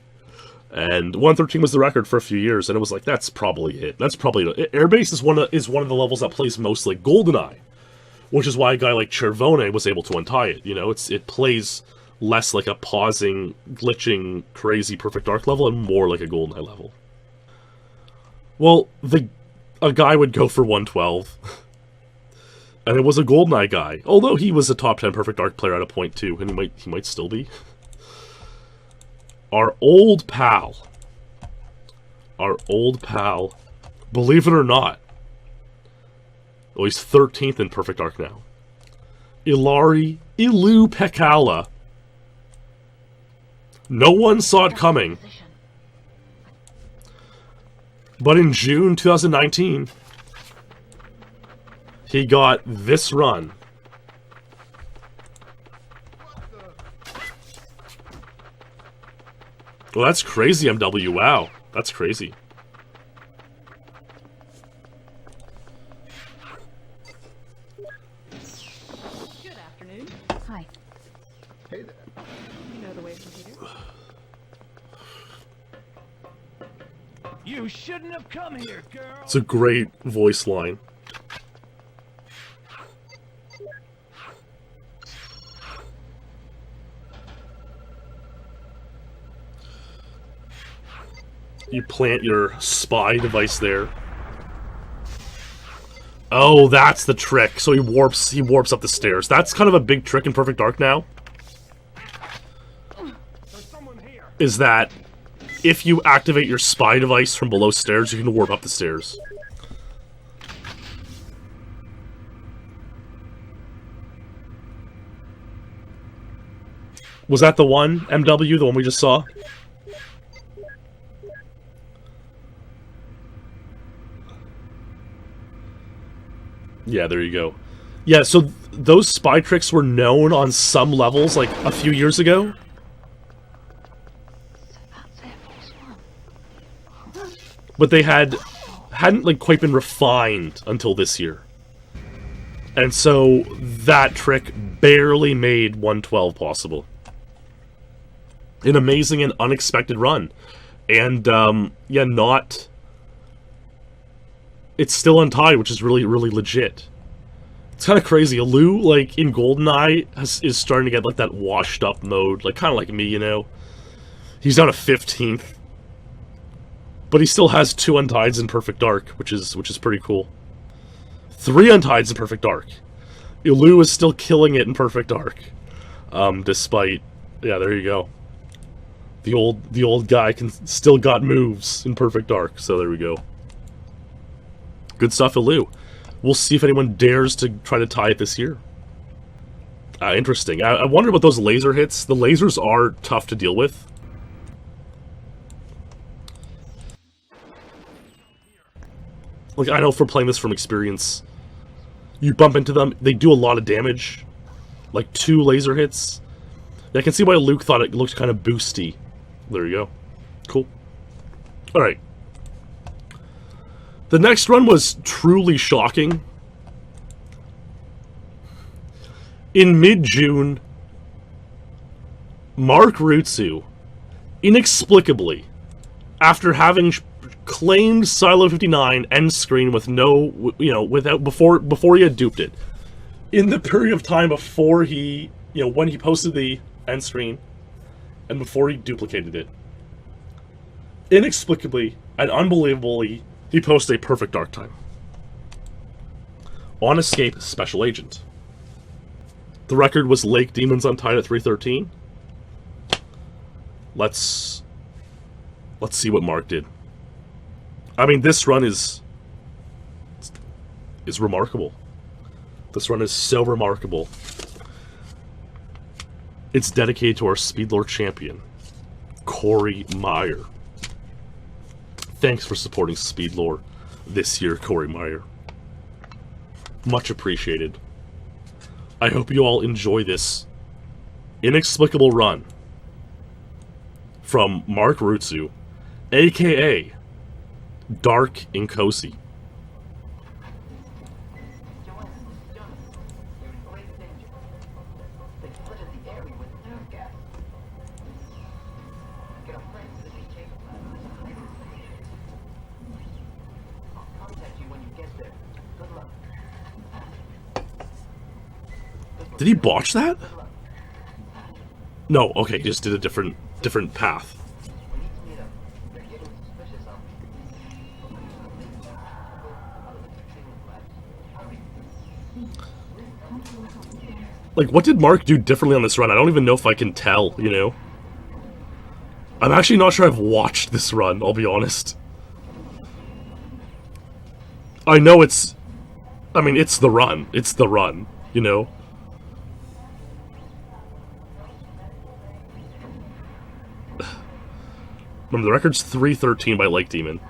And 113 was the record for a few years, and it was like, that's probably it. That's probably it. Airbase is one of the levels that plays most like GoldenEye, which is why a guy like Chervone was able to untie it. You know, it plays less like a pausing, glitching, crazy Perfect Dark level, and more like a GoldenEye level. Well, a guy would go for 112, and it was a GoldenEye guy. Although he was a top 10 Perfect Dark player at a point too, and he might still be. Our old pal, believe it or not, oh, he's 13th in Perfect Dark now. Ilu Pekala. No one saw it coming. But in June 2019, he got this run. Well, that's crazy, MW. Wow. That's crazy. Good afternoon. Hi. Hey there. You know the way from here. You shouldn't have come here, girl. It's a great voice line. You plant your spy device there. Oh, that's the trick. So he warps up the stairs. That's kind of a big trick in Perfect Dark now. There's someone here. Is that if you activate your spy device from below stairs, you can warp up the stairs. Was that the one, MW, the one we just saw? Yeah, there you go. Yeah, so those spy tricks were known on some levels, like, a few years ago. But they hadn't like quite been refined until this year. And so that trick barely made 112 possible. An amazing and unexpected run. And yeah, not... It's still untied, which is really, really legit. It's kind of crazy. Ilu, like, in GoldenEye, is starting to get, like, that washed-up mode. Like, kind of like me, you know? He's down to 15th. But he still has 2 untieds in Perfect Dark, which is pretty cool. 3 untieds in Perfect Dark. Ilu is still killing it in Perfect Dark. Despite... Yeah, there you go. The old guy still got moves in Perfect Dark, so there we go. Good stuff, Ilu. We'll see if anyone dares to try to tie it this year. Interesting. I wonder about those laser hits. The lasers are tough to deal with. Like, I know from playing this from experience, you bump into them, they do a lot of damage. Like 2 laser hits. Yeah, I can see why Luke thought it looked kind of boosty. There you go. Cool. Alright. The next run was truly shocking. In mid-June, Mark Rutsu, inexplicably, after having claimed Silo 59 end screen with no, you know, before he had duped it, in the period of time before he, you know, when he posted the end screen, and before he duplicated it, inexplicably and unbelievably, he posted a Perfect Dark time. On Escape Special Agent. The record was Lake Demons Untied at 313. Let's see what Mark did. I mean, this run is remarkable. This run is so remarkable. It's dedicated to our SpeedLore champion, Corey Meyer. Thanks for supporting SpeedLore this year, Corey Meyer. Much appreciated. I hope you all enjoy this inexplicable run from Mark Rutsu, aka Dark and Cozy. Did he botch that? No, okay, he just did a different path. Like, what did Mark do differently on this run? I don't even know if I can tell, you know? I'm actually not sure I've watched this run, I'll be honest. I know it's... I mean, it's the run. It's the run, you know? Remember, the record's 3:13 by Lake Demon.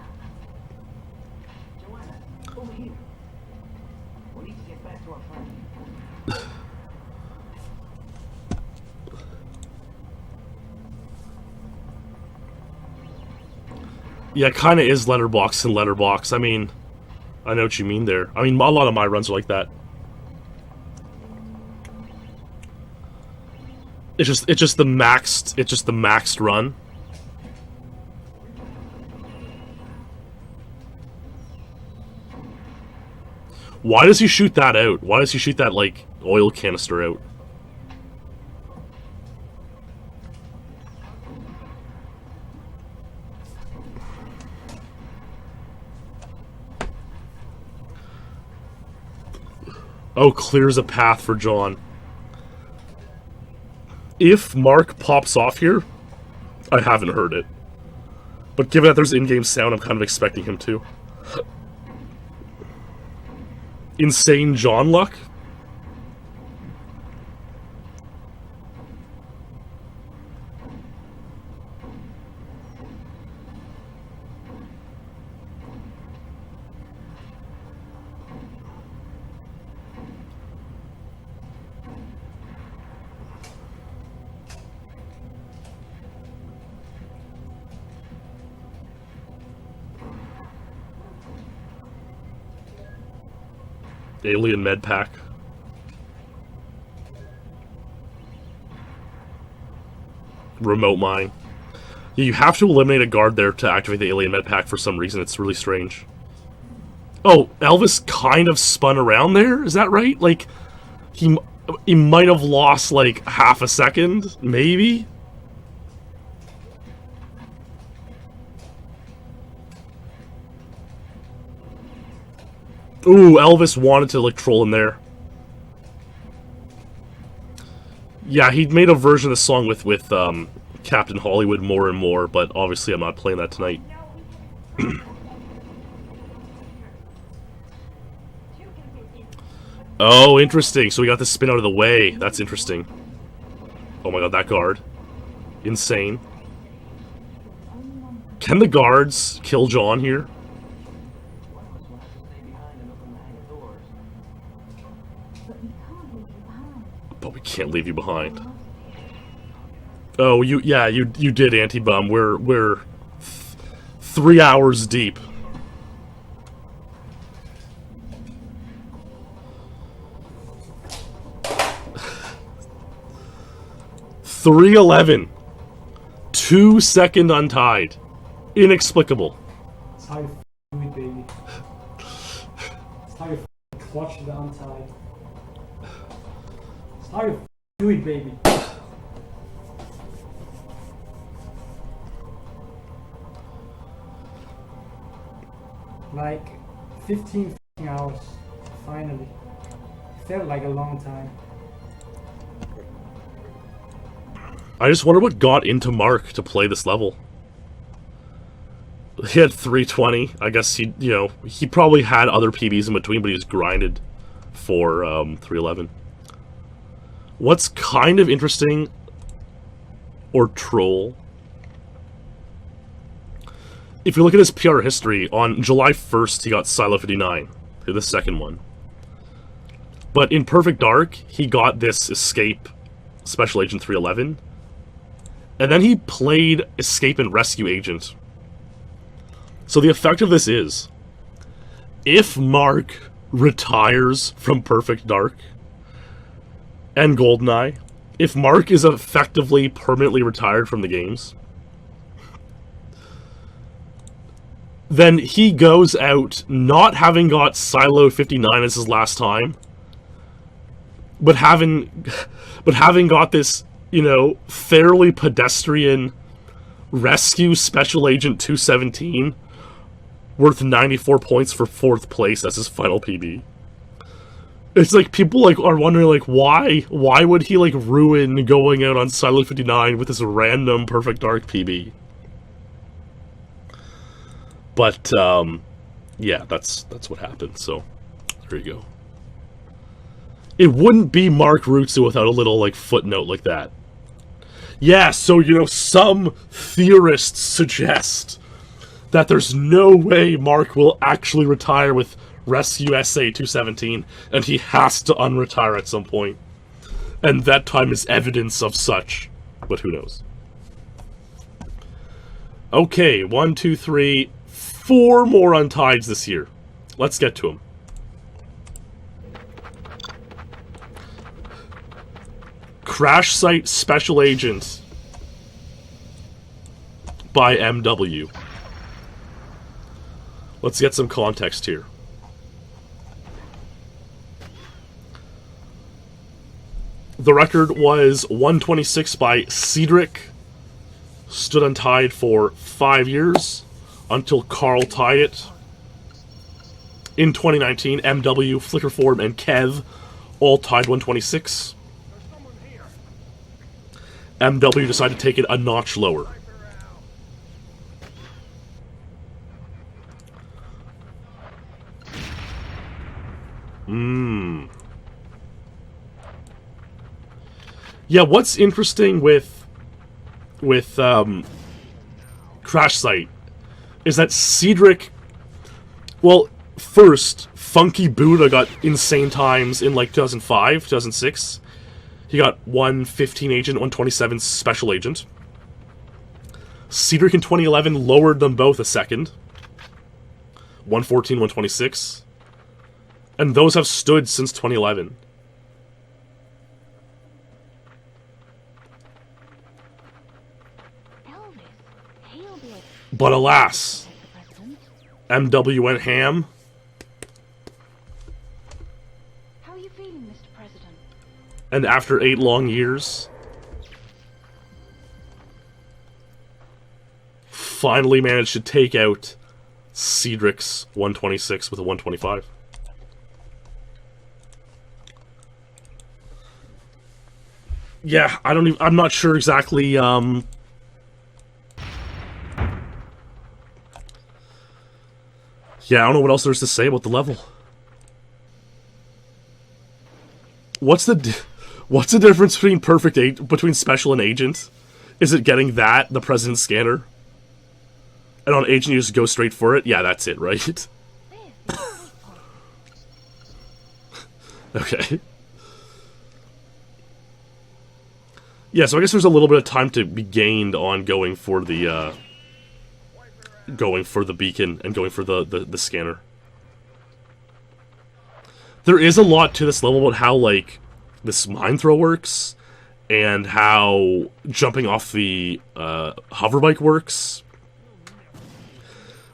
Yeah, it kinda is letterbox and letterbox. I mean, I know what you mean there. I mean, a lot of my runs are like that. It's just the maxed run. Why does he shoot that out? Why does he shoot that, like, oil canister out? Oh, clears a path for John. If Mark pops off here, I haven't heard it. But given that there's in-game sound, I'm kind of expecting him to. Insane John luck? Alien med pack. Remote mine. Yeah, you have to eliminate a guard there to activate the alien med pack for some reason. It's really strange. Oh, Elvis kind of spun around there? Is that right? Like, he might have lost, like, half a second? Maybe? Ooh, Elvis wanted to, like, troll him there. Yeah, he made a version of the song with Captain Hollywood more and more, but obviously I'm not playing that tonight. Oh, interesting. So we got the spin out of the way. That's interesting. Oh my god, that guard. Insane. Can the guards kill John here? But we can't leave you behind. Oh, you did, Anti-Bum. We're 3 hours deep. $3:11. 2-second untied. Inexplicable. That's how you do it, baby. That's how you clutch the untied. That's how you do it, baby. Like 15 hours, finally. Felt like a long time. I just wonder what got into Mark to play this level. He had 320. I guess he probably had other PBs in between, but he was grinded for 311. What's kind of interesting, or troll, if you look at his PR history, on July 1st he got Silo 59, the second one. But in Perfect Dark, he got this Escape Special Agent 311. And then he played Escape and Rescue Agent. So the effect of this is, if Mark retires from Perfect Dark and GoldenEye, if Mark is effectively permanently retired from the games, then he goes out not having got Silo 59 as his last time, but having got this you know, fairly pedestrian rescue Special Agent 217 worth 94 points for 4th place as his final PB. It's like people like are wondering like why would he like ruin going out on Silent 59 with this random Perfect Dark PB? But yeah, that's what happened. So there you go. It wouldn't be Mark Rutsu without a little like footnote like that. Yeah, so you know, some theorists suggest that there's no way Mark will actually retire with Rescue SA 217, and he has to unretire at some point. And that time is evidence of such. But who knows? Okay, 1, 2, 3, 4 more untieds this year. Let's get to them. Crash Site Special Agent by MW. Let's get some context here. The record was 126 by Cedric. Stood untied for 5 years until Karl tied it. In 2019, MW, Flickerform, and Kev all tied 126. MW decided to take it a notch lower. Yeah, what's interesting with Crash Site is that Cedric, well, first, Funky Buddha got insane times in like 2005, 2006. He got 115 agent, 127 special agent. Cedric in 2011 lowered them both a second. 114, 126. And those have stood since 2011. But alas, MW went ham. How are you feeling, Mr. President? And after 8 long years, finally managed to take out Cedric's 126 with a 125. Yeah, I'm not sure exactly, yeah, I don't know what else there's to say about the level. What's the difference between between special and agent? Is it getting that, the president's scanner? And on agent you just go straight for it? Yeah, that's it, right? Okay. Yeah, so I guess there's a little bit of time to be gained on going for the beacon and going for the scanner. There is a lot to this level about how, like, this mine throw works, and how jumping off the hoverbike works,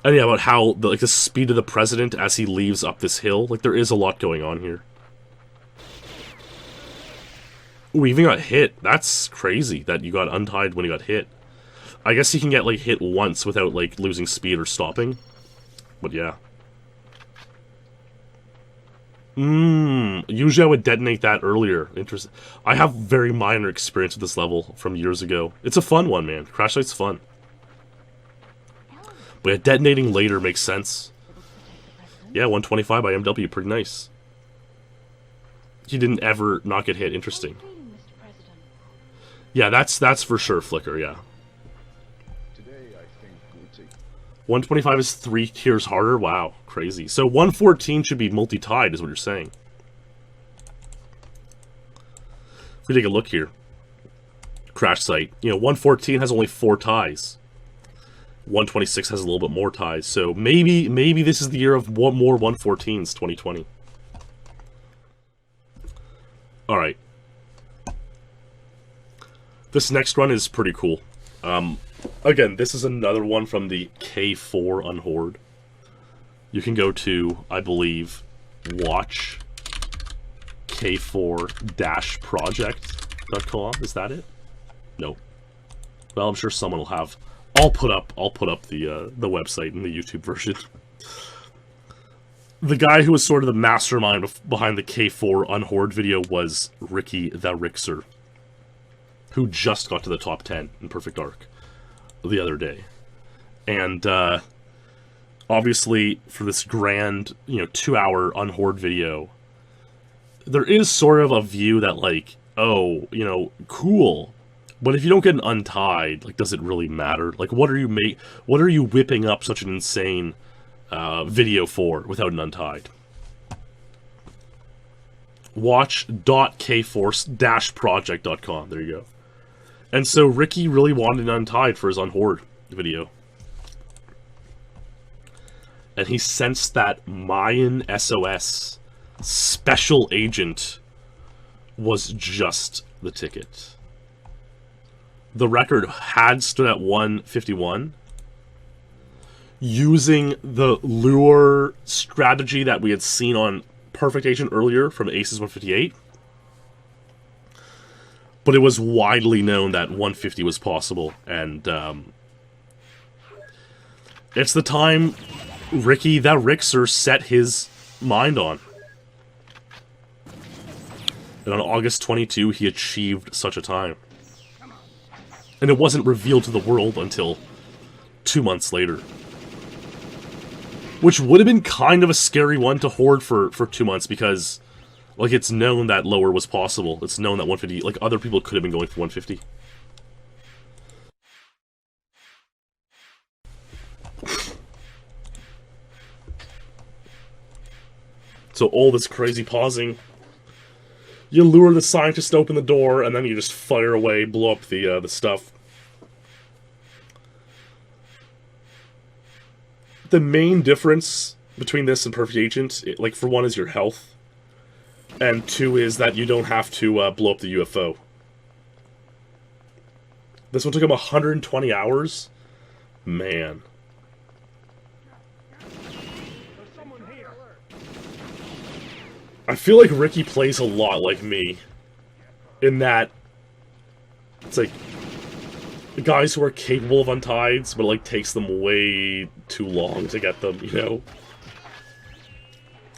and yeah, about how the speed of the president as he leaves up this hill. Like, there is a lot going on here. Ooh, he even got hit. That's crazy that you got untied when he got hit. I guess he can get, like, hit once without, like, losing speed or stopping. But, yeah. Usually I would detonate that earlier. Interesting. I have very minor experience with this level from years ago. It's a fun one, man. Crash Site's fun. But yeah, detonating later makes sense. Yeah, 125 by MW. Pretty nice. He didn't ever not get hit. Interesting. Yeah, that's for sure, Flicker, yeah. 125 is 3 tiers harder? Wow, crazy. So 114 should be multi-tied, is what you're saying. If we take a look here. Crash Site. You know, 114 has only 4 ties. 126 has a little bit more ties. So maybe this is the year of one more 114s, 2020. Alright. This next run is pretty cool. Again, this is another one from the K4 Unhoard. You can go to, I believe, watch K4-project.com. Is that it? Nope. Well, I'm sure someone will have. I'll put up the website and the YouTube version. The guy who was sort of the mastermind behind the K4 Unhorde video was Ricky the Rixer, who just got to the top 10 in Perfect Arc the other day. And obviously, for this grand, 2-hour Unhorde video, there is sort of a view that, like, oh, cool. But if you don't get an untied, like, does it really matter? Like, what are you whipping up such an insane video for without an untied? Watch.k4-project.com. There you go. And so Ricky really wanted an untied for his Unhorde video. And he sensed that Mayan SOS special agent was just the ticket. The record had stood at 151. Using the lure strategy that we had seen on Perfect Agent earlier from Aces 158. But it was widely known that 150 was possible, and it's the time Ricky the Rixer set his mind on. And on August 22, he achieved such a time. And it wasn't revealed to the world until 2 months later. Which would have been kind of a scary one to hoard for 2 months, because, like, it's known that lower was possible. It's known that 150, like, other people could have been going for 150. So all this crazy pausing. You lure the scientist to open the door, and then you just fire away, blow up the stuff. The main difference between this and Perfect Agent, like, for one, is your health. And two is that you don't have to blow up the UFO. This one took him 120 hours? Man. I feel like Ricky plays a lot like me, in that it's like the guys who are capable of untieds, but it, like, takes them way too long to get them, And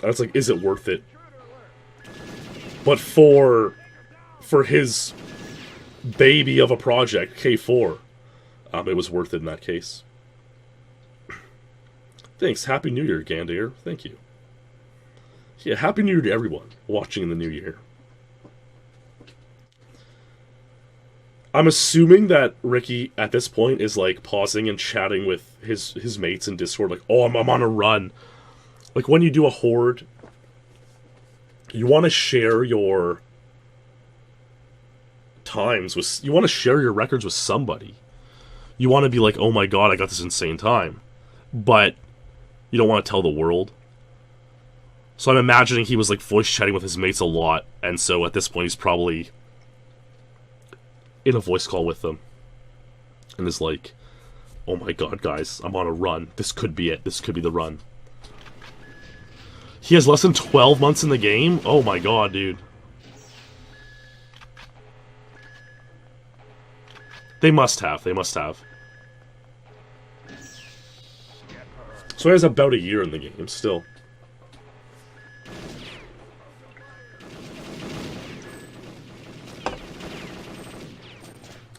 it's like, is it worth it? But for his baby of a project, K4, it was worth it in that case. Thanks. Happy New Year, Gandir. Thank you. Yeah, Happy New Year to everyone watching in the new year. I'm assuming that Ricky, at this point, is, like, pausing and chatting with his mates in Discord, like, oh, I'm on a run. Like, when you do a horde, you want to share your times with... You want to share your records with somebody. You want to be like, oh my god, I got this insane time. But you don't want to tell the world. So I'm imagining he was, like, voice chatting with his mates a lot, and so at this point he's probably in a voice call with them. And is like, oh my god, guys, I'm on a run. This could be it. This could be the run. He has less than 12 months in the game? Oh my god, dude. They must have. They must have. So he has about a year in the game, still.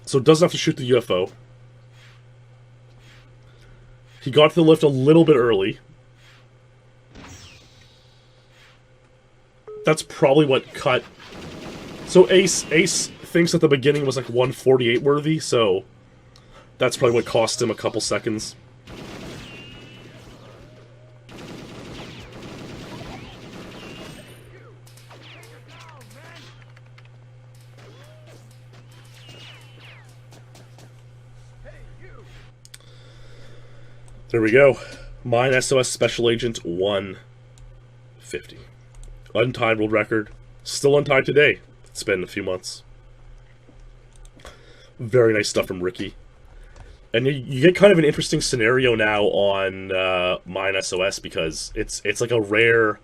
So doesn't have to shoot the UFO. He got to the lift a little bit early. That's probably what cut... So Ace thinks at the beginning was like 148 worthy, so that's probably what cost him a couple seconds. There we go. Mine SOS Special Agent 150. Untied world record. Still untied today. It's been a few months. Very nice stuff from Ricky. And you get kind of an interesting scenario now on Mine SOS, because it's like a rare...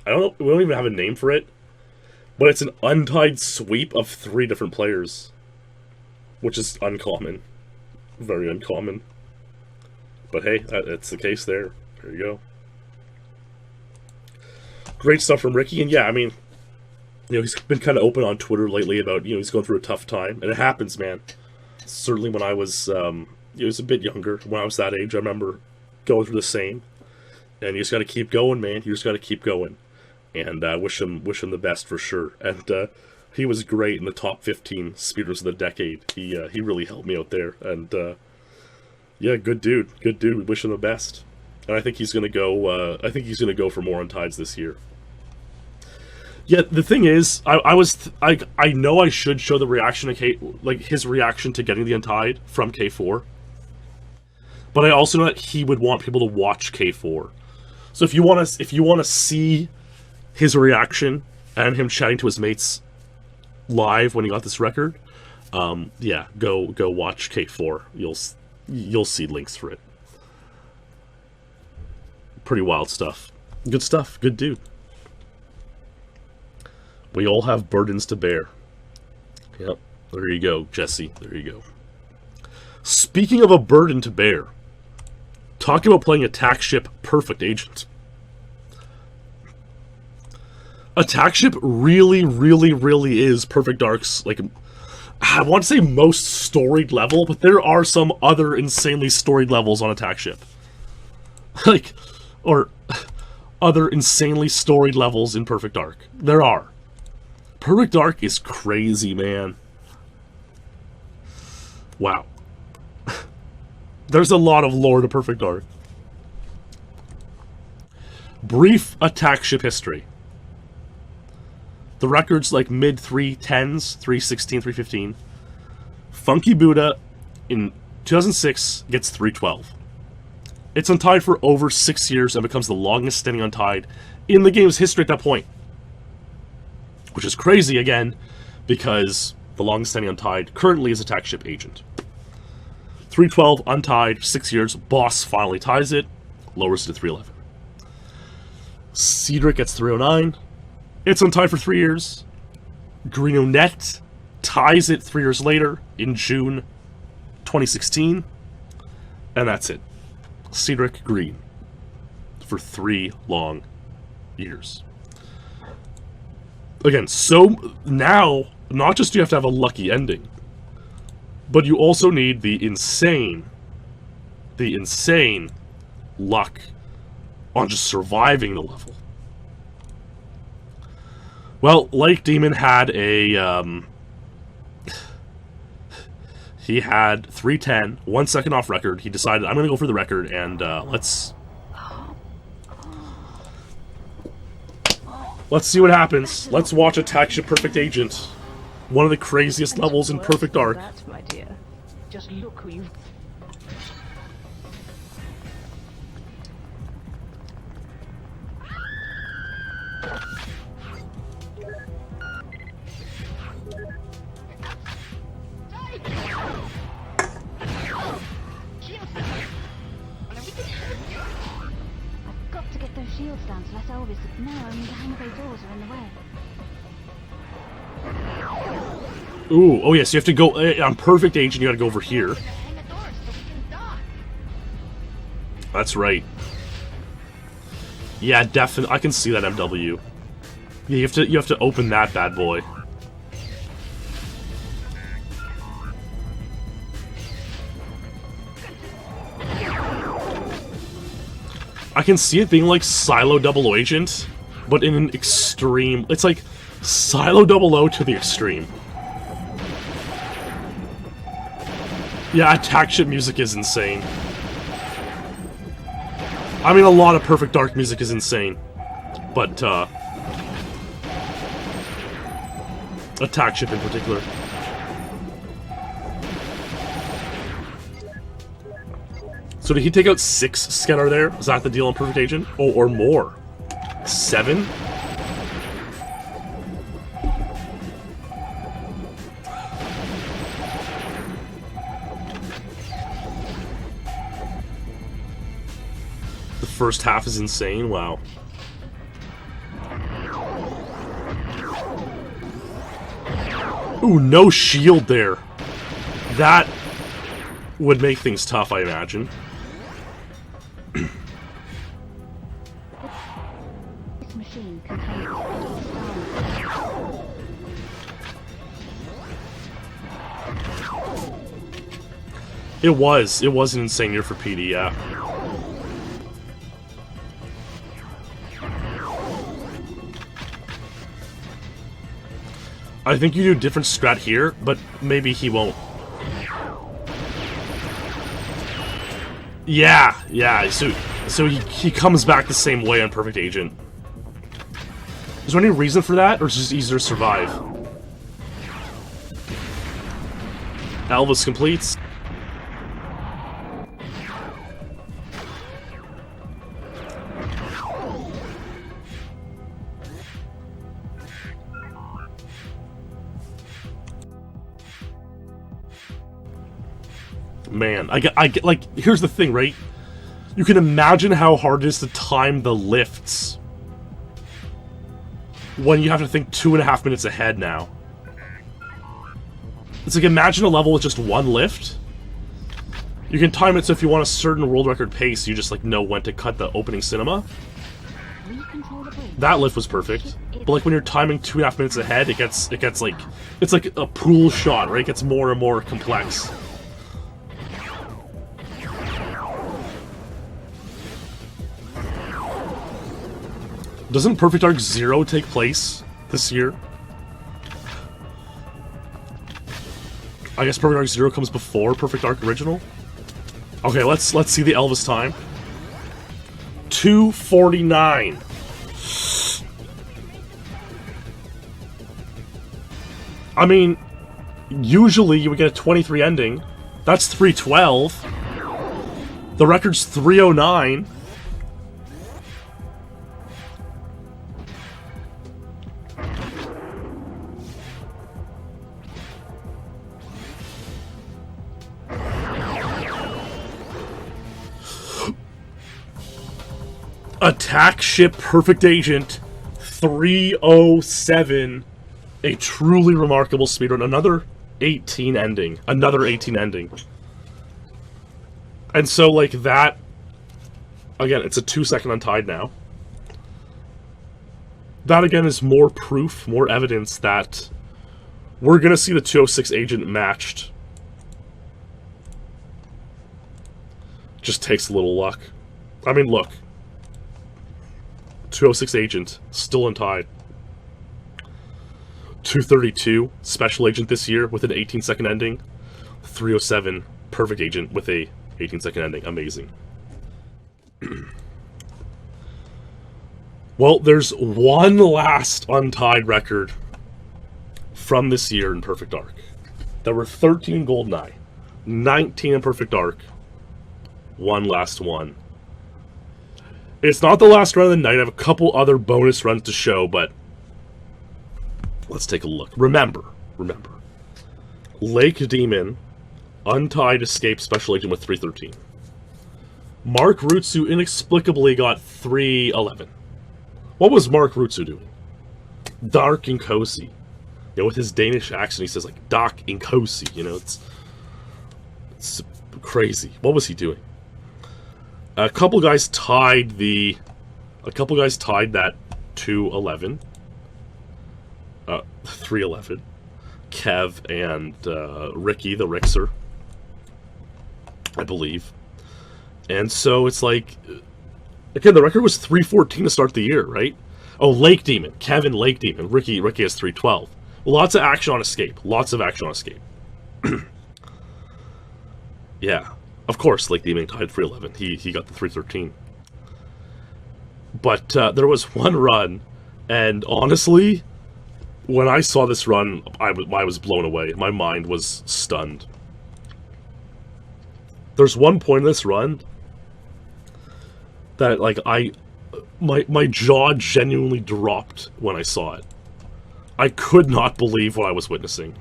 I don't know, we don't even have a name for it. But it's an untied sweep of 3 different players. which is uncommon. Very uncommon. But hey, it's the case there. There you go. Great stuff from Ricky, and yeah, I mean, you know, he's been kind of open on Twitter lately about, you know, he's going through a tough time, and it happens, man. Certainly when I was, it was a bit younger, when I was that age, I remember going through the same, and you just got to keep going, man. You just got to keep going, and wish him the best for sure. And he was great in the top 15 speedrunners of the decade. He really helped me out there, and yeah, good dude. Wish him the best. And I think he's gonna go. I think he's gonna go for more untieds this year. Yeah, the thing is, I know I should show the reaction to his reaction to getting the untied from K4, but I also know that he would want people to watch K4. So if you want to see his reaction and him chatting to his mates live when he got this record, yeah, go watch K4. You'll see links for it. Pretty wild stuff. Good stuff. Good dude. We all have burdens to bear. Yep. There you go, Jesse. There you go. Speaking of a burden to bear, talking about playing Attack Ship Perfect Agent. Attack Ship really is Perfect Dark's, like, I want to say most storied level, but there are some other insanely storied levels on Attack Ship. Like, or other insanely storied levels in Perfect Dark. There are. Perfect Dark is crazy, man. Wow. There's a lot of lore to Perfect Dark. Brief Attack Ship history. The record's like mid 310s, 316, 315. Funky Buddha in 2006 gets 312. It's untied for over 6 years and becomes the longest standing untied in the game's history at that point. Which is crazy, again, because the longest standing untied currently is Attack Ship Agent. 312, untied, 6 years, boss finally ties it, lowers it to 311. Cedric gets 309. It's untied for 3 years. Greeno Net ties it 3 years later in June 2016. And that's it. Cedric Green for 3 long years. Again, so now, not just do you have to have a lucky ending, but you also need the insane luck on just surviving the level. Well, Like Demon had a, he had 310, 1 second off record. He decided, I'm going to go for the record, and let's see what happens. Let's watch Attack Ship Perfect Agent. One of the craziest levels in Perfect Dark. That's my dear. Just look who you've... I've got to get those shields down to less Elvis. Now only the hangar doors are in the way. Ooh, oh yes, you have to go on Perfect Agent. You got to go over here. That's right. Yeah, definitely. I can see that, MW. Yeah, you have to open that bad boy. I can see it being like Silo 00 Agent, but in an extreme. It's like Silo 00 to the extreme. Yeah, Attack Ship music is insane. I mean, a lot of Perfect Dark music is insane, but Attack Ship in particular. So did he take out 6 Skedar there? Is that the deal on Perfect Agent? Oh, or more? 7? The first half is insane, wow. Ooh, no shield there. That would make things tough, I imagine. This machine contains It was an insane year for PD, yeah. I think you do a different strat here, but maybe he won't. Yeah, so he comes back the same way on Perfect Agent. Is there any reason for that, or is it just easier to survive? Elvis completes. Man, I get, like, here's the thing, right? You can imagine how hard it is to time the lifts when you have to think 2.5 minutes ahead now. It's like, imagine a level with just one lift. You can time it so if you want a certain world record pace, you just, like, know when to cut the opening cinema. That lift was perfect. But, like, when you're timing 2.5 minutes ahead, it gets like, it's like a pool shot, right? It gets more and more complex. Doesn't Perfect Arc 0 take place this year? I guess Perfect Arc 0 comes before Perfect Arc Original? Okay, let's see the Elvis time. 2:49. I mean, usually you would get a 23 ending. That's 3:12. The record's 3:09. Attack Ship Perfect Agent 3:07. A truly remarkable speedrun. Another 18 ending. Another 18 ending. And so, like, that... Again, it's a 2-second untied now. That, again, is more proof, more evidence that we're gonna see the 206 agent matched. Just takes a little luck. I mean, look. 206 agent, still untied. 232 special agent this year with an 18-second ending. 307 perfect agent with a 18-second ending. Amazing. Well, there's one last untied record from this year in Perfect Arc. There were 13 GoldenEye, 19 in Perfect Arc, one last one. It's not the last run of the night. I have a couple other bonus runs to show, but let's take a look. Remember. Lake Demon, Untied Escape Special Agent with 313. Mark Rutsu inexplicably got 311. What was Mark Rutsu doing? Dark and cozy. You know, with his Danish accent, he says, like, dark and cozy. You know, it's crazy. What was he doing? A couple guys tied that 211. 311. Kev and Ricky, the Rixer, I believe. And so it's like, again, the record was 314 to start the year, right? Oh, Lake Demon. Kevin, Lake Demon. Ricky has 312. Lots of action on Escape. Yeah. Of course, Lake Demon tied 311. He got the 313. But there was one run, and honestly, when I saw this run, I was blown away. My mind was stunned. There's one point in this run that, like, my jaw genuinely dropped when I saw it. I could not believe what I was witnessing.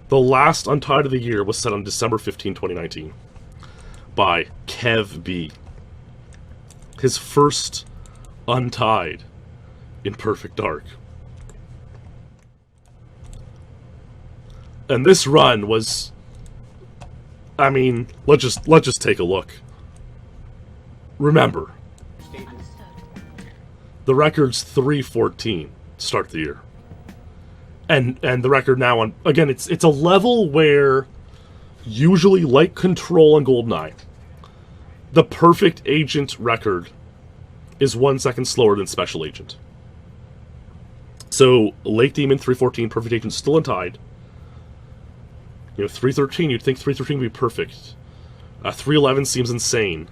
The last Untied of the year was set on December 15, 2019 by Kev B. His first Untied in Perfect Dark. And this run was, I mean, let's just take a look. Remember, the record's 3:14 to start the year. And the record now on, again, it's a level where usually, like Control and GoldenEye, the perfect agent record is 1 second slower than Special Agent. So, Lake Demon 3:14, Perfect Agent still untied. You know, 3:13, you'd think 3:13 would be perfect. 3:11 seems insane.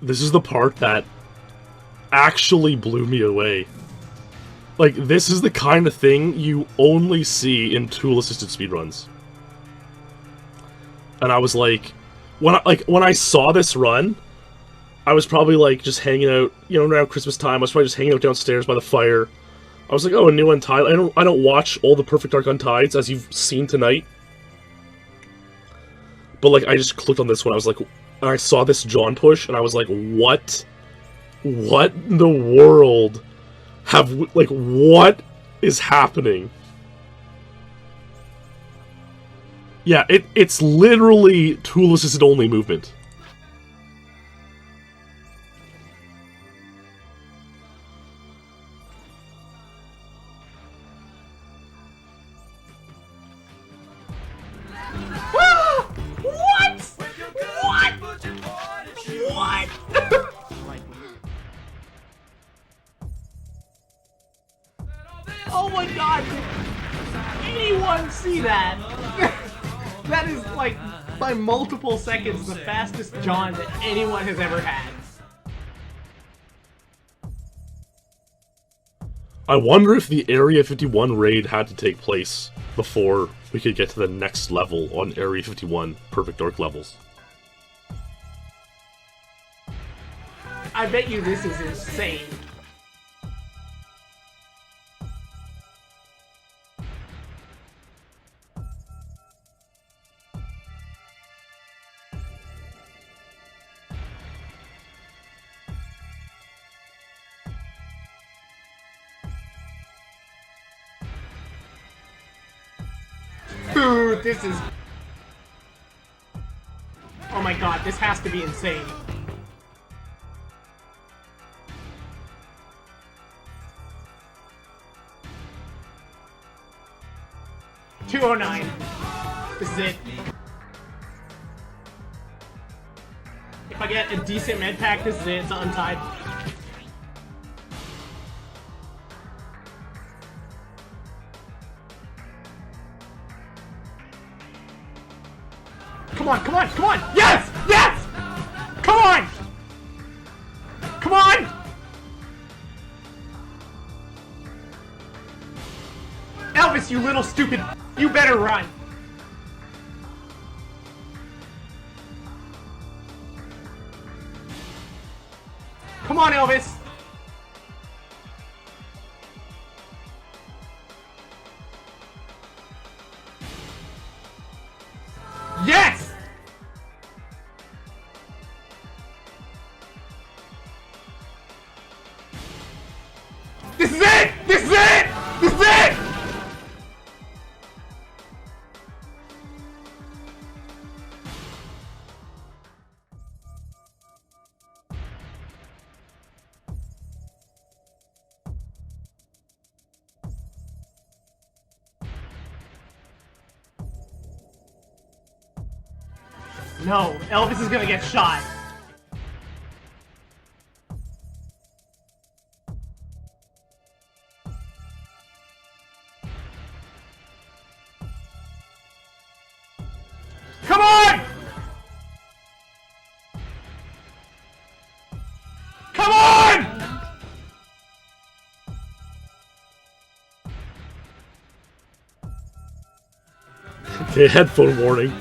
This is the part that actually blew me away. Like, this is the kind of thing you only see in tool-assisted speedruns. And I was like, when I saw this run, I was probably like just hanging out, you know, around Christmas time. I was probably just hanging out downstairs by the fire. I was like, oh, a new Untied. I don't watch all the Perfect Dark Untieds as you've seen tonight. But like, I just clicked on this one. I was like, I saw this John push, and I was like, what in the world what is happening? Yeah, it's literally tool-assisted only movement. Oh my god! Did anyone see that? That is, like, by multiple seconds, the fastest John that anyone has ever had. I wonder if the Area 51 raid had to take place before we could get to the next level on Area 51 Perfect Dark levels. I bet you this is insane. Dude, this is... Oh my god, this has to be insane. $209. This is it. If I get a decent med pack, this is it. It's untied. Come on, come on, come on! Yes! Yes! Come on! Come on! Elvis, you little stupid... You better run! Come on, Elvis! Yes! This is it! This is it! This is it! No, Elvis is gonna get shot. Come on! Okay, headphone warning.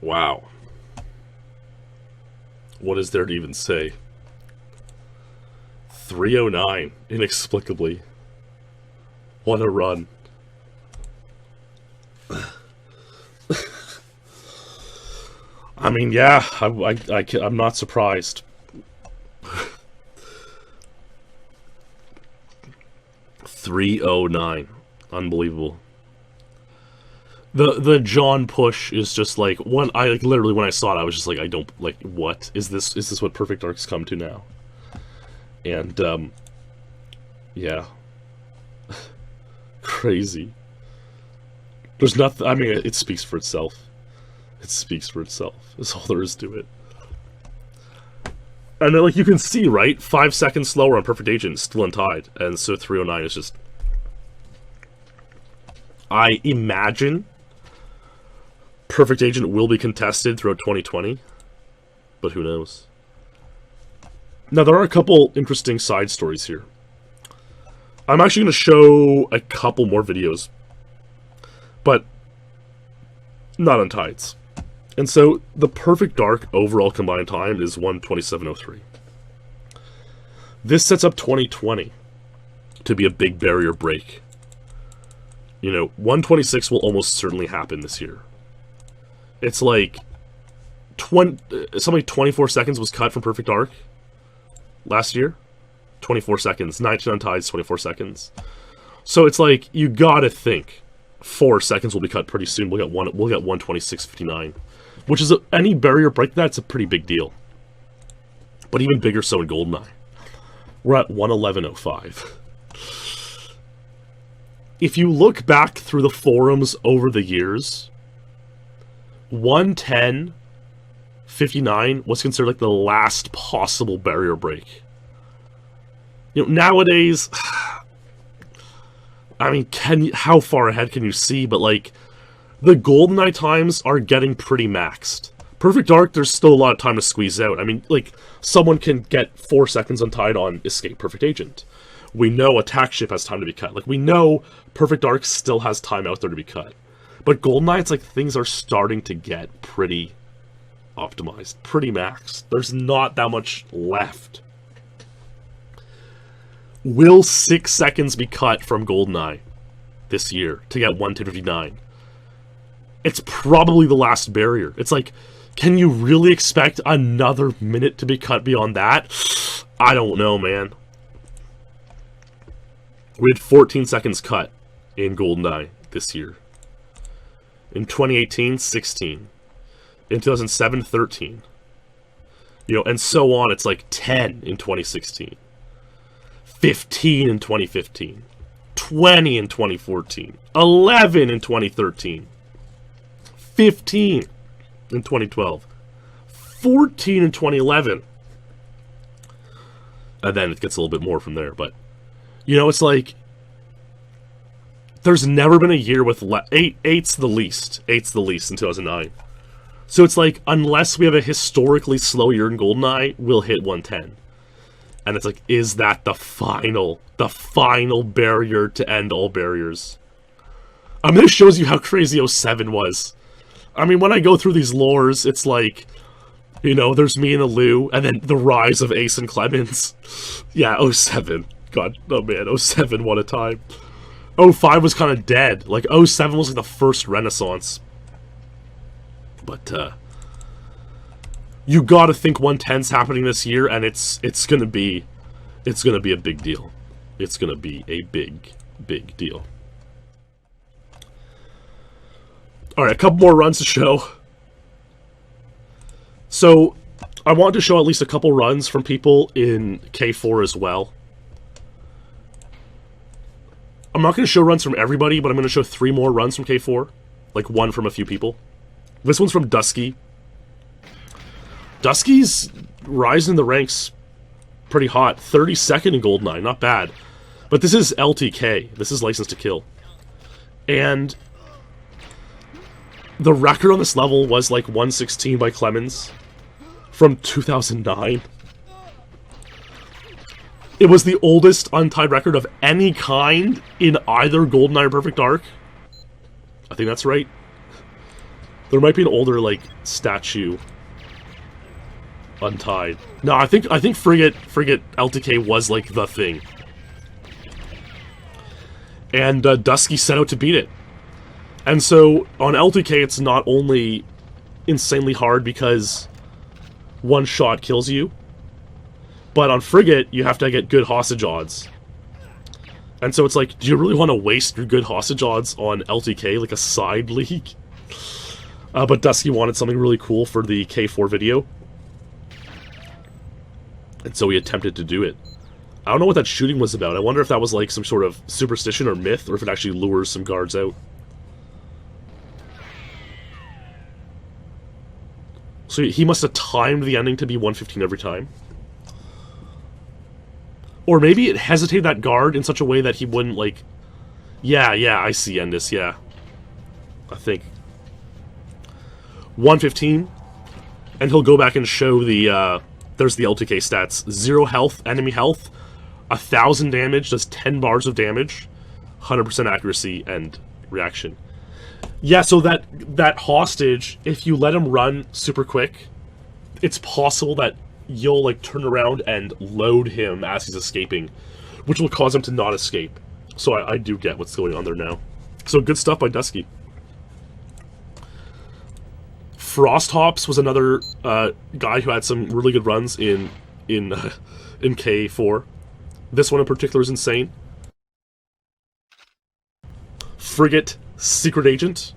Wow. What is there to even say? 309, inexplicably. What a run. I mean, yeah, I'm not surprised. 309. Unbelievable. The John push is just like when I saw it, I was just like, I don't like, what is this? Is this what Perfect Dark's come to now? And yeah, crazy. There's nothing. I mean, it speaks for itself. It speaks for itself. That's all there is to it. And then, like, you can see, right? 5 seconds slower on Perfect Agent, still untied, and so 309 is just. I imagine Perfect Agent will be contested throughout 2020, but who knows? Now, there are a couple interesting side stories here. I'm actually going to show a couple more videos, but not untieds. And so, the Perfect Dark overall combined time is 1:27:03. This sets up 2020 to be a big barrier break. You know, 1:26 will almost certainly happen this year. It's like something like 24 seconds was cut from Perfect Dark last year. 24 seconds. 19 untieds, 24 seconds. So it's like, you gotta think 4 seconds will be cut pretty soon. We'll get 1:26:59, which is any barrier break. That's a pretty big deal. But even bigger so in GoldenEye. We're at 1:11:05. If you look back through the forums over the years, 1:10:59 was considered like the last possible barrier break. You know, nowadays, I mean, how far ahead can you see? But like, the GoldenEye times are getting pretty maxed. Perfect Dark, there's still a lot of time to squeeze out. I mean, like, someone can get 4 seconds untied on Escape Perfect Agent. We know Attack Ship has time to be cut. Like, we know Perfect Dark still has time out there to be cut. But GoldenEye, it's like things are starting to get pretty optimized, pretty maxed. There's not that much left. Will 6 seconds be cut from GoldenEye this year to get 1:10:59? It's probably the last barrier. It's like, can you really expect another minute to be cut beyond that? I don't know, man. We had 14 seconds cut in GoldenEye this year. In 2018, 16. In 2007, 13. You know, and so on. It's like 10 in 2016. 15 in 2015. 20 in 2014. 11 in 2013. 15 in 2012. 14 in 2011. And then it gets a little bit more from there, but you know, it's like, there's never been a year with eight's the least. Eight's the least in 2009. So it's like, unless we have a historically slow year in GoldenEye, we'll hit 1:10. And it's like, is that the final barrier to end all barriers? I mean, this shows you how crazy 07 was. I mean, when I go through these lores, it's like, you know, there's me and Alu, and then the rise of Ace and Clemens. Yeah, 07. God, oh man, 07, what a time. 05 was kind of dead. Like, 07 was like the first renaissance. But, you gotta think 110's happening this year, and it's gonna be a big deal. It's gonna be a big deal. Alright, a couple more runs to show. So, I wanted to show at least a couple runs from people in K4 as well. I'm not going to show runs from everybody, but I'm going to show 3 more runs from K4. Like, 1 from a few people. This one's from Dusky. Dusky's rising in the ranks pretty hot. 32nd in GoldenEye, not bad. But this is LTK. This is License to Kill. And the record on this level was like 116 by Clemens from 2009. It was the oldest untied record of any kind in either GoldenEye or Perfect Dark. I think that's right. There might be an older, like, statue untied. No, I think Frigate LTK was, like, the thing. And Dusky set out to beat it. And so, on LTK, it's not only insanely hard because one shot kills you, but on Frigate, you have to get good hostage odds. And so it's like, do you really want to waste your good hostage odds on LTK, like a side league? But Dusky wanted something really cool for the K4 video. And so he attempted to do it. I don't know what that shooting was about. I wonder if that was like some sort of superstition or myth, or if it actually lures some guards out. So he must have timed the ending to be 115 every time. Or maybe it hesitated that guard in such a way that he wouldn't, like... Yeah, I see Endis, yeah. I think. 115. And he'll go back and show the, there's the LTK stats. 0 health, enemy health. 1,000 damage, does 10 bars of damage. 100% accuracy and reaction. Yeah, so that hostage, if you let him run super quick, it's possible that you'll, like, turn around and load him as he's escaping, which will cause him to not escape. So I do get what's going on there now. So good stuff by Dusky. Frost Hops was another guy who had some really good runs in K4. This one in particular is insane. Frigate Secret Agent.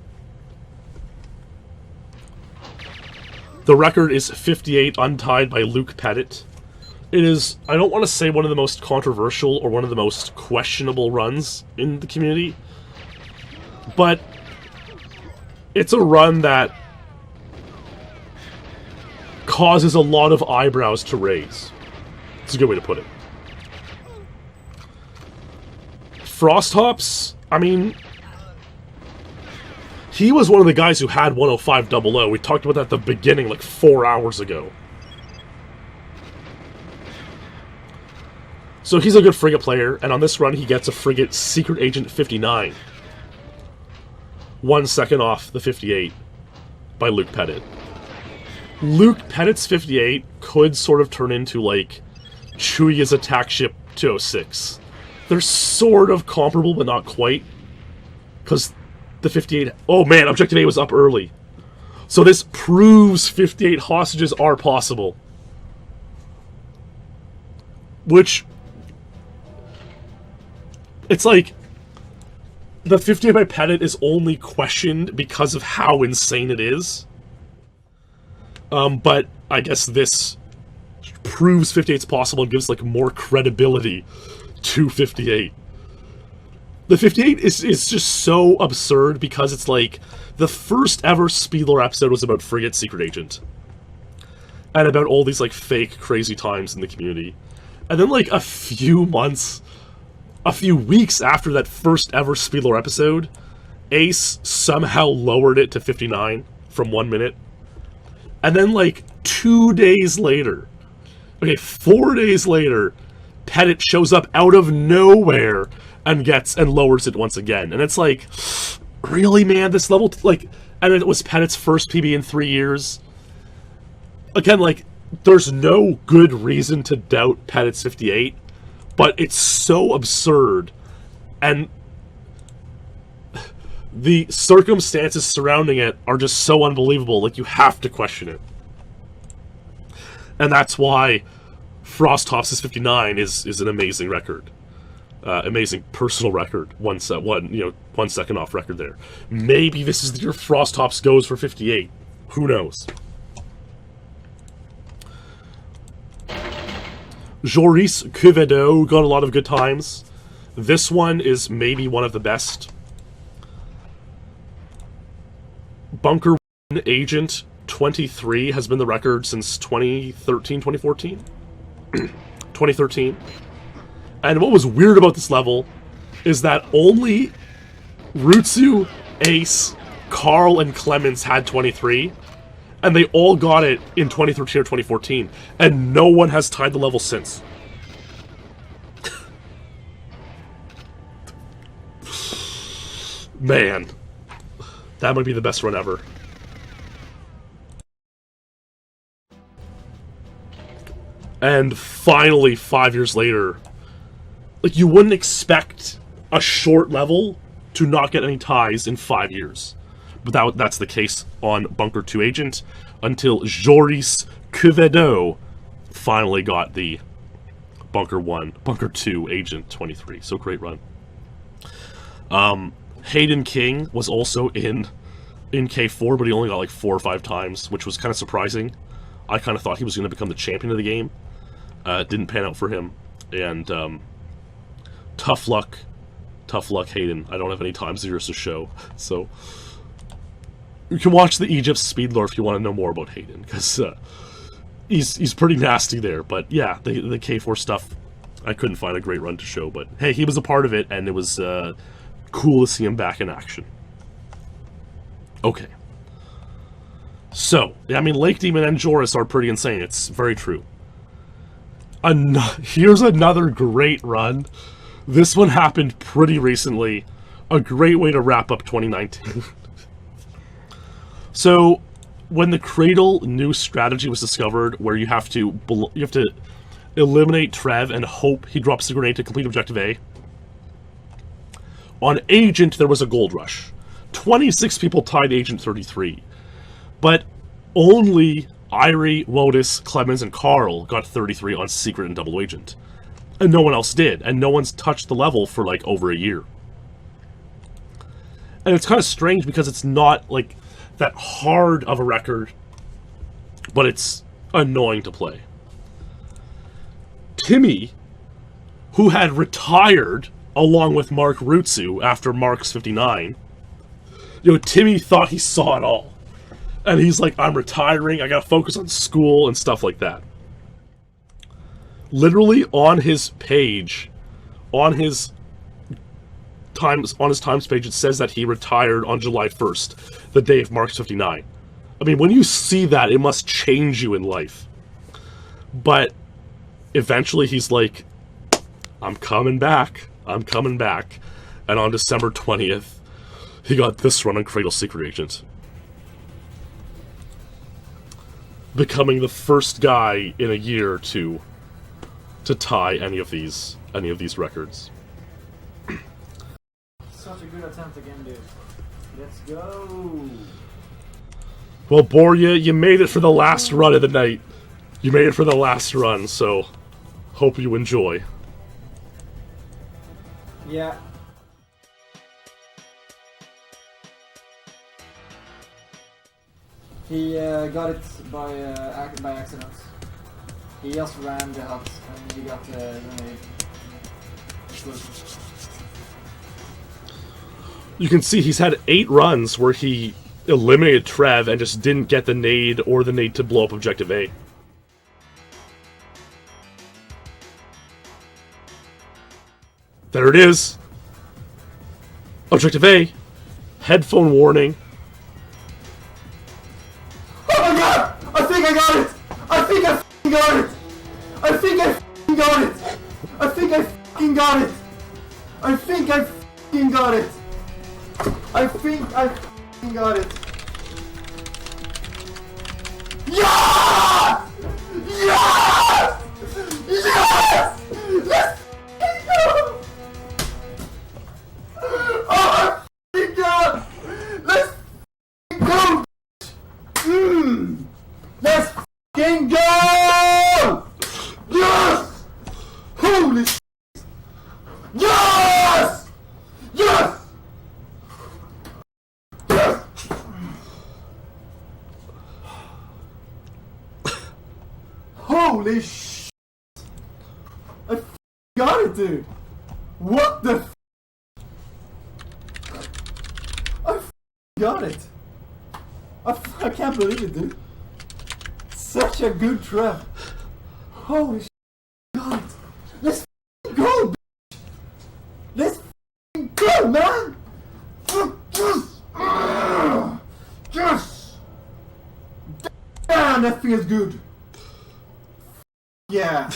The record is 58 untied by Luke Pettit. It is, I don't want to say one of the most controversial or one of the most questionable runs in the community, but it's a run that causes a lot of eyebrows to raise. It's a good way to put it. Frost Hops, I mean, he was one of the guys who had 10500. We talked about that at the beginning, like 4 hours ago. So he's a good frigate player, and on this run he gets a frigate Secret Agent 59. 1 second off the 58 by Luke Pettit. Luke Pettit's 58 could sort of turn into, like, Chewie's attack ship 206. They're sort of comparable, but not quite. Because the 58... Oh man, Objective A was up early. So this proves 58 hostages are possible. Which... It's like... The 58 by Pettit is only questioned because of how insane it is. But I guess this proves 58's possible and gives, like, more credibility to 58. The 58 is just so absurd because it's like the first ever SpeedLore episode was about Frigate Secret Agent. And about all these, like, fake crazy times in the community. And then, like, a few weeks after that first ever SpeedLore episode, Ace somehow lowered it to 59 from 1 minute. And then, like, 2 days later, okay, 4 days later, Pettit shows up out of nowhere and lowers it once again. And it's like, really, man? This level, like, and it was Pettit's first PB in 3 years. Again, like, there's no good reason to doubt Pettit's 58, but it's so absurd. And the circumstances surrounding it are just so unbelievable, like, you have to question it. And that's why Frost Hops' 59 is an amazing record. Amazing personal record. 1 second off record there. Maybe this is the year Frost Hops goes for 58. Who knows? Joris Quevedo got a lot of good times. This one is maybe one of the best. Bunker 1 Agent 23 has been the record since 2013, 2014? 2013. And what was weird about this level is that only Rutsu, Ace, Karl, and Clemens had 23, and they all got it in 2013 or 2014, and no one has tied the level since. Man, that might be the best run ever. And finally, 5 years later, like, you wouldn't expect a short level to not get any ties in 5 years. But that's the case on Bunker 2 Agent, until Joris Quevedo finally got the Bunker 2 Agent 23. So great run. Hayden King was also in K4, but he only got like 4 or 5 times, which was kind of surprising. I kind of thought he was going to become the champion of the game. It didn't pan out for him, and tough luck, Hayden. I don't have any time zeros to show, so you can watch the Egypt Speedlore if you want to know more about Hayden, because he's pretty nasty there. But yeah, the K4 stuff, I couldn't find a great run to show, but hey, he was a part of it, and it was cool to see him back in action. Okay. So, I mean, Lake Demon and Joris are pretty insane. It's very true. Here's another great run. This one happened pretty recently. A great way to wrap up 2019. So, when the Cradle new strategy was discovered, where you have to eliminate Trev and hope he drops the grenade to complete Objective A, on Agent there was a gold rush. 26 people tied Agent 33, but only Irie, Wotus, Clemens, and Karl got 33 on Secret and Double Agent. And no one else did, and no one's touched the level for like over a year. And it's kind of strange because it's not like that hard of a record, but it's annoying to play. Timmy, who had retired along with Mark Rutsu after Mark's 59, Timmy thought he saw it all. And he's like, I'm retiring, I gotta focus on school and stuff like that. Literally on his page, on his times page, it says that he retired on July 1st, the day of Mark's 59. I mean, when you see that, it must change you in life. But eventually he's like, I'm coming back. And on December 20th, he got this run on Cradle Secret Agent, becoming the first guy in a year to tie any of these records. Such a good attempt again, dude. Let's go. Well, Borya, you made it for the last run of the night. You made it for the last run, so hope you enjoy. Yeah. He got it by accident. He just ran the hut and he got the grenade. You can see he's had 8 runs where he eliminated Trev and just didn't get the nade or the nade to blow up Objective A. There it is. Objective A. Headphone warning. Oh my god! I think I got it! I think I f***ing got it! I think I f***ing got it! I think I f***ing got it! I think I f***ing got it! I think I f***ing got it! Yes! Yes! Yes! Let's f***ing go! Oh my f***ing god! Let's f***ing go! Let's f***ing go! Yes! Holy shit! Yes! Yes! Yes! Holy shit! I f***ing got it, dude! What the f***? I f***ing got it! I can't believe it, dude. Such a good trap. Holy shit, got it. Let's go, Man, that feels good. Yeah.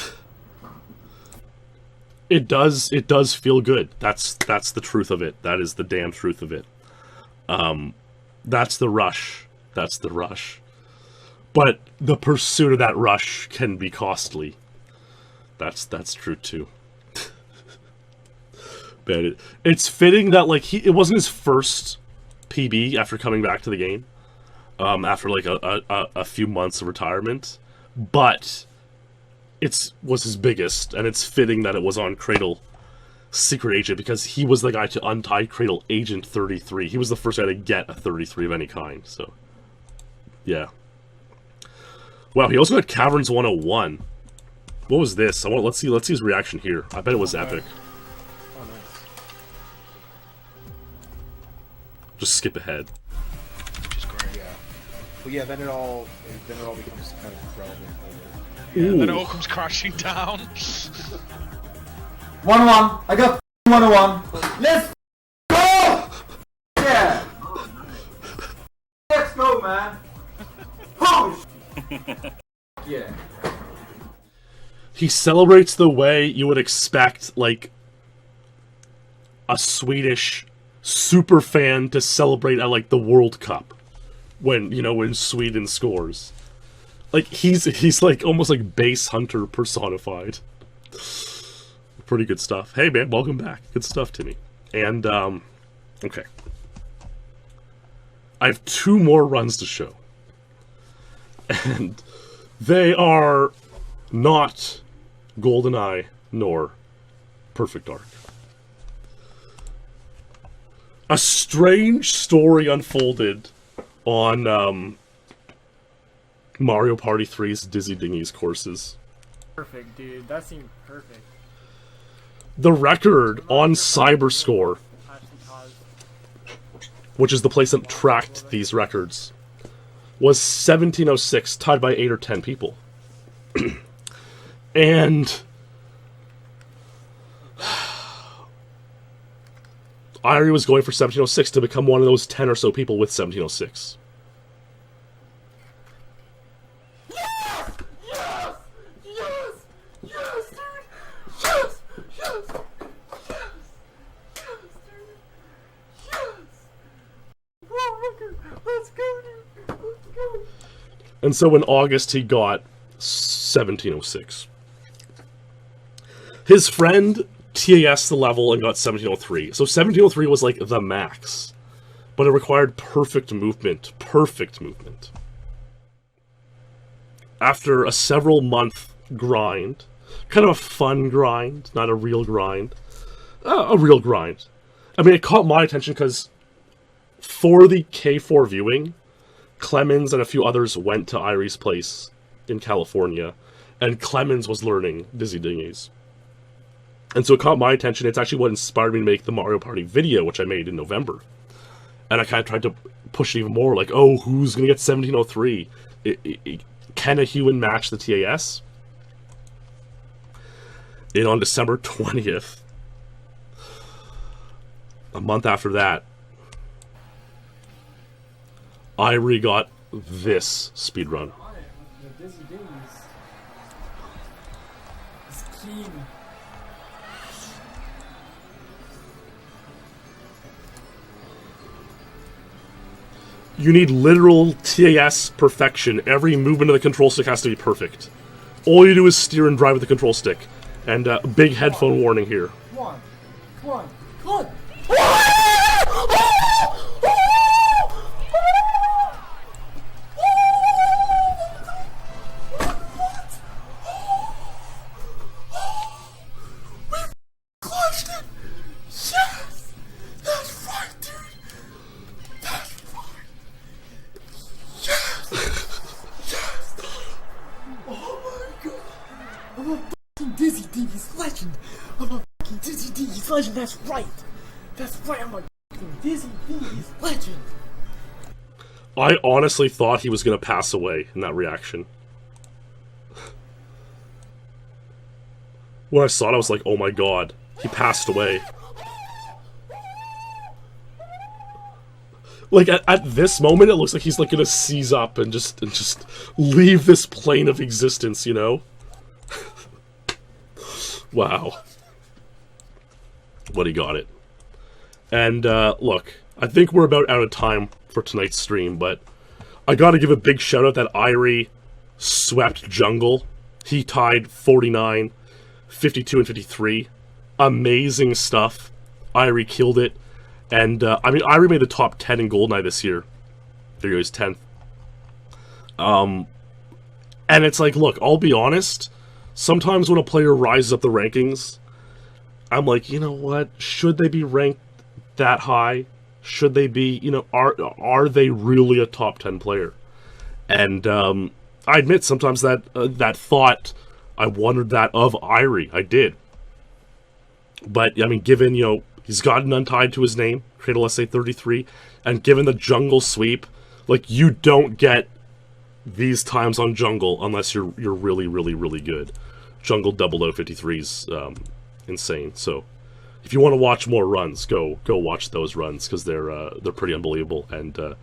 It does feel good. That's the truth of it. That is the damn truth of it. That's the rush. That's the rush. But the pursuit of that rush can be costly. That's true too. But it's fitting that like it wasn't his first PB after coming back to the game. After like a few months of retirement, but was his biggest, and it's fitting that it was on Cradle Secret Agent because he was the guy to untie Cradle Agent 33. He was the first guy to get a 33 of any kind. So, yeah. Wow, he also got Caverns 101. What was this? Let's see his reaction here. I bet it was epic. Oh, nice. Just skip ahead. Well, yeah, then it all becomes kind of relevant. Yeah, then it all comes crashing down. 101. I got 101. Let's go! Yeah. Let's go, man. Oh, yeah. He celebrates the way you would expect, like, a Swedish super fan to celebrate at, like, the World Cup. When Sweden scores. Like, he's like, almost like base hunter personified. Pretty good stuff. Hey, man, welcome back. Good stuff, Timmy. And, okay. I have 2 more runs to show. And they are not GoldenEye nor Perfect Dark. A strange story unfolded on Mario Party 3's Dizzy Dingy's courses. Perfect, dude. That seemed perfect. The record on Cyberscore, which is the place that tracked these records, was 1706, tied by 8 or 10 people. And Irie was going for 1706 to become one of those 10 or so people with 1706. Yes! Yes! Yes! Yes, dude! Yes! Yes! Yes! Yes, dude! Yes! Whoa, let's go, dude! Let's go! And so in August he got 1706. His friend TAS the level and got 1703. So 1703 was like the max. But it required perfect movement. Perfect movement. After a several month grind, kind of a fun grind, not a real grind, a real grind. I mean, it caught my attention because for the K4 viewing, Clemens and a few others went to Irie's place in California, and Clemens was learning Dizzy Dingies. And so it caught my attention. It's actually what inspired me to make the Mario Party video, which I made in November. And I kind of tried to push it even more, like, oh, who's going to get 1703? Can a human match the TAS? And on December 20th, a month after that, Irie got this speedrun. The Dizzy Dingies. It's keen. You need literal TAS perfection. Every movement of the control stick has to be perfect. All you do is steer and drive with the control stick. And big headphone warning here. Come on. Clutched it! Yes! That's right, dude! That's right! Yes! Yes! Oh my god! I'm a fucking Dizzy Dingies legend! I'm a fucking Dizzy Dingies legend, that's right! That's right, I'm a fucking Dizzy Dingies legend! I honestly thought he was going to pass away in that reaction. When I saw it, I was like, oh my god, he passed away. Like, at this moment, it looks like he's, like, gonna seize up and just leave this plane of existence, you know? Wow. But he got it. And, look, I think we're about out of time for tonight's stream, but I gotta give a big shout-out that Irie swept Jungle. He tied 49, 52, and 53. Amazing stuff. Irie killed it. And, I mean, Irie made the top 10 in GoldenEye this year. There he goes, 10th. And it's like, look, I'll be honest. Sometimes when a player rises up the rankings, I'm like, you know what? Should they be ranked that high? Should they be, you know, are they really a top 10 player? And, I admit sometimes that, that thought, I wondered that of Irie. I did. But, I mean, given, you know, he's got an untied to his name, Cradle SA33, and given the jungle sweep, like, you don't get these times on jungle unless you're really, really, really good. Jungle 0053 is insane. So, if you want to watch more runs, go watch those runs, because they're pretty unbelievable. And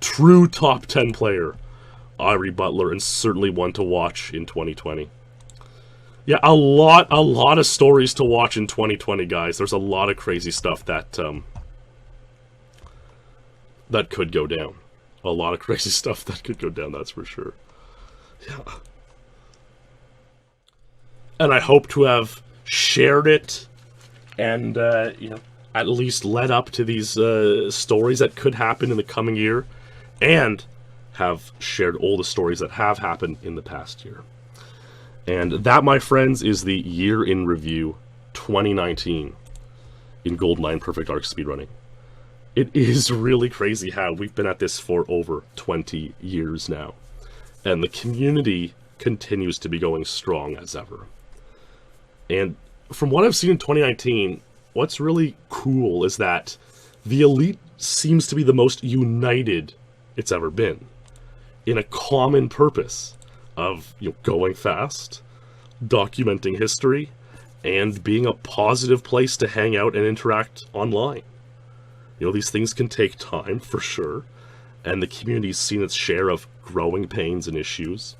true top 10 player, Irie Butler, and certainly one to watch in 2020. Yeah, a lot of stories to watch in 2020, guys. There's a lot of crazy stuff that that could go down. A lot of crazy stuff that could go down, that's for sure. Yeah. And I hope to have shared it and, you know, at least led up to these stories that could happen in the coming year, and have shared all the stories that have happened in the past year. And that, my friends, is the Year in Review 2019 in GoldenEye Perfect Dark Speedrunning. It is really crazy how we've been at this for over 20 years now. And the community continues to be going strong as ever. And from what I've seen in 2019, what's really cool is that the Elite seems to be the most united it's ever been, in a common purpose of, you know, going fast, documenting history, and being a positive place to hang out and interact online. You know, these things can take time, for sure, and the community's seen its share of growing pains and issues.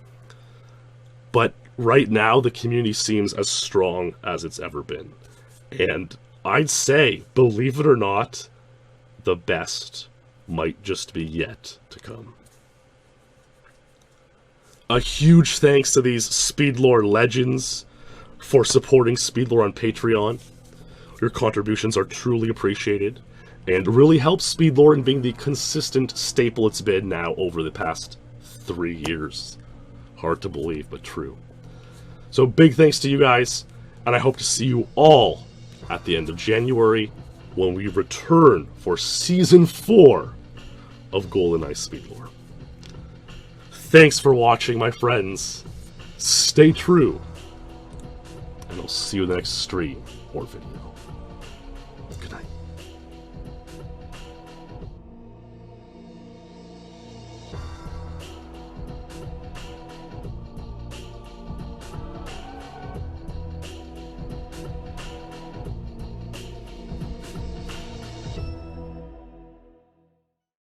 But right now, the community seems as strong as it's ever been. And I'd say, believe it or not, the best might just be yet to come. A huge thanks to these SpeedLore legends for supporting SpeedLore on Patreon. Your contributions are truly appreciated, and really helps SpeedLore in being the consistent staple it's been now over the past 3 years. Hard to believe, but true. So big thanks to you guys, and I hope to see you all at the end of January when we return for Season 4 of GoldenEye SpeedLore. Thanks for watching, my friends. Stay true, and I'll see you in the next stream or video.